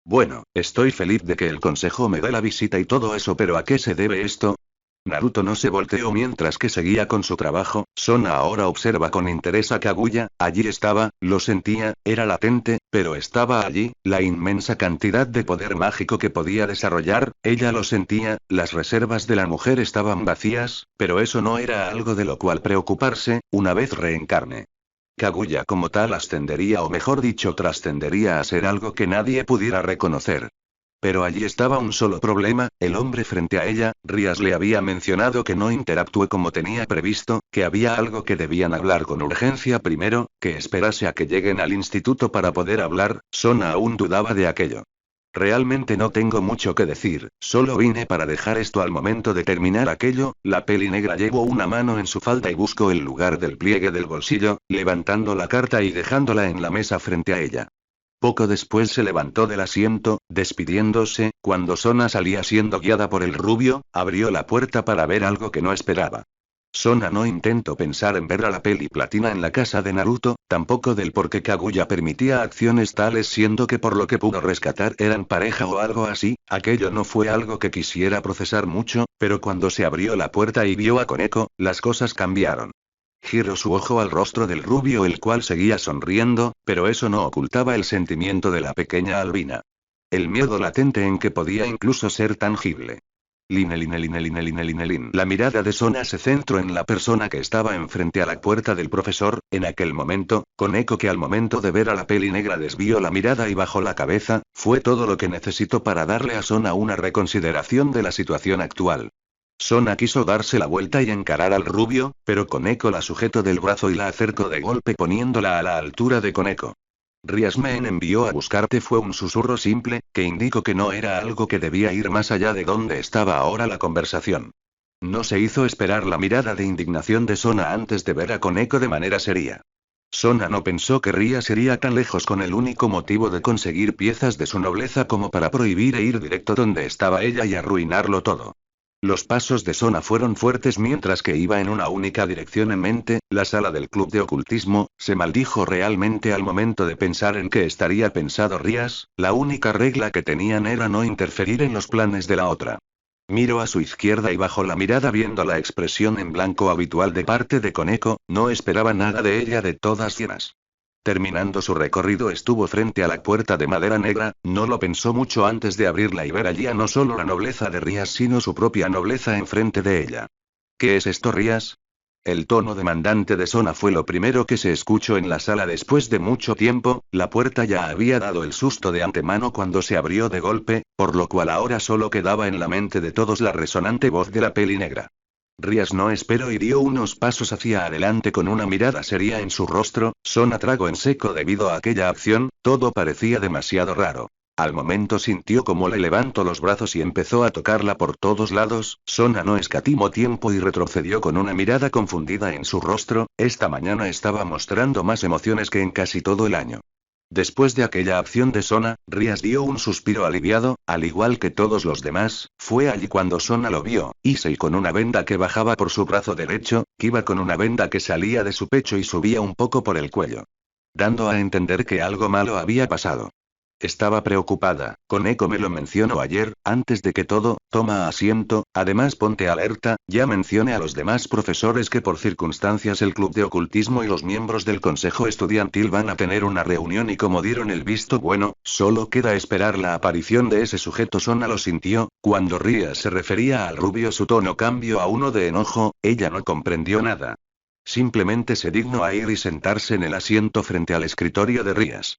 Bueno, estoy feliz de que el consejo me dé la visita y todo eso, pero ¿a qué se debe esto? Naruto no se volteó mientras que seguía con su trabajo. Sona ahora observa con interés a Kaguya. Allí estaba, lo sentía, era latente, pero estaba allí, la inmensa cantidad de poder mágico que podía desarrollar. Ella lo sentía, las reservas de la mujer estaban vacías, pero eso no era algo de lo cual preocuparse, una vez reencarne. Kaguya como tal ascendería, o mejor dicho trascendería a ser algo que nadie pudiera reconocer. Pero allí estaba un solo problema, el hombre frente a ella. Rias le había mencionado que no interactúe como tenía previsto, que había algo que debían hablar con urgencia primero, que esperase a que lleguen al instituto para poder hablar. Sona aún dudaba de aquello. Realmente no tengo mucho que decir, solo vine para dejar esto al momento de terminar aquello. La peli negra llevó una mano en su falda y buscó el lugar del pliegue del bolsillo, levantando la carta y dejándola en la mesa frente a ella. Poco después se levantó del asiento, despidiéndose. Cuando Sona salía siendo guiada por el rubio, abrió la puerta para ver algo que no esperaba. Sona no intentó pensar en ver a la peli platina en la casa de Naruto, tampoco del por qué Kaguya permitía acciones tales siendo que por lo que pudo rescatar eran pareja o algo así. Aquello no fue algo que quisiera procesar mucho, pero cuando se abrió la puerta y vio a Koneko, las cosas cambiaron. Giró su ojo al rostro del rubio, el cual seguía sonriendo, pero eso no ocultaba el sentimiento de la pequeña albina. El miedo latente en que podía incluso ser tangible. La mirada de Sona se centró en la persona que estaba enfrente a la puerta del profesor. En aquel momento, Koneko, que al momento de ver a la peli negra desvió la mirada y bajó la cabeza, fue todo lo que necesitó para darle a Sona una reconsideración de la situación actual. Sona quiso darse la vuelta y encarar al rubio, pero Koneko la sujetó del brazo y la acercó de golpe poniéndola a la altura de Koneko. Rias me envió a buscarte, fue un susurro simple, que indicó que no era algo que debía ir más allá de donde estaba ahora la conversación. No se hizo esperar la mirada de indignación de Sona antes de ver a Koneko de manera seria. Sona no pensó que Rias iría tan lejos con el único motivo de conseguir piezas de su nobleza como para prohibir e ir directo donde estaba ella y arruinarlo todo. Los pasos de Sona fueron fuertes mientras que iba en una única dirección en mente, la sala del club de ocultismo. Se maldijo realmente al momento de pensar en qué estaría pensado Rias. La única regla que tenían era no interferir en los planes de la otra. Miró a su izquierda y bajó la mirada viendo la expresión en blanco habitual de parte de Koneko. No esperaba nada de ella de todas llenas. Terminando su recorrido estuvo frente a la puerta de madera negra, no lo pensó mucho antes de abrirla y ver allí a no solo la nobleza de Rias sino su propia nobleza enfrente de ella. ¿Qué es esto, Rias? El tono demandante de Sona fue lo primero que se escuchó en la sala después de mucho tiempo. La puerta ya había dado el susto de antemano cuando se abrió de golpe, por lo cual ahora solo quedaba en la mente de todos la resonante voz de la peli negra. Rias no esperó y dio unos pasos hacia adelante con una mirada seria en su rostro. Sona tragó en seco debido a aquella acción, todo parecía demasiado raro. Al momento sintió como le levantó los brazos y empezó a tocarla por todos lados. Sona no escatimó tiempo y retrocedió con una mirada confundida en su rostro. Esta mañana estaba mostrando más emociones que en casi todo el año. Después de aquella acción de Sona, Rías dio un suspiro aliviado, al igual que todos los demás. Fue allí cuando Sona lo vio, Issei con una venda que bajaba por su brazo derecho, Kiba con una venda que salía de su pecho y subía un poco por el cuello, dando a entender que algo malo había pasado. Estaba preocupada. Koneko me lo mencionó ayer. Antes de que todo, toma asiento, además ponte alerta, ya mencioné a los demás profesores que por circunstancias el club de ocultismo y los miembros del consejo estudiantil van a tener una reunión y como dieron el visto bueno, solo queda esperar la aparición de ese sujeto. Sona lo sintió. Cuando Rías se refería al rubio su tono cambió a uno de enojo. Ella no comprendió nada. Simplemente se dignó a ir y sentarse en el asiento frente al escritorio de Rías.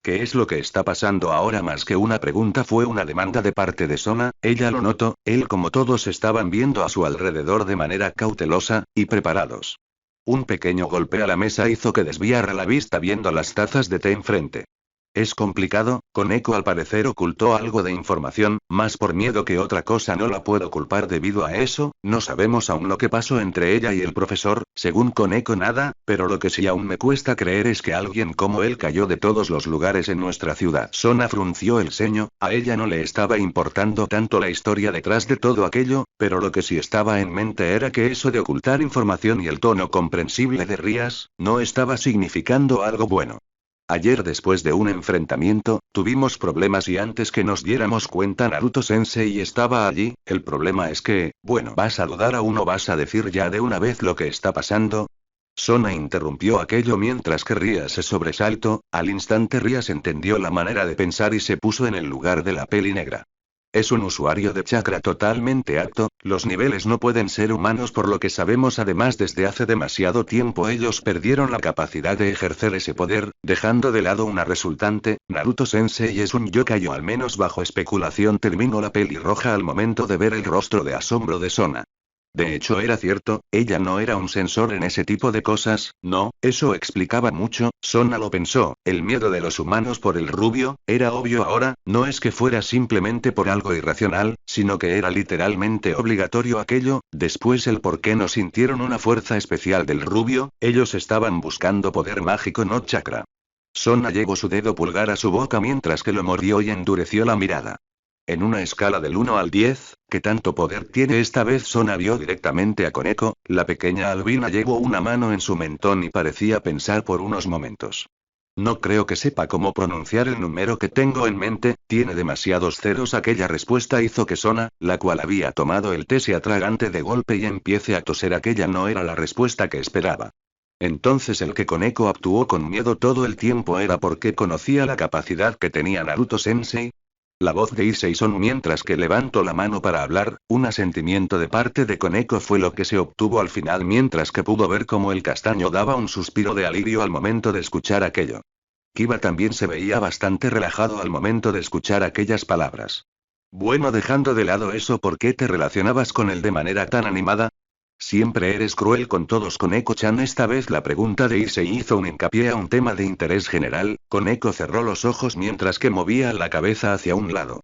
¿Qué es lo que está pasando ahora? Más que una pregunta fue una demanda de parte de Sona. Ella lo notó, él como todos estaban viendo a su alrededor de manera cautelosa, y preparados. Un pequeño golpe a la mesa hizo que desviara la vista viendo las tazas de té enfrente. Es complicado, Koneko al parecer ocultó algo de información, más por miedo que otra cosa. No la puedo culpar debido a eso, no sabemos aún lo que pasó entre ella y el profesor, según Koneko nada, pero lo que sí aún me cuesta creer es que alguien como él cayó de todos los lugares en nuestra ciudad. Sona frunció el ceño, a ella no le estaba importando tanto la historia detrás de todo aquello, pero lo que sí estaba en mente era que eso de ocultar información y el tono comprensible de Rías, no estaba significando algo bueno. Ayer después de un enfrentamiento, tuvimos problemas y antes que nos diéramos cuenta Naruto-sensei estaba allí. El problema es que, bueno, ¿vas a dudar aún o vas a decir ya de una vez lo que está pasando? Sona interrumpió aquello mientras que Rías se sobresaltó. Al instante Rías entendió la manera de pensar y se puso en el lugar de la peli negra. Es un usuario de chakra totalmente apto, los niveles no pueden ser humanos por lo que sabemos. Además desde hace demasiado tiempo ellos perdieron la capacidad de ejercer ese poder, dejando de lado una resultante. Naruto-sensei es un yokai o al menos bajo especulación, terminó la pelirroja al momento de ver el rostro de asombro de Sona. De hecho era cierto, ella no era un sensor en ese tipo de cosas, no, eso explicaba mucho. Sona lo pensó, el miedo de los humanos por el rubio, era obvio ahora, no es que fuera simplemente por algo irracional, sino que era literalmente obligatorio aquello. Después el por qué no sintieron una fuerza especial del rubio, ellos estaban buscando poder mágico no chakra. Sona llevó su dedo pulgar a su boca mientras que lo mordió y endureció la mirada. En una escala del 1 al 10, ¿qué tanto poder tiene esta vez? Sona vio directamente a Koneko, la pequeña albina llevó una mano en su mentón y parecía pensar por unos momentos. No creo que sepa cómo pronunciar el número que tengo en mente, tiene demasiados ceros. Aquella respuesta hizo que Sona, la cual había tomado el té, se atragante de golpe y empiece a toser. Aquella no era la respuesta que esperaba. Entonces el que Koneko actuó con miedo todo el tiempo era porque conocía la capacidad que tenía Naruto-sensei. La voz de Issei sonó mientras que levantó la mano para hablar. Un asentimiento de parte de Koneko fue lo que se obtuvo al final mientras que pudo ver cómo el castaño daba un suspiro de alivio al momento de escuchar aquello. Kiba también se veía bastante relajado al momento de escuchar aquellas palabras. Bueno, dejando de lado eso, ¿por qué te relacionabas con él de manera tan animada? Siempre eres cruel con todos, Koneko-chan. Esta vez la pregunta de Issei hizo un hincapié a un tema de interés general. Koneko cerró los ojos mientras que movía la cabeza hacia un lado.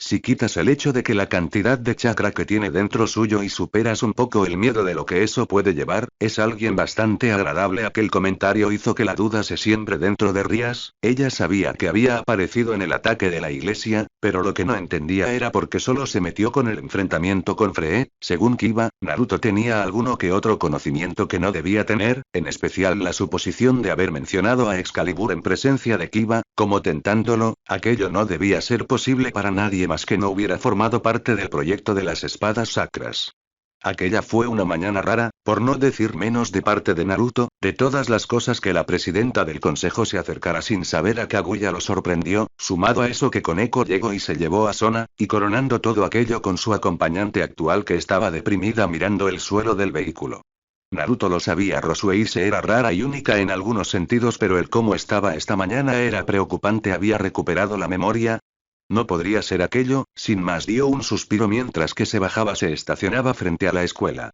Si quitas el hecho de que la cantidad de chakra que tiene dentro suyo y superas un poco el miedo de lo que eso puede llevar, es alguien bastante agradable. Aquel comentario hizo que la duda se siembre dentro de Rías. Ella sabía que había aparecido en el ataque de la iglesia, pero lo que no entendía era por qué solo se metió con el enfrentamiento con Free. Según Kiba, Naruto tenía alguno que otro conocimiento que no debía tener, en especial la suposición de haber mencionado a Excalibur en presencia de Kiba, como tentándolo. Aquello no debía ser posible para nadie más que no hubiera formado parte del proyecto de las espadas sacras. Aquella fue una mañana rara, por no decir menos de parte de Naruto. De todas las cosas que la presidenta del consejo se acercara sin saber a Kaguya lo sorprendió, sumado a eso que Koneko llegó y se llevó a Sona, y coronando todo aquello con su acompañante actual que estaba deprimida mirando el suelo del vehículo. Naruto lo sabía, Rosueise era rara y única en algunos sentidos, pero el cómo estaba esta mañana era preocupante. ¿Había recuperado la memoria? No podría ser aquello. Sin más dio un suspiro mientras que se bajaba. Se estacionaba frente a la escuela.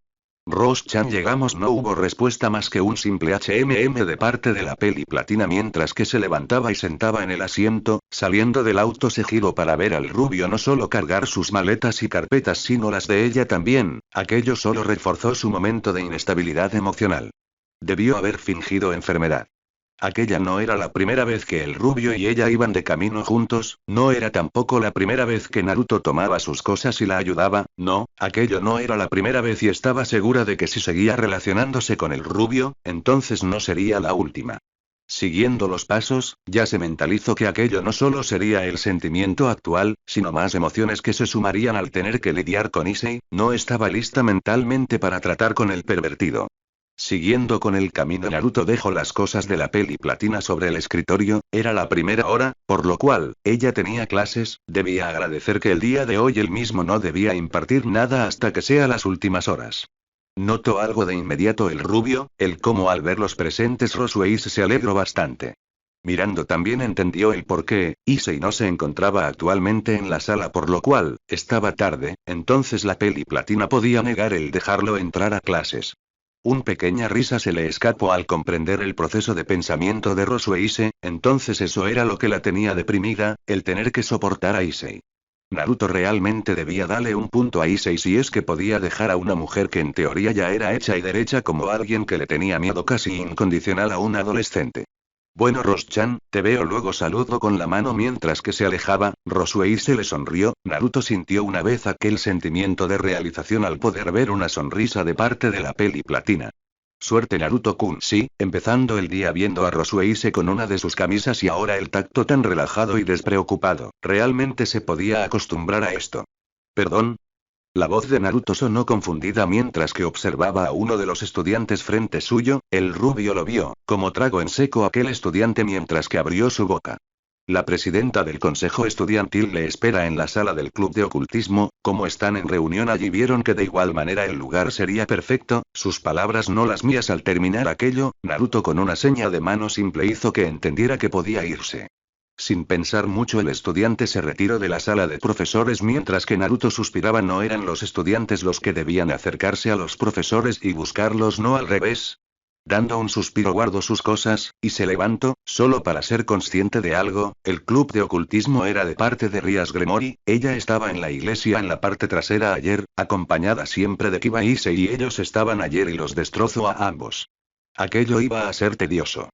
Rose-chan llegamos. No hubo respuesta más que un simple HMM de parte de la peli platina mientras que se levantaba y sentaba en el asiento, saliendo del auto se giró para ver al rubio no solo cargar sus maletas y carpetas sino las de ella también, aquello solo reforzó su momento de inestabilidad emocional. Debió haber fingido enfermedad. Aquella no era la primera vez que el rubio y ella iban de camino juntos, no era tampoco la primera vez que Naruto tomaba sus cosas y la ayudaba, no, aquello no era la primera vez y estaba segura de que si seguía relacionándose con el rubio, entonces no sería la última. Siguiendo los pasos, ya se mentalizó que aquello no solo sería el sentimiento actual, sino más emociones que se sumarían al tener que lidiar con Issei, no estaba lista mentalmente para tratar con el pervertido. Siguiendo con el camino Naruto dejó las cosas de la peli platina sobre el escritorio, era la primera hora, por lo cual, ella tenía clases, debía agradecer que el día de hoy él mismo no debía impartir nada hasta que sea las últimas horas. Notó algo de inmediato el rubio, el cómo al ver los presentes Rosueis se alegró bastante. Mirando también entendió el por qué, Issei no se encontraba actualmente en la sala por lo cual, estaba tarde, entonces la peli platina podía negar el dejarlo entrar a clases. Una pequeña risa se le escapó al comprender el proceso de pensamiento de Rosueise, entonces eso era lo que la tenía deprimida, el tener que soportar a Issei. Naruto realmente debía darle un punto a Issei si es que podía dejar a una mujer que en teoría ya era hecha y derecha como alguien que le tenía miedo casi incondicional a un adolescente. Bueno Rose-chan, te veo luego saludó con la mano mientras que se alejaba, Rosueise le sonrió, Naruto sintió una vez aquel sentimiento de realización al poder ver una sonrisa de parte de la peli platina. Suerte Naruto-kun sí, empezando el día viendo a Rosueise con una de sus camisas y ahora el tacto tan relajado y despreocupado, realmente se podía acostumbrar a esto. ¿Perdón? La voz de Naruto sonó confundida mientras que observaba a uno de los estudiantes frente suyo, el rubio lo vio, como trago en seco aquel estudiante mientras que abrió su boca. La presidenta del consejo estudiantil le espera en la sala del club de ocultismo, como están en reunión allí vieron que de igual manera el lugar sería perfecto, sus palabras no las mías al terminar aquello, Naruto con una seña de mano simple hizo que entendiera que podía irse. Sin pensar mucho el estudiante se retiró de la sala de profesores mientras que Naruto suspiraba no eran los estudiantes los que debían acercarse a los profesores y buscarlos no al revés. Dando un suspiro guardó sus cosas, y se levantó, solo para ser consciente de algo, el club de ocultismo era de parte de Rias Gremory, ella estaba en la iglesia en la parte trasera ayer, acompañada siempre de Kiba Issei y ellos estaban ayer y los destrozó a ambos. Aquello iba a ser tedioso.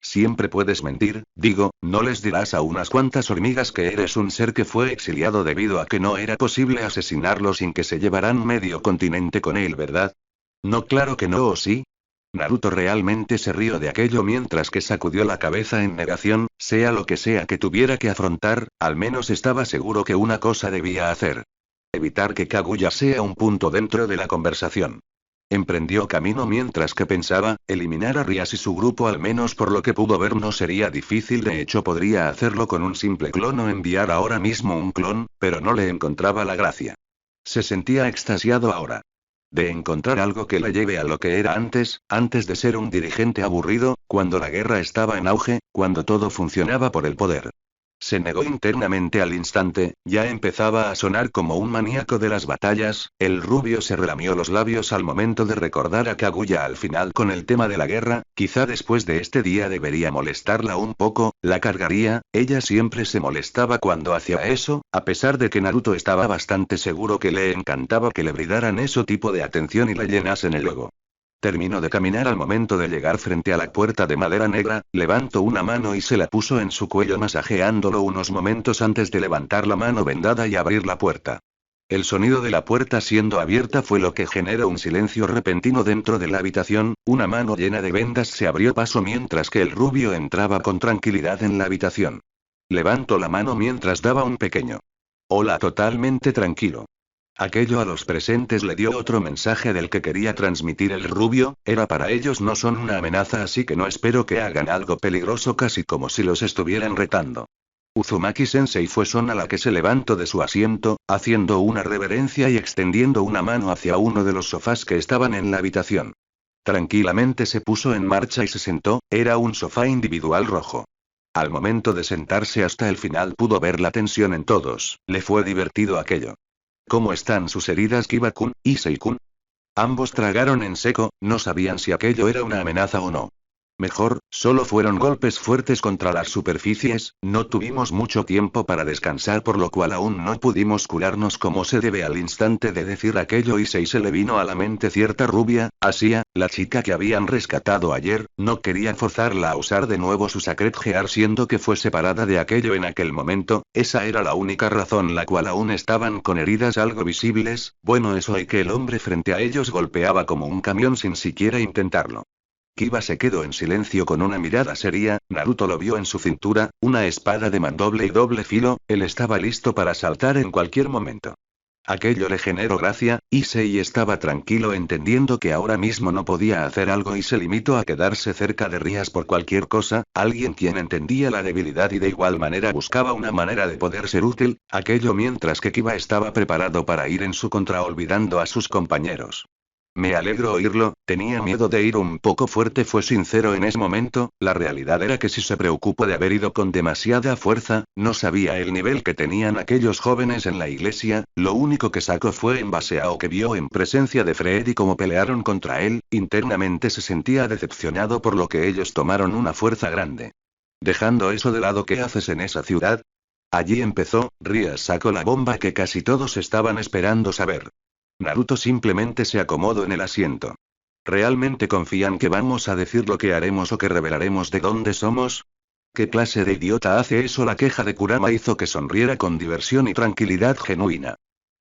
Siempre puedes mentir, digo, no les dirás a unas cuantas hormigas que eres un ser que fue exiliado debido a que no era posible asesinarlo sin que se llevaran medio continente con él, ¿verdad? No, claro que no, ¿o sí? Naruto realmente se rió de aquello mientras que sacudió la cabeza en negación, sea lo que sea que tuviera que afrontar, al menos estaba seguro que una cosa debía hacer. Evitar que Kaguya sea un punto dentro de la conversación. Emprendió camino mientras que pensaba, eliminar a Rias y su grupo al menos por lo que pudo ver no sería difícil de hecho podría hacerlo con un simple clon o enviar ahora mismo un clon, pero no le encontraba la gracia. Se sentía extasiado ahora. De encontrar algo que la lleve a lo que era antes de ser un dirigente aburrido, cuando la guerra estaba en auge, cuando todo funcionaba por el poder. Se negó internamente al instante, ya empezaba a sonar como un maníaco de las batallas, el rubio se relamió los labios al momento de recordar a Kaguya al final con el tema de la guerra, quizá después de este día debería molestarla un poco, la cargaría, ella siempre se molestaba cuando hacía eso, a pesar de que Naruto estaba bastante seguro que le encantaba que le brindaran ese tipo de atención y le llenasen el ego. Terminó de caminar al momento de llegar frente a la puerta de madera negra, levantó una mano y se la puso en su cuello masajeándolo unos momentos antes de levantar la mano vendada y abrir la puerta. El sonido de la puerta siendo abierta fue lo que generó un silencio repentino dentro de la habitación, una mano llena de vendas se abrió paso mientras que el rubio entraba con tranquilidad en la habitación. Levantó la mano mientras daba un pequeño hola totalmente tranquilo. Aquello a los presentes le dio otro mensaje del que quería transmitir el rubio, era para ellos no son una amenaza así que no espero que hagan algo peligroso casi como si los estuvieran retando. Uzumaki-sensei fue Son a la que se levantó de su asiento, haciendo una reverencia y extendiendo una mano hacia uno de los sofás que estaban en la habitación. Tranquilamente se puso en marcha y se sentó, era un sofá individual rojo. Al momento de sentarse hasta el final pudo ver la tensión en todos, le fue divertido aquello. ¿Cómo están sus heridas Kiba-kun, Issei-kun? Ambos tragaron en seco, no sabían si aquello era una amenaza o no. Mejor, solo fueron golpes fuertes contra las superficies, no tuvimos mucho tiempo para descansar por lo cual aún no pudimos curarnos como se debe al instante de decir aquello y se le vino a la mente cierta rubia, Asia, la chica que habían rescatado ayer, no quería forzarla a usar de nuevo su Sacred Gear siendo que fue separada de aquello en aquel momento, esa era la única razón la cual aún estaban con heridas algo visibles, bueno eso y que el hombre frente a ellos golpeaba como un camión sin siquiera intentarlo. Kiba se quedó en silencio con una mirada seria, Naruto lo vio en su cintura, una espada de mandoble y doble filo, él estaba listo para saltar en cualquier momento. Aquello le generó gracia, Issei estaba tranquilo entendiendo que ahora mismo no podía hacer algo y se limitó a quedarse cerca de Rias por cualquier cosa, alguien quien entendía la debilidad y de igual manera buscaba una manera de poder ser útil, aquello mientras que Kiba estaba preparado para ir en su contra olvidando a sus compañeros. Me alegro oírlo, tenía miedo de ir un poco fuerte, fue sincero en ese momento, la realidad era que si se preocupó de haber ido con demasiada fuerza, no sabía el nivel que tenían aquellos jóvenes en la iglesia, lo único que sacó fue en base a lo que vio en presencia de Fred y cómo pelearon contra él, internamente se sentía decepcionado por lo que ellos tomaron una fuerza grande. Dejando eso de lado, ¿qué haces en esa ciudad? Allí empezó, Rias sacó la bomba que casi todos estaban esperando saber. Naruto simplemente se acomodó en el asiento. ¿Realmente confían que vamos a decir lo que haremos o que revelaremos de dónde somos? ¿Qué clase de idiota hace eso? La queja de Kurama hizo que sonriera con diversión y tranquilidad genuina.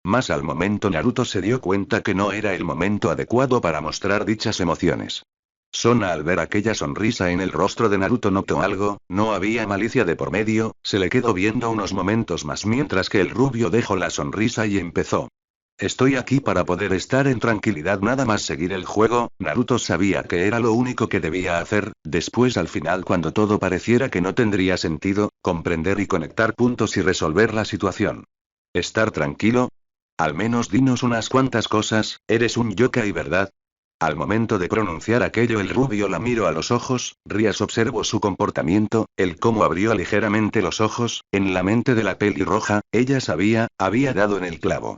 Más al momento Naruto se dio cuenta que no era el momento adecuado para mostrar dichas emociones. Sona al ver aquella sonrisa en el rostro de Naruto notó algo, no había malicia de por medio, se le quedó viendo unos momentos más mientras que el rubio dejó la sonrisa y empezó. Estoy aquí para poder estar en tranquilidad, nada más seguir el juego. Naruto sabía que era lo único que debía hacer, después al final cuando todo pareciera que no tendría sentido, comprender y conectar puntos y resolver la situación. ¿Estar tranquilo? Al menos dinos unas cuantas cosas, eres un yokai, ¿verdad? Al momento de pronunciar aquello el rubio la miró a los ojos, Rias observó su comportamiento, el cómo abrió ligeramente los ojos, en la mente de la pelirroja, ella sabía, había dado en el clavo.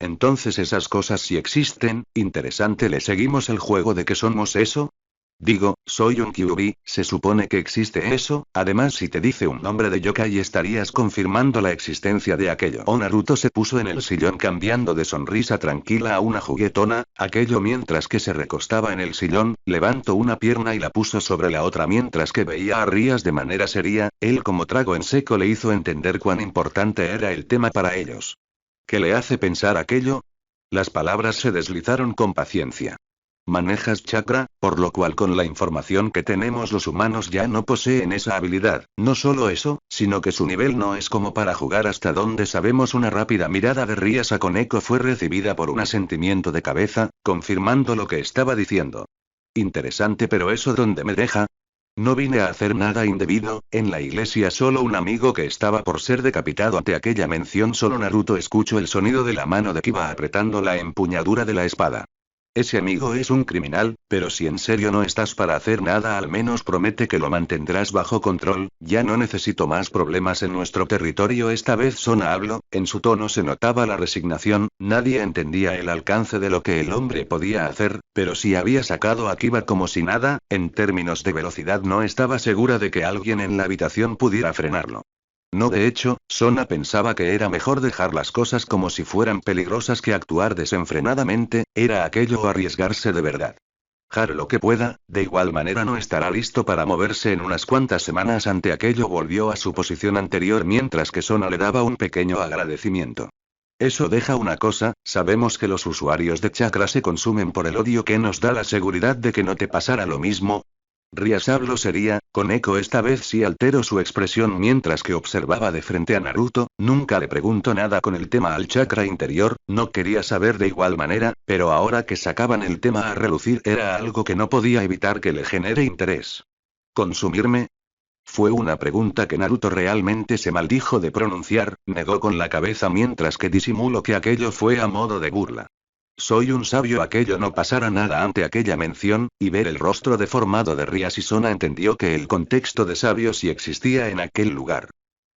Entonces esas cosas sí existen, interesante, ¿le seguimos el juego de que somos eso? Digo, soy un Kyuubi, se supone que existe eso, además si te dice un nombre de yokai estarías confirmando la existencia de aquello. Naruto se puso en el sillón cambiando de sonrisa tranquila a una juguetona, aquello mientras que se recostaba en el sillón, levantó una pierna y la puso sobre la otra mientras que veía a Rias de manera seria, él como trago en seco le hizo entender cuán importante era el tema para ellos. ¿Qué le hace pensar aquello? Las palabras se deslizaron con paciencia. Manejas chakra, por lo cual con la información que tenemos los humanos ya no poseen esa habilidad, no solo eso, sino que su nivel no es como para jugar hasta donde sabemos. Una rápida mirada de Rias a Koneko fue recibida por un asentimiento de cabeza, confirmando lo que estaba diciendo. Interesante, pero ¿eso dónde me deja? No vine a hacer nada indebido, en la iglesia solo un amigo que estaba por ser decapitado. Ante aquella mención solo Naruto escuchó el sonido de la mano de Kiba apretando la empuñadura de la espada. Ese amigo es un criminal, pero si en serio no estás para hacer nada al menos promete que lo mantendrás bajo control, ya no necesito más problemas en nuestro territorio. Esta vez Sona habló, en su tono se notaba la resignación, nadie entendía el alcance de lo que el hombre podía hacer, pero si había sacado a Kiba como si nada, en términos de velocidad no estaba segura de que alguien en la habitación pudiera frenarlo. No, de hecho, Sona pensaba que era mejor dejar las cosas como si fueran peligrosas que actuar desenfrenadamente, era aquello o arriesgarse de verdad. Haro lo que pueda, de igual manera no estará listo para moverse en unas cuantas semanas. Ante aquello volvió a su posición anterior mientras que Sona le daba un pequeño agradecimiento. Eso deja una cosa, sabemos que los usuarios de chakra se consumen por el odio que nos da la seguridad de que no te pasara lo mismo. Rias habló seria, Koneko esta vez sí alteró su expresión mientras que observaba de frente a Naruto, nunca le preguntó nada con el tema al chakra interior, no quería saber de igual manera, pero ahora que sacaban el tema a relucir era algo que no podía evitar que le genere interés. ¿Consumirme? Fue una pregunta que Naruto realmente se maldijo de pronunciar, negó con la cabeza mientras que disimuló que aquello fue a modo de burla. Soy un sabio, aquello no pasara nada ante aquella mención, y ver el rostro deformado de Rias y Sona entendió que el contexto de sabio sí existía en aquel lugar.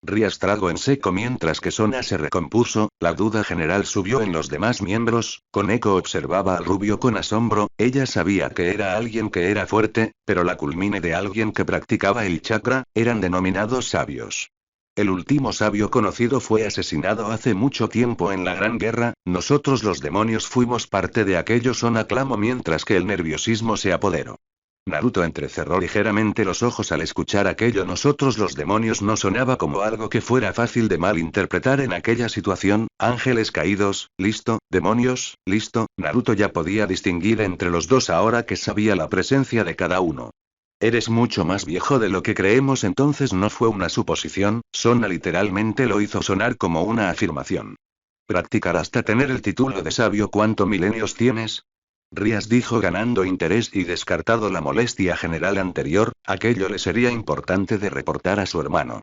Rías tragó en seco mientras que Sona se recompuso, la duda general subió en los demás miembros, Koneko observaba al rubio con asombro, ella sabía que era alguien que era fuerte, pero la culmine de alguien que practicaba el chakra, eran denominados sabios. El último sabio conocido fue asesinado hace mucho tiempo en la Gran Guerra, nosotros los demonios fuimos parte de aquello, Sona clamó mientras que el nerviosismo se apoderó. Naruto entrecerró ligeramente los ojos al escuchar aquello. Nosotros los demonios no sonaba como algo que fuera fácil de malinterpretar en aquella situación. Ángeles caídos, listo, demonios, listo. Naruto ya podía distinguir entre los dos ahora que sabía la presencia de cada uno. Eres mucho más viejo de lo que creemos. Entonces no fue una suposición, Sona literalmente lo hizo sonar como una afirmación. Practicar hasta tener el título de sabio. ¿Cuántos milenios tienes? Rías dijo ganando interés y descartado la molestia general anterior, aquello le sería importante de reportar a su hermano.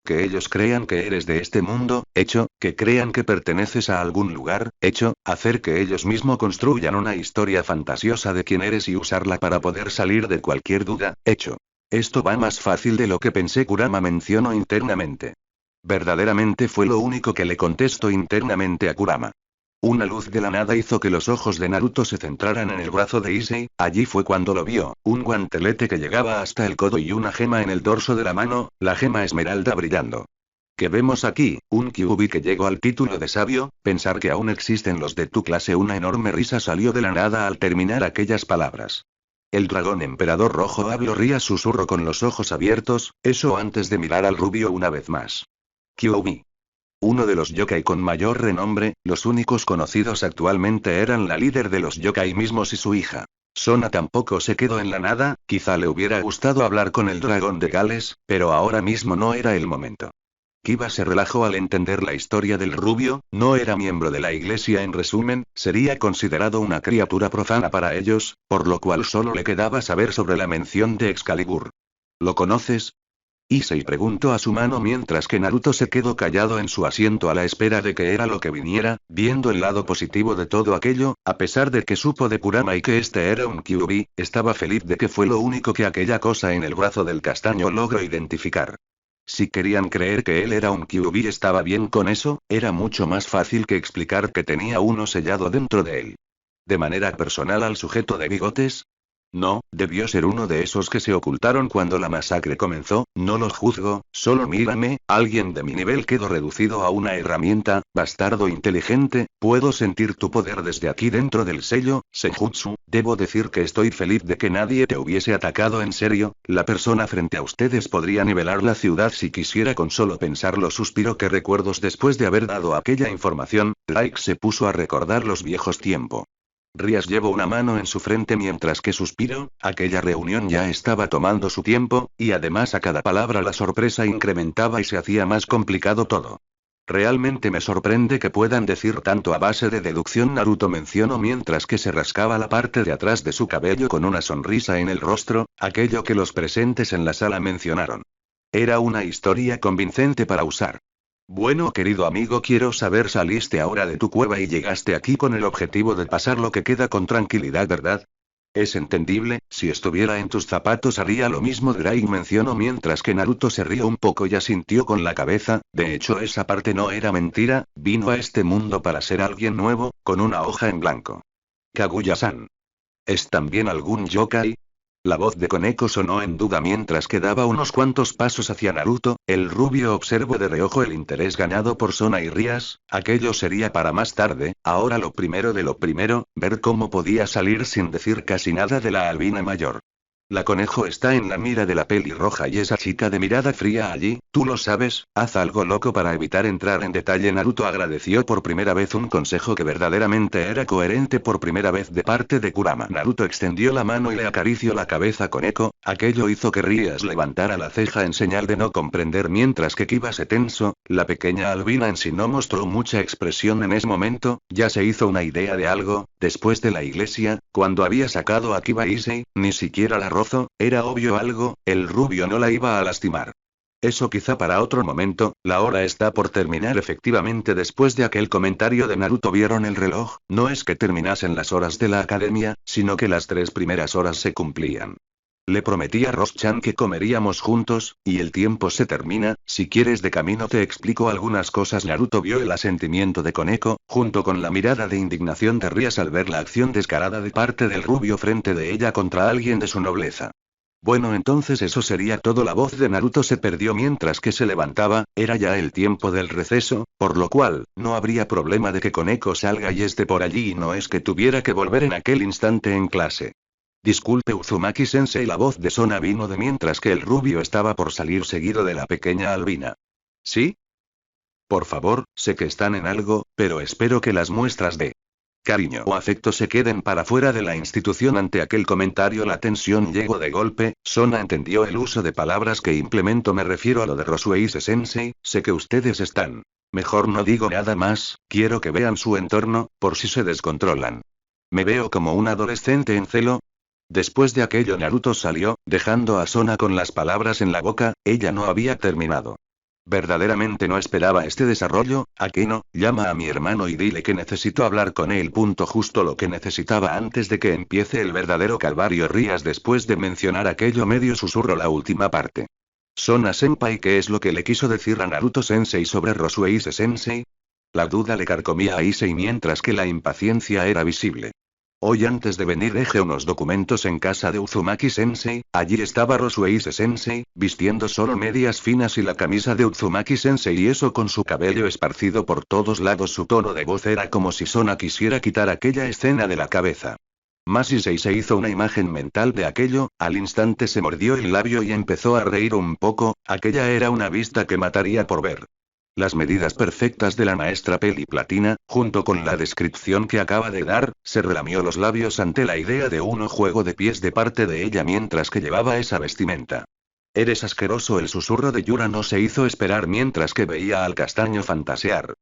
Que ellos crean que eres de este mundo, hecho, que crean que perteneces a algún lugar, hecho, hacer que ellos mismos construyan una historia fantasiosa de quién eres y usarla para poder salir de cualquier duda, hecho. Esto va más fácil de lo que pensé, Kurama mencionó internamente. Verdaderamente fue lo único que le contestó internamente a Kurama. Una luz de la nada hizo que los ojos de Naruto se centraran en el brazo de Issei, allí fue cuando lo vio, un guantelete que llegaba hasta el codo y una gema en el dorso de la mano, la gema esmeralda brillando. ¿Qué vemos aquí? Un Kyuubi que llegó al título de sabio, pensar que aún existen los de tu clase. Una enorme risa salió de la nada al terminar aquellas palabras. El dragón emperador rojo habló, Ría susurró con los ojos abiertos, eso antes de mirar al rubio una vez más. Kyuubi. Uno de los yokai con mayor renombre, los únicos conocidos actualmente eran la líder de los yokai mismos y su hija. Sona tampoco se quedó en la nada, quizá le hubiera gustado hablar con el dragón de Gales, pero ahora mismo no era el momento. Kiba se relajó al entender la historia del rubio, no era miembro de la iglesia. En resumen, sería considerado una criatura profana para ellos, por lo cual solo le quedaba saber sobre la mención de Excalibur. ¿Lo conoces? Issei preguntó a su mano mientras que Naruto se quedó callado en su asiento a la espera de que era lo que viniera, viendo el lado positivo de todo aquello, a pesar de que supo de Kurama y que este era un Kyuubi, estaba feliz de que fue lo único que aquella cosa en el brazo del castaño logró identificar. Si querían creer que él era un Kyuubi estaba bien con eso, era mucho más fácil que explicar que tenía uno sellado dentro de él. De manera personal al sujeto de bigotes. No, debió ser uno de esos que se ocultaron cuando la masacre comenzó, no los juzgo, solo mírame, alguien de mi nivel quedó reducido a una herramienta, bastardo inteligente, puedo sentir tu poder desde aquí dentro del sello, Senjutsu, debo decir que estoy feliz de que nadie te hubiese atacado en serio, la persona frente a ustedes podría nivelar la ciudad si quisiera. Con solo pensarlo suspiro. Que recuerdos después de haber dado aquella información, Drake se puso a recordar los viejos tiempos. Rías llevó una mano en su frente mientras que suspiró, aquella reunión ya estaba tomando su tiempo, y además a cada palabra la sorpresa incrementaba y se hacía más complicado todo. Realmente me sorprende que puedan decir tanto a base de deducción, Naruto mencionó mientras que se rascaba la parte de atrás de su cabello con una sonrisa en el rostro, aquello que los presentes en la sala mencionaron. Era una historia convincente para usar. Bueno, querido amigo, quiero saber, saliste ahora de tu cueva y llegaste aquí con el objetivo de pasar lo que queda con tranquilidad, ¿verdad? Es entendible, si estuviera en tus zapatos haría lo mismo, Drake mencionó mientras que Naruto se rió un poco y asintió con la cabeza. De hecho, esa parte no era mentira, vino a este mundo para ser alguien nuevo, con una hoja en blanco. Kaguya-san. ¿Es también algún yokai? La voz de Koneko sonó en duda mientras que daba unos cuantos pasos hacia Naruto. El rubio observó de reojo el interés ganado por Sona y Rías, aquello sería para más tarde, ahora lo primero de lo primero, ver cómo podía salir sin decir casi nada de la albina mayor. La conejo está en la mira de la pelirroja y esa chica de mirada fría allí, tú lo sabes, haz algo loco para evitar entrar en detalle. Naruto agradeció por primera vez un consejo que verdaderamente era coherente por primera vez de parte de Kurama. Naruto extendió la mano y le acarició la cabeza a Koneko, aquello hizo que Rías levantara la ceja en señal de no comprender mientras que Kiba se tensó, la pequeña albina en sí no mostró mucha expresión en ese momento, ya se hizo una idea de algo, después de la iglesia, cuando había sacado a Kiba Issei, ni siquiera la rozó, era obvio algo, el rubio no la iba a lastimar. Eso quizá para otro momento, la hora está por terminar. Efectivamente, después de aquel comentario de Naruto vieron el reloj, no es que terminasen las horas de la academia, sino que las 3 primeras horas se cumplían. Le prometí a Ross-chan que comeríamos juntos, y el tiempo se termina. Si quieres de camino te explico algunas cosas. Naruto vio el asentimiento de Koneko, junto con la mirada de indignación de Rias al ver la acción descarada de parte del rubio frente de ella contra alguien de su nobleza. Bueno, entonces eso sería todo. La voz de Naruto se perdió mientras que se levantaba, era ya el tiempo del receso, por lo cual, no habría problema de que Koneko salga y esté por allí y no es que tuviera que volver en aquel instante en clase. Disculpe Uzumaki-sensei, la voz de Sona vino de mientras que el rubio estaba por salir seguido de la pequeña albina. ¿Sí? Por favor, sé que están en algo, pero espero que las muestras de cariño o afecto se queden para fuera de la institución. Ante aquel comentario la tensión llegó de golpe. Sona entendió el uso de palabras que implemento, me refiero a lo de Rosueise-sensei, sé que ustedes están. Mejor no digo nada más, quiero que vean su entorno, por si se descontrolan. ¿Me veo como un adolescente en celo? Después de aquello Naruto salió, dejando a Sona con las palabras en la boca. Ella no había terminado. Verdaderamente no esperaba este desarrollo. Akeno, llama a mi hermano y dile que necesito hablar con él. Justo lo que necesitaba antes de que empiece el verdadero calvario. Rias después de mencionar aquello medio susurró la última parte. Sona-senpai, ¿qué es lo que le quiso decir a Naruto-sensei sobre Rosueise-sensei? La duda le carcomía a Issei mientras que la impaciencia era visible. Hoy antes de venir dejé unos documentos en casa de Uzumaki-sensei. Allí estaba Rosueise-sensei, vistiendo solo medias finas y la camisa de Uzumaki-sensei, y eso con su cabello esparcido por todos lados. Su tono de voz era como si Sona quisiera quitar aquella escena de la cabeza. Issei se hizo una imagen mental de aquello, al instante se mordió el labio y empezó a reír un poco. Aquella era una vista que mataría por ver. Las medidas perfectas de la maestra Peli Platina, junto con la descripción que acaba de dar, se relamió los labios ante la idea de un juego de pies de parte de ella mientras que llevaba esa vestimenta. Eres asqueroso. El susurro de Yura no se hizo esperar mientras que veía al castaño fantasear.